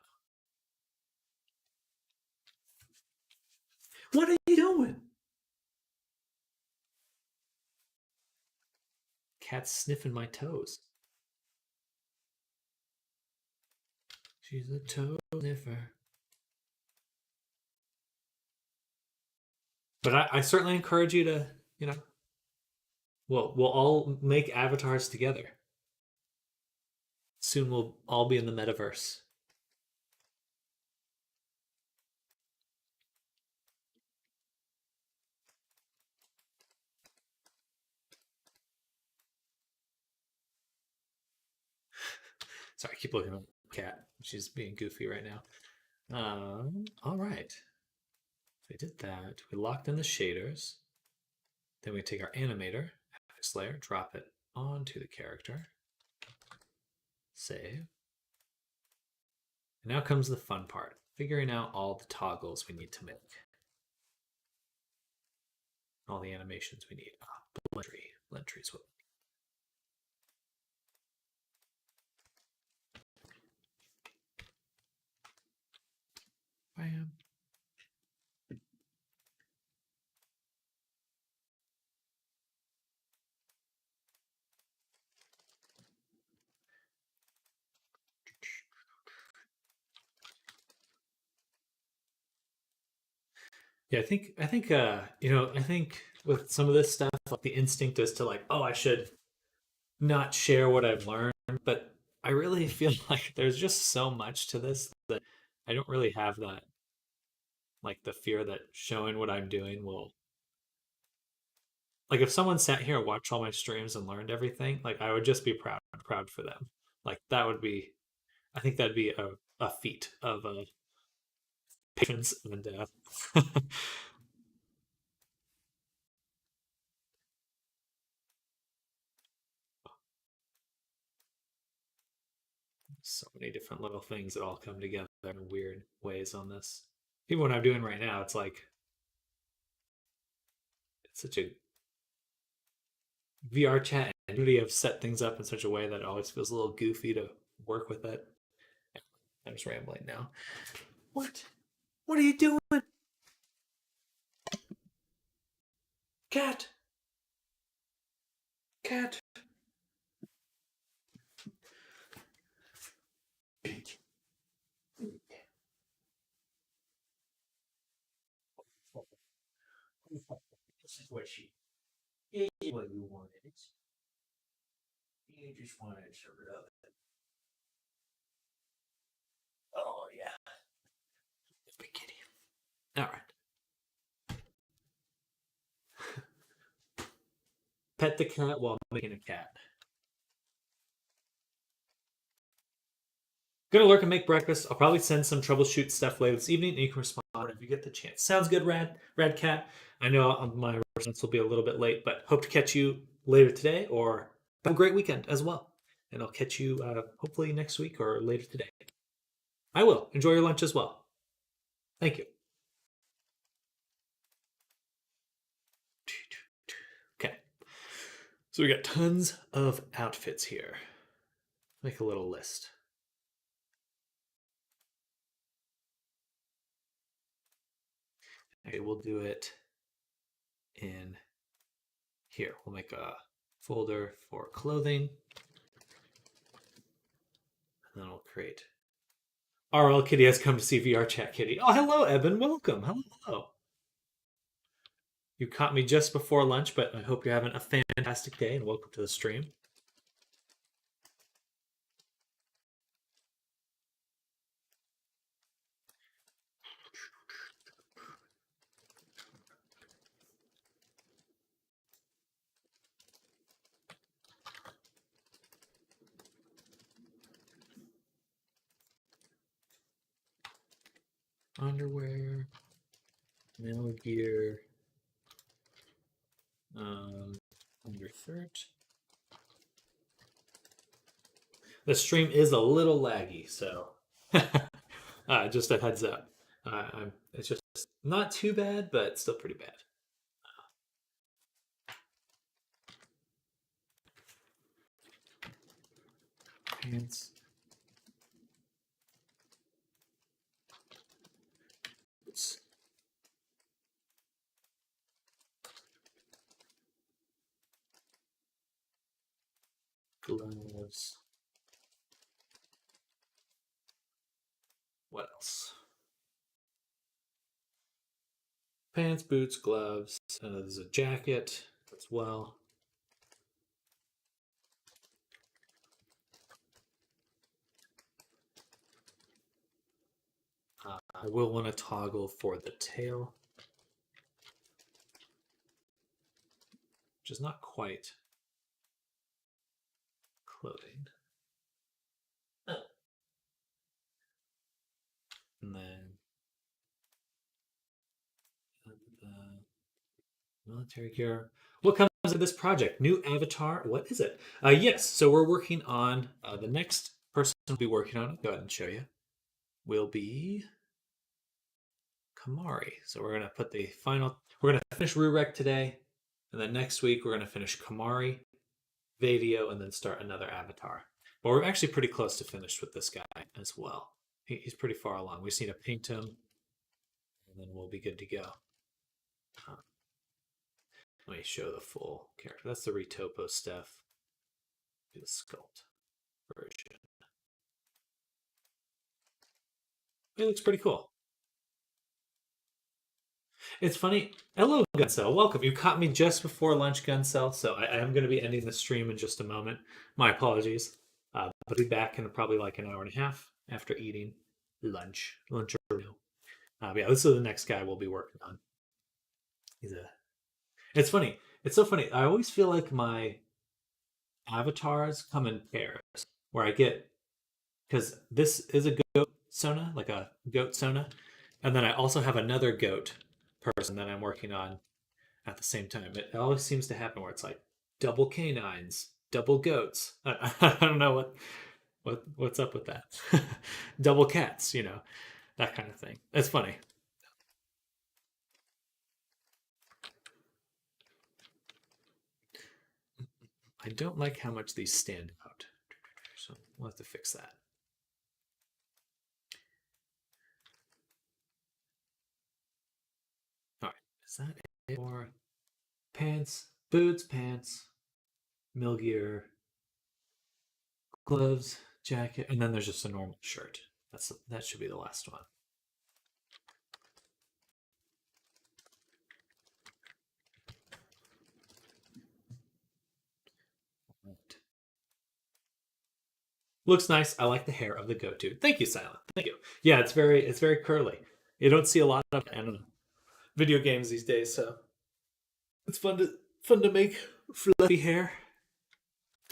What are you doing? Cat's sniffing my toes. She's a toe sniffer. But I certainly encourage you to, we'll all make avatars together. Soon we'll all be in the metaverse. Sorry, I keep looking at the cat. She's being goofy right now. All right. So we did that. We locked in the shaders. Then we take our animator, FX layer, drop it onto the character. Save. And now comes the fun part, figuring out all the toggles we need to make. All the animations we need. Blend tree. Blend tree is what Bam. Yeah, I think I think with some of this stuff, like the instinct is to like, oh, I should not share what I've learned, but I really feel like there's just so much to this that I don't really have that, like the fear that showing what I'm doing will, like if someone sat here and watched all my streams and learned everything, like I would just be proud for them. Like that would be, I think that'd be a feat of patience and so many different little things that all come together in weird ways on this. Even what I'm doing right now, it's like it's such a VR chat and Unity have set things up in such a way that it always feels a little goofy to work with it. I'm just rambling now. What? What are you doing? Cat! Cat! This is what she is what you wanted. You just wanted to rub it. Oh yeah. Big kitty. Alright. Pet the cat while making a cat. Gonna lurk and make breakfast. I'll probably send some troubleshoot stuff later this evening, and you can respond whenever you get the chance. Sounds good, Rad Cat. I know my response will be a little bit late, but hope to catch you later today, or have a great weekend as well. And I'll catch you hopefully next week or later today. I will. Enjoy your lunch as well. Thank you. Okay. So we got tons of outfits here. Make a little list. Okay, we'll do it in here. We'll make a folder for clothing. And then we'll create. RL Kitty has come to see VR Chat Kitty. Oh, hello, Evan. Welcome. Hello. You caught me just before lunch, but I hope you're having a fantastic day and welcome to the stream. Underwear, Metal Gear, under third. The stream is a little laggy, so just a heads up. It's just not too bad, but still pretty bad. Pants. Gloves. What else? Pants, boots, gloves. There's a jacket as well. I will want to toggle for the tail, which is not quite clothing. Oh. And then military gear. What comes of this project? New avatar? What is it? Yes, so we're working on the next person we'll be working on. I'll go ahead and show you. Will be Kamari. So we're gonna put the final. We're gonna finish Rurek today, and then next week we're gonna finish Kamari, Vadio, and then start another avatar. But we're actually pretty close to finished with this guy as well. He's pretty far along. We just need to paint him, and then we'll be good to go. Let me show the full character. That's the Retopo stuff. Do the sculpt version. It looks pretty cool. It's funny. Hello, Guncell. Welcome. You caught me just before lunch, Guncell, so I am going to be ending the stream in just a moment. My apologies. I'll be back in probably like an hour and a half after eating lunch. Yeah, this is the next guy we'll be working on. It's funny. It's so funny. I always feel like my avatars come in pairs, where I get, because this is a goat Sona, like a goat Sona, and then I also have another goat person that I'm working on at the same time. It always seems to happen where it's like double canines, double goats. I don't know what's up with that. Double cats, that kind of thing. It's funny. I don't like how much these stand out, so we'll have to fix that. All right, is that it for pants, boots, pants, Milgear, gloves, jacket, and then there's just a normal shirt. That should be the last one. Right. Looks nice. I like the hair of the goat dude. Thank you, Silent. Thank you. Yeah, it's very curly. You don't see a lot of video games these days, so it's fun to make fluffy hair.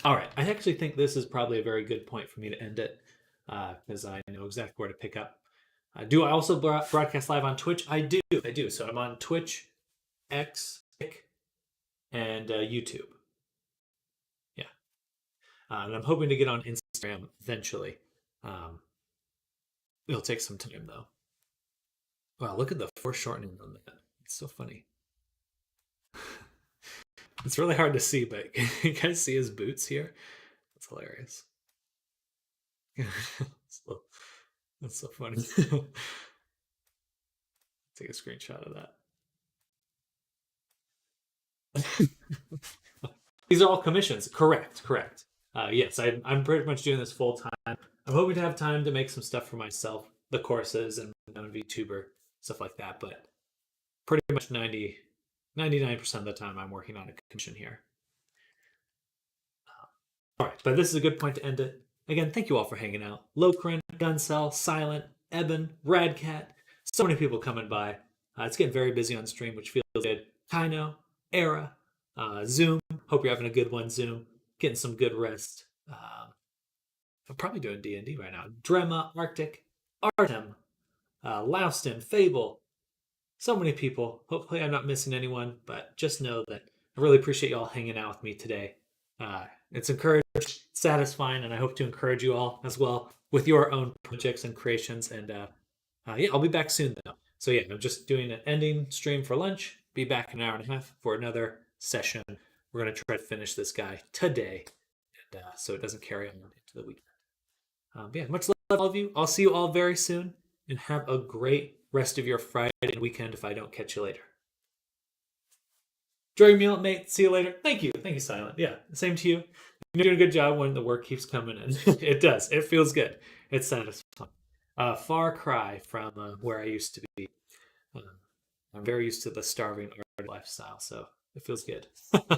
All right, I actually think this is probably a very good point for me to end it, because I know exactly where to pick up. Do I also broadcast live on Twitch? I do. So I'm on Twitch, X, and YouTube. Yeah, and I'm hoping to get on Instagram eventually. It'll take some time though. Wow, look at the foreshortening on that. It's so funny. It's really hard to see, but can you guys see his boots here? That's hilarious. That's so funny. Take a screenshot of that. These are all commissions. Correct, correct. Yes, I'm pretty much doing this full time. I'm hoping to have time to make some stuff for myself, the courses and VTuber, stuff like that. But pretty much 99% of the time, I'm working on a commission here. All right, but this is a good point to end it. Again, thank you all for hanging out. Lokrin, Guncel, Silent, Eben, Radcat, so many people coming by. It's getting very busy on stream, which feels good. Kino, Era, Zoom. Hope you're having a good one, Zoom. Getting some good rest. I'm probably doing D&D right now. Drema, Arctic, Artem, Louston, Fable. So many people. Hopefully I'm not missing anyone, but just know that I really appreciate you all hanging out with me today. It's encouraging, satisfying, and I hope to encourage you all as well with your own projects and creations. And yeah, I'll be back soon though. So yeah, I'm just doing an ending stream for lunch. Be back in an hour and a half for another session. We're gonna try to finish this guy today, and so it doesn't carry on into the weekend. Yeah, much love to all of you. I'll see you all very soon, and have a great rest of your Friday and weekend. If I don't catch you later. Enjoy your meal, mate. See you later. Thank you. Thank you, Silent. Yeah, same to you. You're doing a good job when the work keeps coming in. It does. It feels good. It's satisfying. Far cry from where I used to be. Uh, I'm very used to the starving art lifestyle, so it feels good. All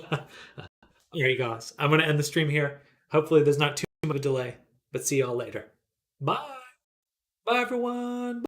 right, guys. I'm going to end the stream here. Hopefully, there's not too much of a delay, but see y'all later. Bye. Bye, everyone.